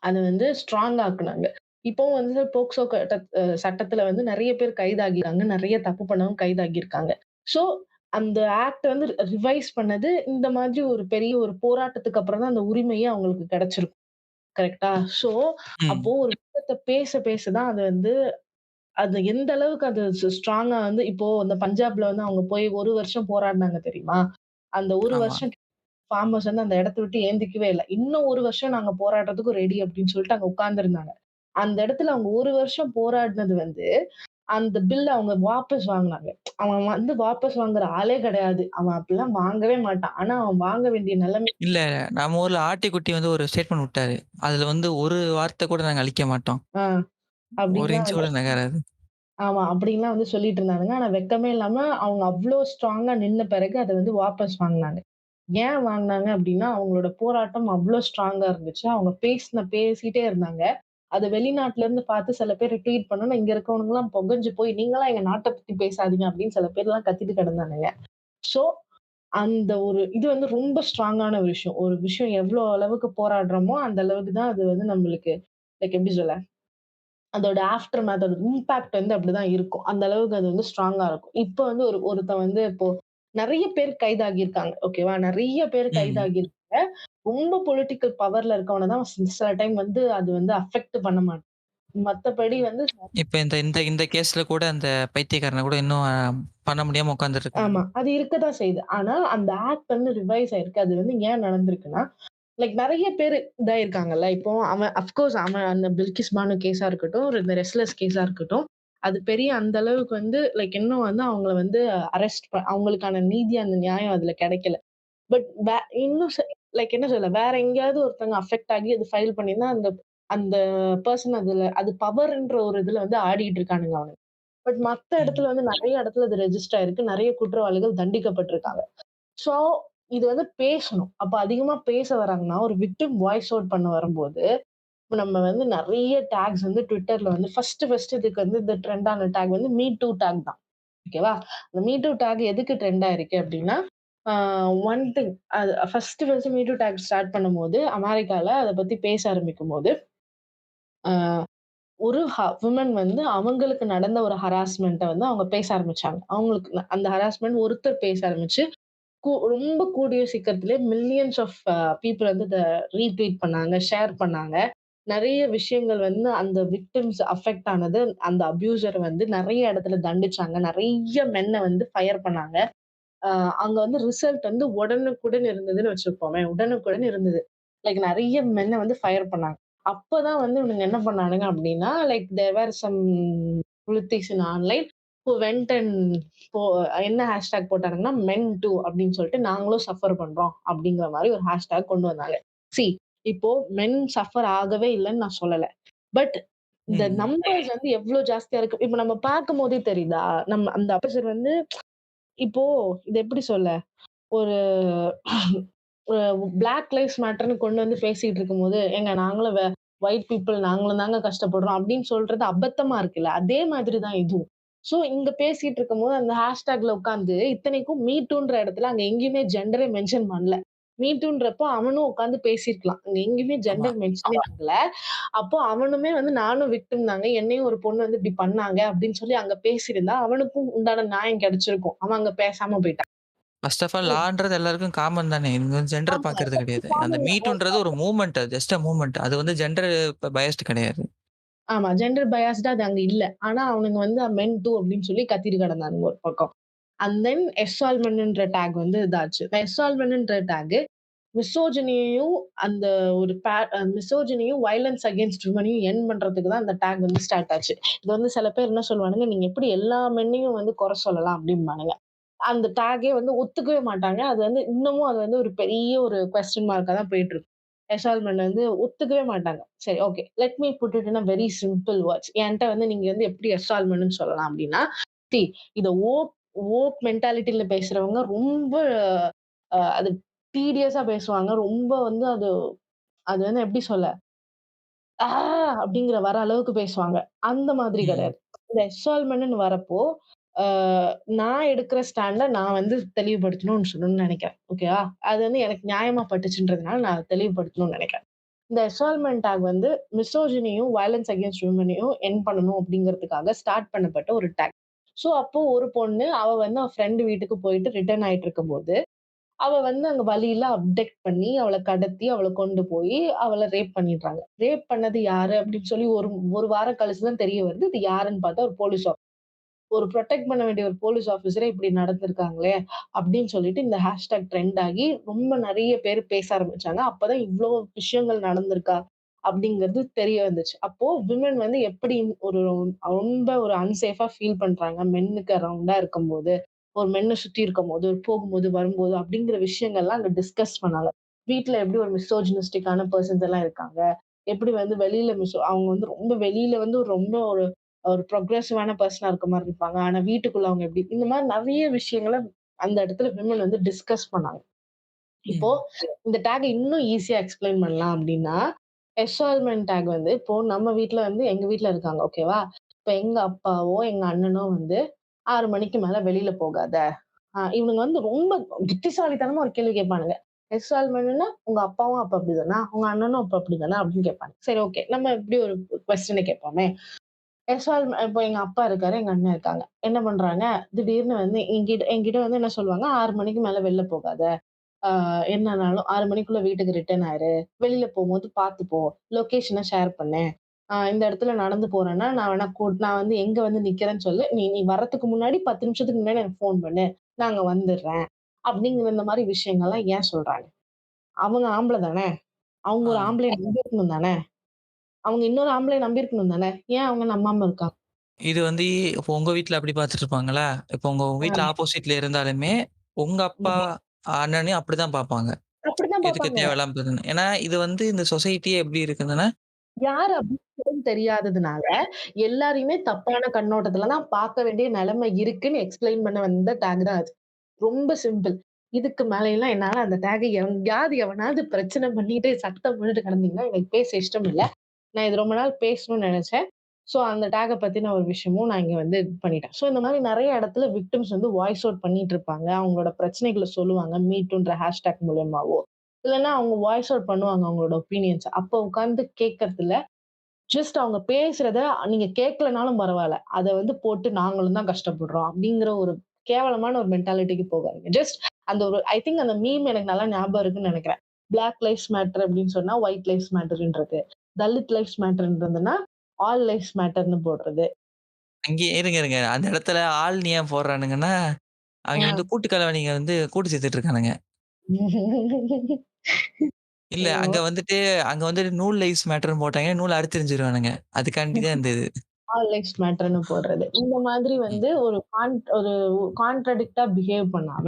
அத வந்து ஸ்ட்ராங் ஆக்குனாங்க. இப்பவும் வந்து போக்சோ சட்டத்துல வந்து நெறைய பேர் கைதாகியிருக்காங்க. நெறைய தப்பு பண்ணவங்க கைதாகியிருக்காங்க. ஸோ அந்த ஆக்ட் வந்து ரிவைஸ் பண்ணது இந்த மாதிரி ஒரு பெரிய ஒரு போராட்டத்துக்கு அப்புறம் தான் அந்த உரிமையே அவங்களுக்கு கிடைச்சிருக்கும். கரெக்ட்டா? ஸோ அப்போ ம். ஒரு விஷயத்த பேச பேச தான் அது வந்து அது எந்த அளவுக்கு அது ஸ்ட்ராங்கா வந்து இப்போ இந்த பஞ்சாப்ல வந்து அவங்க போய் 1 வருஷம் போராடினாங்க தெரியுமா? அந்த 1 ஆமா. வருஷம் ஃபார்மர்ஸ் வந்து அந்த இடத்த விட்டு ஏந்திக்கவே இல்ல. இன்னும் 1 வருஷம் நாங்க போராடுறதுக்கு ரெடி அப்படின்னு சொல்லிட்டு அங்க உட்கார்ந்திருந்தாங்க. அந்த இடத்துல அவங்க 1 வருஷம் போராடினது வந்து, அந்த பில்ல அவங்க வாபஸ் வாங்குனாங்க. அவன் வந்து வாபஸ் வாங்குற ஆளே கிடையாது. அவன் அப்படிலாம் வாங்கவே மாட்டான். ஆனா அவன் வாங்க வேண்டிய நிலைமை இல்ல, நம்ம ஊர்ல ஆட்டிக்குட்டி வந்து ஒரு ஸ்டேட்மெண்ட் விட்டாரு. அதுல வந்து ஒரு வார்த்தை கூட நாங்க அழிக்க மாட்டோம். ஆ ஒரு அப்படின்லாம் இன்ச் வந்து கூட நகராது. ஆமா. அப்படின்லாம் வந்து சொல்லிட்டு இருந்தானுங்க. ஆனா வெட்கமே இல்லாம அவங்க அவ்ளோ ஸ்ட்ராங்கா நின்ன பிறகு அத வந்து வாபஸ் வாங்குனாங்க. ஏன் வாங்குனாங்க அப்டின்னா, அவங்களோட போராட்டம் அவ்ளோ ஸ்ட்ராங்கா இருந்துச்சு. அவங்க பேசிட்டே இருந்தாங்க. அத வெளிநாட்டுல இருந்து பார்த்து சில பேர் ட்வீட் பண்ணோனே, இங்க இருக்கவனுங்கலாம் பொகஞ்சு போய், "நீங்கலாம் எங்க நாட்ட பத்தி பேசாதீங்க" அப்டின்னு சில பேர்லாம் கத்திட்டு கிடந்தானுங்க. ஸோ, அந்த ஒரு இது வந்து ரொம்ப ஸ்ட்ராங்கான ஒரு விஷயம். ஒரு விஷயம் எவ்ளோ அளவுக்கு போராடுறோமோ, அந்த அளவுக்கு தான் அது வந்து நம்மளுக்கு எப்டி சொல்ல? அதோட ஆஃப்டர் மேத் அதோட இம்பாக்ட் வந்து அப்படிதான் இருக்கும். அந்த அளவுக்கு அது வந்து ஸ்ட்ராங்கா இருக்கும். இப்ப வந்து ஒருத்தன் வந்து இப்போ நெறைய பேர் கைதாகியிருக்காங்க. ஓகேவா? நெறைய பேர் ம். கைதாகியிருக்காங்க. ரொம்ப பொலிட்டிக்கல் பவர்ல இருக்கவன தான் சில டைம் வந்து அது வந்து அஃபெக்ட் பண்ண மாட்டுது. மத்தபடி வந்து இப்ப இந்த இந்த இந்த கேஸ்ல கூட அந்த பைத்தியக்காரன கூட இன்னும் பண்ண முடியாம உட்கார்ந்துட்டு இருக்காங்க. ஆமா. அது இருக்கத்தான் செய்யுது. ஆனா அந்த ஆக்ட் வந்து ரிவைஸ் ஆயிருக்கு. அது வந்து ஏன் நடந்திருக்குன்னா, நெறைய பேரு இதாயிருக்காங்கல்ல. இப்போ அவன் அஃப்கோர்ஸ் அவன் அந்த பில்கிஸ் பானு கேஸா இருக்கட்டும், ஒரு இந்த ரெஸ்ட்லெஸ் கேஸா இருக்கட்டும், அது பெரிய அந்த அளவுக்கு வந்து இன்னும் வந்து அவங்கள வந்து அவங்களுக்கான நீதி, அந்த நியாயம் அதுல கிடைக்கல. பட் இன்னும் என்ன சொல்ல, வேற எங்கேயாவது ஒருத்தவங்க அஃபெக்ட் ஆகி அது ஃபைல் பண்ணியிருந்தா, அந்த அந்த பெர்சன் அது பவர்ன்ற ஒரு இதுல வந்து ஆடிட்டு இருக்கானுங்க அவனுங்க. பட் மத்த ம். இடத்துல வந்து நெறைய இடத்துல அது ரெஜிஸ்டர் ஆயிருக்கு. நெறைய குற்றவாளிகள் தண்டிக்கப்பட்டிருக்காங்க. ஸோ, இது வந்து பேசணும். அப்ப அதிகமா பேச வராங்கன்னா, ஒரு விக்டிம் வாய்ஸ் அவுட் பண்ண வரும்போது, இப்ப நம்ம வந்து நெறைய டாக்ஸ் வந்து Twitterல வந்து ஃபர்ஸ்ட் இதுக்கு வந்து இந்த ட்ரெண்ட் ஆன டாக் வந்து மீ டூ டாக் தான். ஓகேவா? அந்த மீ டூ டாக் எதுக்கு ட்ரெண்ட் ஆயிருக்கு அப்டின்னா, ஆ ஒன் திங் அது first me too talk start பண்ணும்போது, அமெரிக்கால அத பத்தி பேச ஆரம்பிக்கும்போது, ஆ ஒரு வுமன் வந்து அவங்களுக்கு நடந்த ஒரு ஹராஸ்மென்ட்ட வந்து அவங்க பேச ஆரம்பிச்சாங்க. அவங்களுக்கு அந்த ஹராஸ்மென்ட் ஒருத்தர் பேச ஆரம்பிச்சு, ரொம்ப கூடிய சீக்கிரத்திலே மில்லியன்ஸ் ஆஃப் பீப்பிள் வந்து இத ரீட்வீட் பண்ணாங்க, ஷேர் பண்ணாங்க. நெறைய விஷயங்கள் வந்து அந்த விக்டிம்ஸ் அஃபெக்ட் ஆனது, அந்த அப்யூசர் வந்து நெறைய இடத்துல தண்டிச்சாங்க. நெறைய மென்ன வந்து ஃபயர் பண்ணாங்க. அ அங்க வந்து ரிசல்ட் வந்து உடனுக்குடன் இருந்ததுன்னு வச்சுக்கோமே. உடனுக்குடன் இருந்தது. நெறைய மென்ன வந்து ஃபயர் பண்ணாங்க. அப்பதான் வந்து இவனுங்க என்ன பண்ணானுங்க அப்டின்னா, there were some politics in online went and போ என்ன ஹேஷ்டேக் போட்டாங்கன்னா, மென் டூ அப்படின்னு சொல்லிட்டு நாங்களும் சஃபர் பண்றோம் அப்படிங்கிற மாரி ஒரு ஹேஷ்டேக் கொண்டு வந்தாங்க. சி இப்போ மென் சஃபர் ஆகவே இல்லன்னு நான் சொல்லல. பட் இந்த ம். நம்பர்ஸ் வந்து எவ்ளோ ஜாஸ்தியா இருக்கு. இப்ப நம்ம பார்க்கும்போதே தெரியுதா? நம்ம அந்த ஆபீசர் வந்து இப்போ இத எப்படி சொல்ல? ஒரு அ பிளாக் லைவ்ஸ் மேட்டர்ன்னு கொண்டு வந்து பேசிட்டு இருக்கும்போது, "ஏங்க நாங்களும் ஒயிட் பீப்பிள் நாங்களும் தாங்க கஷ்டப்படுறோம்" அப்படின்னு சொல்றது அபத்தமா இருக்குல்ல. அதே மாதிரி தான் இதுவும். ஸோ இங்க பேசிட்டு இருக்கும்போது அந்த ஹேஷ்டேக்ல உட்கார்ந்து இத்தனைக்கும் மீ டூன்ற இடத்துல அங்க எங்கேயுமே ஜெண்டரே மென்ஷன் பண்ணல. மீ டூன்றப்போ அவனும் உட்கார்ந்து பேசியிருக்கலாம். அங்க எங்கேயுமே ஆமா. ஜெண்டர் மென்ஷனே ஆகல. அப்போ அவனுமே வந்து நானும் விக்டிம் தாங்க. என்னையும் ஒரு பொண்ணு வந்து இப்படி பண்ணாங்க அப்படின்னு சொல்லி அங்க பேசியிருந்தா, அவனுக்கும் உண்டான நியாயம் கிடைச்சிருக்கும். அவன் அங்க பேசாம போயிட்டான். ஃபர்ஸ்ட் ஆஃப் ஆல் லான்றது எல்லாருக்கும் காமன் தானே. இது வந்து ஜெண்டர் ஆமா. பார்க்கறது கிடையாது. அந்த காமன் மீ டூன்றது ஒரு மூவ்மெண்ட். அது ஜஸ்ட் மூவ்மெண்ட். அது வந்து ஜெண்டர் பயஸ்ட் கிடையாது. ஆமா. ஜெண்டர் பயாஸ்டா அது அங்க இல்ல. ஆனா அவனுங்க வந்து மென் டூ அப்படின்னு சொல்லி கத்திட்டு கிடந்தானுங்க ஒரு பக்கம். அண்ட் தென் எஸ்ஆல்மென்ட்ன்ற டாக் வந்து இதாச்சு. எஸ்ஆல்மென்ட்ன்ற டாக் மிசோஜினியையும் அந்த ஒரு மிசோஜினியும் வயலன்ஸ் அகைன்ஸ்ட் விமனையும் எண்ட் பண்றதுக்கு தான் அந்த டாக் வந்து ஸ்டார்ட் ஆச்சு. இது வந்து சில பேர் என்ன சொல்லுவானுங்க, நீங்க எப்படி எல்லா மென்னையும் வந்து குறை சொல்லலாம் அப்படிம்பானுங்க. அந்த டாகே வந்து ஒத்துக்கவே மாட்டாங்க. அது வந்து இன்னமும் அது வந்து ஒரு பெரிய ஒரு கொஸ்டின் மார்க்கா தான் போயிட்டு இருக்கு. எஸ்ஆல்மென்ட் வந்து ஒத்துக்கவே மாட்டாங்க. சரி okay. Let me put it in a very simple words. என்ட்ட வந்து நீங்க வந்து எப்படி எஸ்ஆல்மென்ட்ன்னு சொல்லலாம் அப்படின்னா, சி இத ஓக் மென்டாலிட்டில பேசுறவங்க ரொம்ப அது டீடியஸா பேசுவாங்க. ரொம்ப வந்து அது அது வந்து எப்படி சொல்ல? ஆ அப்படிங்கிற வர அளவுக்கு பேசுவாங்க. அந்த மாதிரி ம். கிடையாது. இந்த எஸ்டால்மென்ட்ன்னு வரப்போ, அ நான் எடுக்கிற ஸ்டாண்ட்ல நான் வந்து தெளிவுபடுத்தணும்னு சொல்லணும்னு நெனைக்கிறேன். ஓகேவா? அது வந்து எனக்கு நியாயமா பட்டுச்சுன்றதுனால நான் தெளிவுபடுத்தணும்னு நெனைக்கிறேன். இந்த எஸ்டால்மென்ட் டாக் வந்து மிசோஜினியும், வயலன்ஸ் அகைன்ஸ்ட் விமனையும் எண்ட் பண்ணணும் அப்படிங்கிறதுக்காக ஸ்டார்ட் பண்ணப்பட்ட ஒரு டாக். ஸோ அப்போ ஒரு பொண்ணு அவ வந்து அவ ஃப்ரெண்ட் வீட்டுக்கு போயிட்டு ரிட்டர்ன் ஆயிட்டு இருக்கும்போது அவ வந்து அங்க வழியில அப்டக்ட் பண்ணி, அவள கடத்தி, அவள கொண்டு போயி, அவள ரேப் பண்ணிடுறாங்க. ரேப் பண்ணது யாரு அப்படின்னு சொல்லி ஒரு ஒரு வாரம் கழிச்சு தான் தெரிய வருது. இது யாருன்னு பார்த்தா ஒரு போலீஸ் ஒரு புரொடெக்ட் பண்ண வேண்டிய ஒரு போலீஸ் ஆஃபீசரே இப்படி நடந்திருக்காங்களே! அப்படின்னு சொல்லிட்டு இந்த ஹேஷ்டாக் ட்ரெண்ட் ஆகி ரொம்ப நெறைய பேர் பேச ஆரம்பிச்சாங்க. அப்பதான் இவ்ளோ விஷயங்கள் நடந்திருக்கா? அப்படிங்கிறது தெரிய வந்துச்சு. அப்போ விமன் வந்து எப்படி ஒரு ரொம்ப ஒரு அன்சேஃபா ஃபீல் பண்றாங்க. மென்னுக்கு அரவுண்டா இருக்கும்போது, ஒரு மென்ன சுத்தி இருக்கும்போது, போகும்போது, வரும்போது அப்படிங்கிற விஷயங்கள்லாம் அங்க டிஸ்கஸ் பண்ணாங்க. வீட்ல எப்படி ஒரு மிசோஜினிஸ்டிக்கான பெர்சன்ஸ் எல்லாம் இருக்காங்க. எப்படி வந்து வெளியில அவங்க வந்து ரொம்ப வெளியில வந்து ரொம்ப ஒரு ப்ரொக்ரெசிவான பெர்சனா இருக்க மாரி இருப்பாங்க. ஆனா வீட்டுக்குள்ள அவங்க எப்படி இந்த மாரி நெறைய விஷயங்கள அந்த இடத்துல விமன் வந்து டிஸ்கஸ் பண்ணாங்க. இப்போ ம். இந்த டாக் இன்னும் ஈஸியா எக்ஸ்பிளைன் பண்ணலாம் அப்டின்னா, எஸ்டால்மென்ட் டாக் வந்து இப்போ நம்ம வீட்ல வந்து எங்க வீட்ல இருக்காங்க. ஓகேவா? இப்ப எங்க அப்பாவோ, எங்க அண்ணனோ வந்து 6 மணிக்கு மேல வெளில போகாத. இவனுங்க வந்து ரொம்ப புத்திசாலித்தனமா ஒரு கேள்வி கேட்பானுங்க. எஸ்டால்மென்ட்னா உங்க அப்பாவும் அப்ப அப்படிதானா? உங்க அண்ணனும் அப்ப அப்படிதானா? அப்படின்னு கேட்பாங்க. சரி ஓகே. நம்ம இப்படி ஒரு கொஸ்டின கேட்போமே. இப்போ எங்க அப்பா இருக்காரு, எங்க அண்ணன் இருக்காங்க. என்ன பண்றாங்க, திடீர்னு வந்து என்கிட்ட வந்து என்ன சொல்லுவாங்க, 6 மணிக்கு மேல வெளில போகாத. ஆ என்னனாலும் 6 மணிக்குள்ள வீட்டுக்கு ரிட்டர்ன் ஆயிரு. வெளில போம்போது பார்த்து போ. லொகேஷன ஷேர் பண்ணு. இந்த இடத்துல நடந்து போறேன்னா, நான் வந்து எங்க வந்து நிக்கிறேன்னு சொல்லு. நீ நீ வர்றதுக்கு முன்னாடி 10 நிமிஷத்துக்கு முன்னாடி எனக்கு ஃபோன் பண்ணு. நான் அங்க வந்துடுறேன். அப்படிங்கிற இந்த மாரி விஷயங்கள்லாம் ஏன் சொல்றாங்க? அவங்க ஆம்பள தானே! அவங்க ஆ. ஒரு ஆம்பளைய நம்பியிருக்கணும் தானே! அவங்க இன்னொரு ஆம்பளைய நம்பியிருக்கணும் தானே! ஏன் அவங்க நம்பாம இருக்காங்க? இது வந்து இப்போ உங்க வீட்ல அப்படி பார்த்துட்டு இருப்பாங்களா? இப்போ உங்க வீட்ல ஆ. ஆப்போசிட்ல இருந்தாலுமே, உங்க அப்பா, அண்ணனையும் அப்படிதான் பார்ப்பாங்க. அப்படித்தான் எதுக்கு பார்ப்பாங்க. தேவையில்லாம பிரச்சனை. ஏன்னா, இது வந்து இந்த சொசைட்டியே எப்படி இருக்குதுன்னா யாரு அப்படின்னு தெரியாததுனால, எல்லாரையுமே தப்பான கண்ணோட்டத்துல தான் பார்க்க வேண்டிய நிலைமை இருக்குன்னு எக்ஸ்பிளைன் பண்ண வந்த டாக் தான் அது. ரொம்ப சிம்பிள். இதுக்கு மேலலாம் என்னால அந்த டாக எங்கேயாவது எவனாவது பிரச்சனை பண்ணிட்டு சத்தம் போட்டுட்டு கிடந்தீங்கன்னா, எனக்கு பேச இஷ்டம் இல்ல. நான் இது ரொம்ப நாள் பேசணும்னு நெனச்சேன். ஸோ அந்த டாக பத்தின ஒரு விஷயமும் நான் இங்க வந்து இது பண்ணிட்டேன். ஸோ இந்த மாரி நெறைய இடத்துல விக்டிம்ஸ் வந்து வாய்ஸ் அவுட் பண்ணிட்டு இருப்பாங்க. அவங்களோட பிரச்சனைகள சொல்லுவாங்க. மீ டூன்ற ஹேஷ்டாக் மூலியமாவோ, இல்லன்னா அவங்க வாய்ஸ் அவுட் பண்ணுவாங்க அவங்களோட ஒப்பீனியன்ஸ. அப்ப உட்கார்ந்து கேட்கறதுல ஜஸ்ட் அவங்க பேசுறத நீங்க கேட்கலனாலும் பரவால்ல. அத வந்து போட்டு நாங்களும் தான் கஷ்டப்படுறோம் அப்படிங்கிற ஒரு கேவலமான ஒரு மென்டாலிட்டிக்கு போகாதீங்க. ஜஸ்ட் அந்த ஒரு ஐ திங்க் அந்த மீம் எனக்கு நல்லா ஞாபகம் இருக்குன்னு நெனைக்கிறேன். பிளாக் லைவ்ஸ் மேட்டர் அப்படின்னு சொன்னா, ஒயிட் லைவ்ஸ் மேட்டர்ன்றது. தலித் லைவ்ஸ் மேட்டர்ன்றதுன்னா, ஆல் லைவ்ஸ் மேட்டர்ன்னு போடுறது. அங்கேயே இருங்க, இருங்க. அந்த இடத்துல ஆள்ன்னு ஏன் போடுறானுங்கன்னா, அவைங்க ஆ. வந்து கூட்டு கலவாணிங்க வந்து கூட்டு சேர்த்துட்டு இருக்கானுங்க. இல்ல ஐயோ! அங்க வந்துட்டு நூல் லைவ்ஸ் மேட்டர்ன்னு போட்டாங்கன்னா, நூல் அறுத்தெறிஞ்சிருவானுங்க. அதுக்காண்டி தான் இந்த இது. ஆல் லைஃப்ஸ் மேட்டர்ன்னு போடுறது. இந்த மாதிரி ம். வந்து ஒரு கான்ட்ராடிக்ட்டா பிஹேவ் பண்ணாம,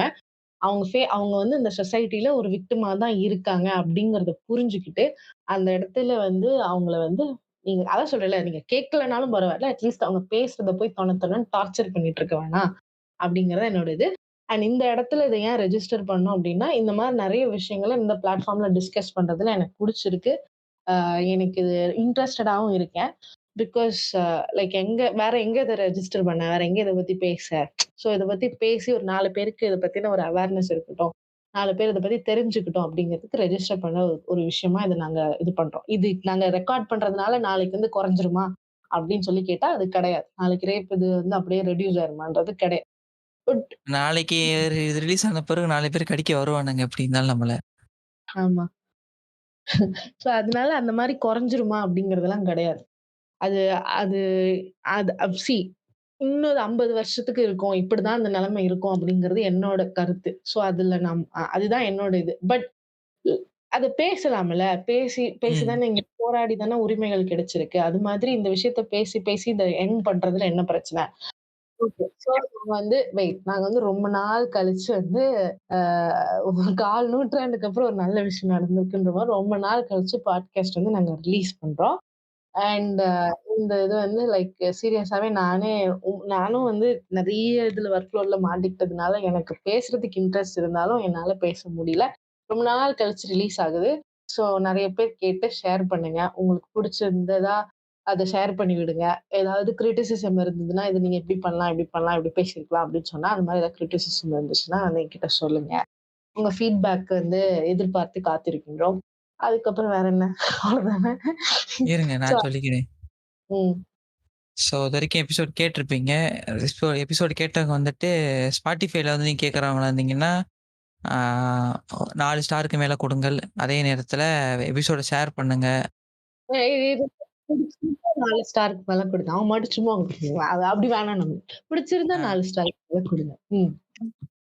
அவங்க வந்து இந்த சொசைட்டில ஒரு விக்டிமா தான் இருக்காங்க அப்படிங்கிறத புரிஞ்சுகிட்டு, அந்த இடத்துல வந்து அவங்கள வந்து நீங்க அதான் சொல்றேன்ல, நீங்க கேட்கலனாலும் பரவால்ல. அட்லீஸ்ட் அவங்க பேசுறத போய் தொண தொணன்னு டார்ச்சர் பண்ணிட்டு இருக்க வேணாம். அப்படிங்கிறது என்னோட இது. அண்ட் இந்த இடத்துல இத ஏன் ரெஜிஸ்டர் பண்ணோம் அப்படின்னா, இந்த மாரி நெறைய விஷயங்கள இந்த பிளாட்ஃபார்ம்ல டிஸ்கஸ் பண்றதுல எனக்கு புடிச்சிருக்கு. எனக்கு இது இன்ட்ரஸ்டடாவும் இருக்கேன். பிகாஸ் லைக் வேற எங்க இத ரெஜிஸ்டர் பண்ண? வேற எங்க இத பத்தி பேச? சோ இத பத்தி பேசி ஒரு 4 பேருக்கு இத பத்தின ஒரு அவேர்னஸ் இருக்கட்டும். 4 பேர் இத பத்தி தெரிஞ்சுக்கட்டும் அப்படிங்கிறதுக்கு ரெஜிஸ்டர் பண்ண ஒரு விஷயமா இத நாங்க இது பண்றோம். இது நாங்க ரெக்கார்ட் பண்றதுனால நாளைக்கு வந்து குறைஞ்சிருமா? அப்படின்னு சொல்லி கேட்டா அது கிடையாது. நாளைக்கு ரேப் இது வந்து அப்படியே ரெட்யூஸ் ஆயிருமான்றது கிடையாது. பட் நாளைக்கு இது ரிலீஸ் ஆன பிறகு 4 பேர் கடிக்க வருவானுங்க எப்படி இருந்தாலும் நம்மள. ஆமா. சோ அதனால அந்த மாரி குறைஞ்சிருமா அப்படிங்கிறதெல்லாம் கிடையாது. அது அது அது இன்னும் 50 வருஷத்துக்கு இருக்கும். இப்படிதான் அந்த நிலைமை இருக்கும் அப்படிங்கிறது என்னோட கருத்து. சோ அதுல அதுதான் என்னோட இது. பட் இ அத பேசலாம்ல. பேசி பேசி ம். தானே இங்க போராடி தானே உரிமைகள் கிடைச்சிருக்கு. அது மாதிரி இந்த விஷயத்த பேசி பேசி இத எண்ட் பண்றதுல என்ன பிரச்சனை? ஓகே. சோ நாங்க வந்து நாங்க வந்து ரொம்ப நாள் கழிச்சு வந்து அ ஒரு 1/4 நூற்றாண்டுக்கு அப்புறம் ஒரு நல்ல விஷயம் நடந்திருக்குன்ற மாரி ரொம்ப நாள் கழிச்சு பாட்காஸ்ட் வந்து நாங்க ரிலீஸ் பண்றோம். அண்ட் இந்த இது வந்து லைக் சீரியஸாவே நானும் வந்து நெறைய இதுல ஒர்க் லோட்ல மாட்டிக்கிட்டதுனால, எனக்கு பேசுறதுக்கு இன்ட்ரெஸ்ட் இருந்தாலும் என்னால பேச முடியல. ரொம்ப நாள் கழிச்சு ரிலீஸ் ஆகுது. ஸோ நெறைய பேர் கேட்டு ஷேர் பண்ணுங்க. உங்களுக்கு புடிச்சிருந்ததா அத ஷேர் பண்ணி விடுங்க. ஏதாவது கிரிட்டிசிசம் இருந்ததுன்னா, "இது நீங்க இப்படி பண்ணலாம், இப்படி பண்ணலாம், இப்படி பேசியிருக்கலாம்" அப்படின்னு சொன்னா, அந்த மாரி ஏதாவது கிரிட்டிசிசம் இருந்துச்சுன்னா வந்து என்கிட்ட சொல்லுங்க. உங்க ஃபீட்பேக் வந்து எதிர்பார்த்து காத்திருக்கின்றோம். அதுக்கப்புறம் வேற என்ன? அவ்வளோதானே. இருங்க ஸோ நான் சொல்லிக்கிறேன். ம். ஸோ இதுவரைக்கும் எபிசோட் கேட்டிருப்பீங்க. எபிசோட் கேட்டவங்க வந்துட்டு Spotifyல வந்து நீங்க கேட்கறவங்களா இருந்தீங்கன்னா, ஆ 4 ஸ்டாருக்கு மேல குடுங்கள். அதே நேரத்தில எபிசோட ஷேர் பண்ணுங்க. இது பிடிச்சிருந்தா 4 ஸ்டாருக்கு மேல குடுங்க. அவன் மட்டும் சும்மா அது அப்படி வேணாம் நமக்கு. பிடிச்சிருந்தா ஆ 4 ஸ்டாருக்கு மேல குடுங்க. ம்.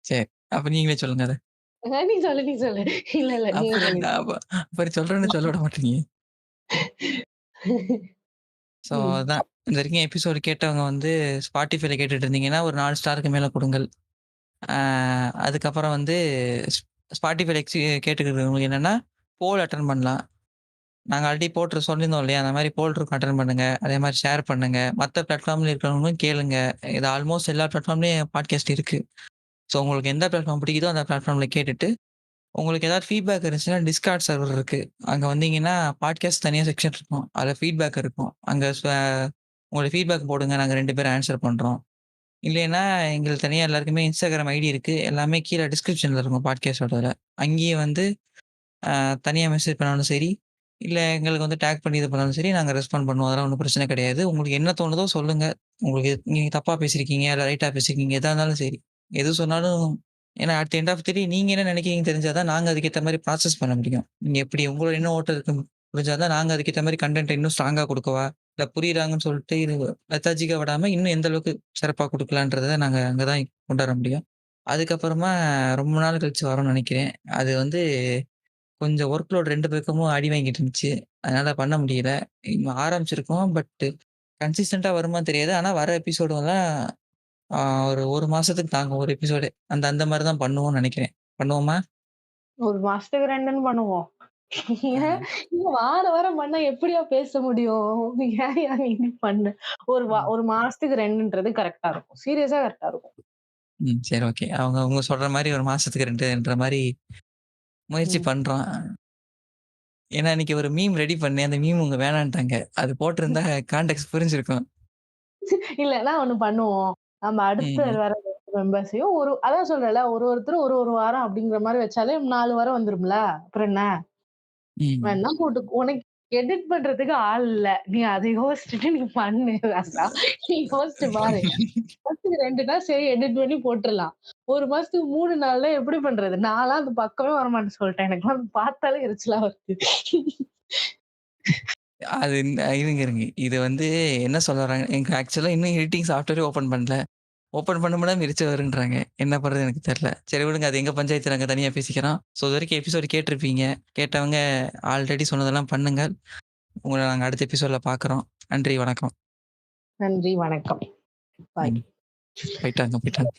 சரி. அப்ப நீங்களே சொல்லுங்க அத. நீ சொல்லு, நீ சொல்லு. இல்ல, இல்ல. நீங்க அப்புறம் சொல்லு. என்ன அப்புறம் சொல்றேன்னு சொல்ல விட மாட்டீங்க. ஸோ ம். அதான். இதுவரைக்கும் எபிசோட் கேட்டவங்க வந்து Spotifyல கேட்டுட்டு இருந்தீங்கன்னா, ஒரு 4 ஸ்டாருக்கு மேல குடுங்கள். ஆ அதுக்கப்புறம் வந்து ஸ் Spotifyல கேட்டுக்கிறவங்களுக்கு என்னன்னா, போல் அட்டெண்ட் பண்ணலாம். நாங்க ஆல்ரெடி சொல்லியிருந்தோம் இல்லையா? அந்த மாரி போல் இருக்கும் அட்டெண்ட் பண்ணுங்க. அதே மாரி ஷேர் பண்ணுங்க. மத்த பிளாட்ஃபார்ம்ல இருக்கிறவங்களும் கேளுங்க. இது ஆல்மோஸ்ட் எல்லா பிளாட்ஃபார்ம்லயும் பாட்காஸ்ட் இருக்கு. ஸோ உங்களுக்கு எந்த பிளாட்ஃபார்ம் பிடிக்குதோ அந்த பிளாட்ஃபார்ம்ல கேட்டுட்டு, உங்களுக்கு ஏதாவது ஃபீட்பேக் இருந்துச்சுன்னா Discord சர்வர் இருக்கு. அங்க வந்தீங்கன்னா, பாட்காஸ்ட் தனியா செக்ஷன் இருக்கும். அதுல ஃபீட்பேக் இருக்கும். அங்க உங்களோட ஃபீட்பேக் போடுங்க. நாங்க 2 பேரும் ஆன்ஸர் பண்றோம். இல்லைன்னா, எங்களுக்கு தனியா எல்லாருக்குமே Instagram ஐடி இருக்கு. எல்லாமே கீழ டிஸ்கிரிப்ஷன்ல இருக்கும் பாட்காஸ்ட்டோடதுல. அங்கேயே வந்து அ தனியா மெசேஜ் பண்ணாலும் சரி, இல்ல எங்களுக்கு வந்து டேக் பண்ணி இது பண்ணாலும் சரி, நாங்க ரெஸ்பாண்ட் பண்ணுவோம். அதெல்லாம் ஒண்ணும் பிரச்சனை கிடையாது. உங்களுக்கு என்ன தோணுதோ சொல்லுங்க. உங்களுக்கு நீங்க தப்பா பேசியிருக்கீங்க, இல்ல ரைட்டா பேசியிருக்கீங்க, எதா இருந்தாலும் சரி. எது சொன்னாலும் ஏன்னா at the end of the day நீங்க என்ன நினைக்கிறீங்கன்னு தெரிஞ்சா தான் நாங்க அதுக்கேத்த மாரி ப்ராசஸ் பண்ண முடியும். நீங்க எப்படி உங்களோட என்ன ஓட்டம் இருக்குன்னு புரிஞ்சா தான் நாங்க அதுக்கேத்த மாரி கன்டென்ட்ட இன்னும் ஸ்ட்ராங்கா குடுக்கவா, இல்ல புரியுறாங்கன்னு சொல்லிட்டு இது லெத்தாஜிக்கா விடாம இன்னும் எந்த அளவுக்கு சிறப்பா குடுக்கலான்றத நாங்க அங்க தான் கொண்டு வர முடியும். அதுக்கப்புறமா ரொம்ப நாள் கழிச்சு வரோம்னு நெனைக்கிறேன். அது வந்து கொஞ்சம் ஒர்க் லோட் 2 பக்கமும் அடி வாங்கிட்டு இருந்துச்சு. அதனால பண்ண முடியல. ஆரம்பிச்சிருக்கோம். பட் கன்சிஸ்டன்ட்டா வருமான்னு தெரியாது. ஆனா வர எபிசோடுலாம் ஆ ஒரு 1 மாசத்துக்கு தாங்கும் ஒரு எபிசோடே. அந்த அந்த மாரி தான் பண்ணுவோம்னு நெனைக்கிறேன். பண்ணுவோமா? 1 மாசத்துக்கு 2ன்னு பண்ணுவோம். ஆ. ஏன் வாரம் வாரம் பண்ணா எப்படியா பேச முடியும்? ஏன்யா நீ இப்படி பண்ண? ம். 1 மாசத்துக்கு 2ன்றது கரெக்ட்டா இருக்கும். சீரியஸா கரெக்ட்டா இருக்கும். ம். சரி ஓகே. அவங்க அவங்க சொல்ற மாரி 1 மாசத்துக்கு 2ன்ற மாரி முயற்சி ம். பண்றோம். ஏன்னா அன்னைக்கு ஒரு மீம் ரெடி பண்ணேன். அந்த மீம் அவங்க வேணான்ட்டாங்க. அது போட்டிருந்தா கான்டெக்ஸ்ட் புரிஞ்சிருக்கும். இல்லன்னா ஒண்ணு பண்ணுவோம். நம்ம அடுத்த ம். வர மெம்பர்ஸையும் அதான் சொல்றேன்ல, ஒருத்தரும் ஒரு வாரம் அப்படிங்கிற மாரி வச்சாலே 4 வாரம் வந்துரும்ல. அப்புறம் என்ன? ம். வேணா உனக்கு எடிட் பண்றதுக்கு ஆள் இல்ல. நீ அத யோசிச்சுட்டு நீ பண்ணு ராசா. நீ யோசிச்சு பாரு. மாசத்துக்கு 2னா சரி எடிட் பண்ணி போட்டுறலாம். 1 மாசத்துக்கு 3 நாள்னா எப்படி பண்றது? நான்லாம் அந்த பக்கமே வரமாட்டேன்னு சொல்லிட்டேன். எனக்கெல்லாம் அத பார்த்தாலே எரிச்சலா வருது. அது இருங்க, இருங்க. இது வந்து என்ன சொல்ல வராங்க, எனக்கு ஆக்சுவலா இன்னும் எடிட்டிங் சாஃப்ட்வேரே ஓப்பன் பண்ணல. ஓப்பன் பண்ண முடியாம எரிச்சல் வருன்றாங்க. என்ன பண்றது எனக்கு தெரியல. சரி விடுங்க. அது எங்க பஞ்சாயத்து நாங்க தனியா பேசிக்கிறோம். ஸோ இதுவரைக்கும் எபிசோட் கேட்டிருப்பீங்க. கேட்டவங்க ஆல்ரெடி சொன்னதெல்லாம் பண்ணுங்க. உங்கள நாங்க அடுத்த எபிசோட்ல பார்க்குறோம். நன்றி, வணக்கம். நன்றி, வணக்கம். பாய். ம். போயிட்டாங்க, போயிட்டாங்க.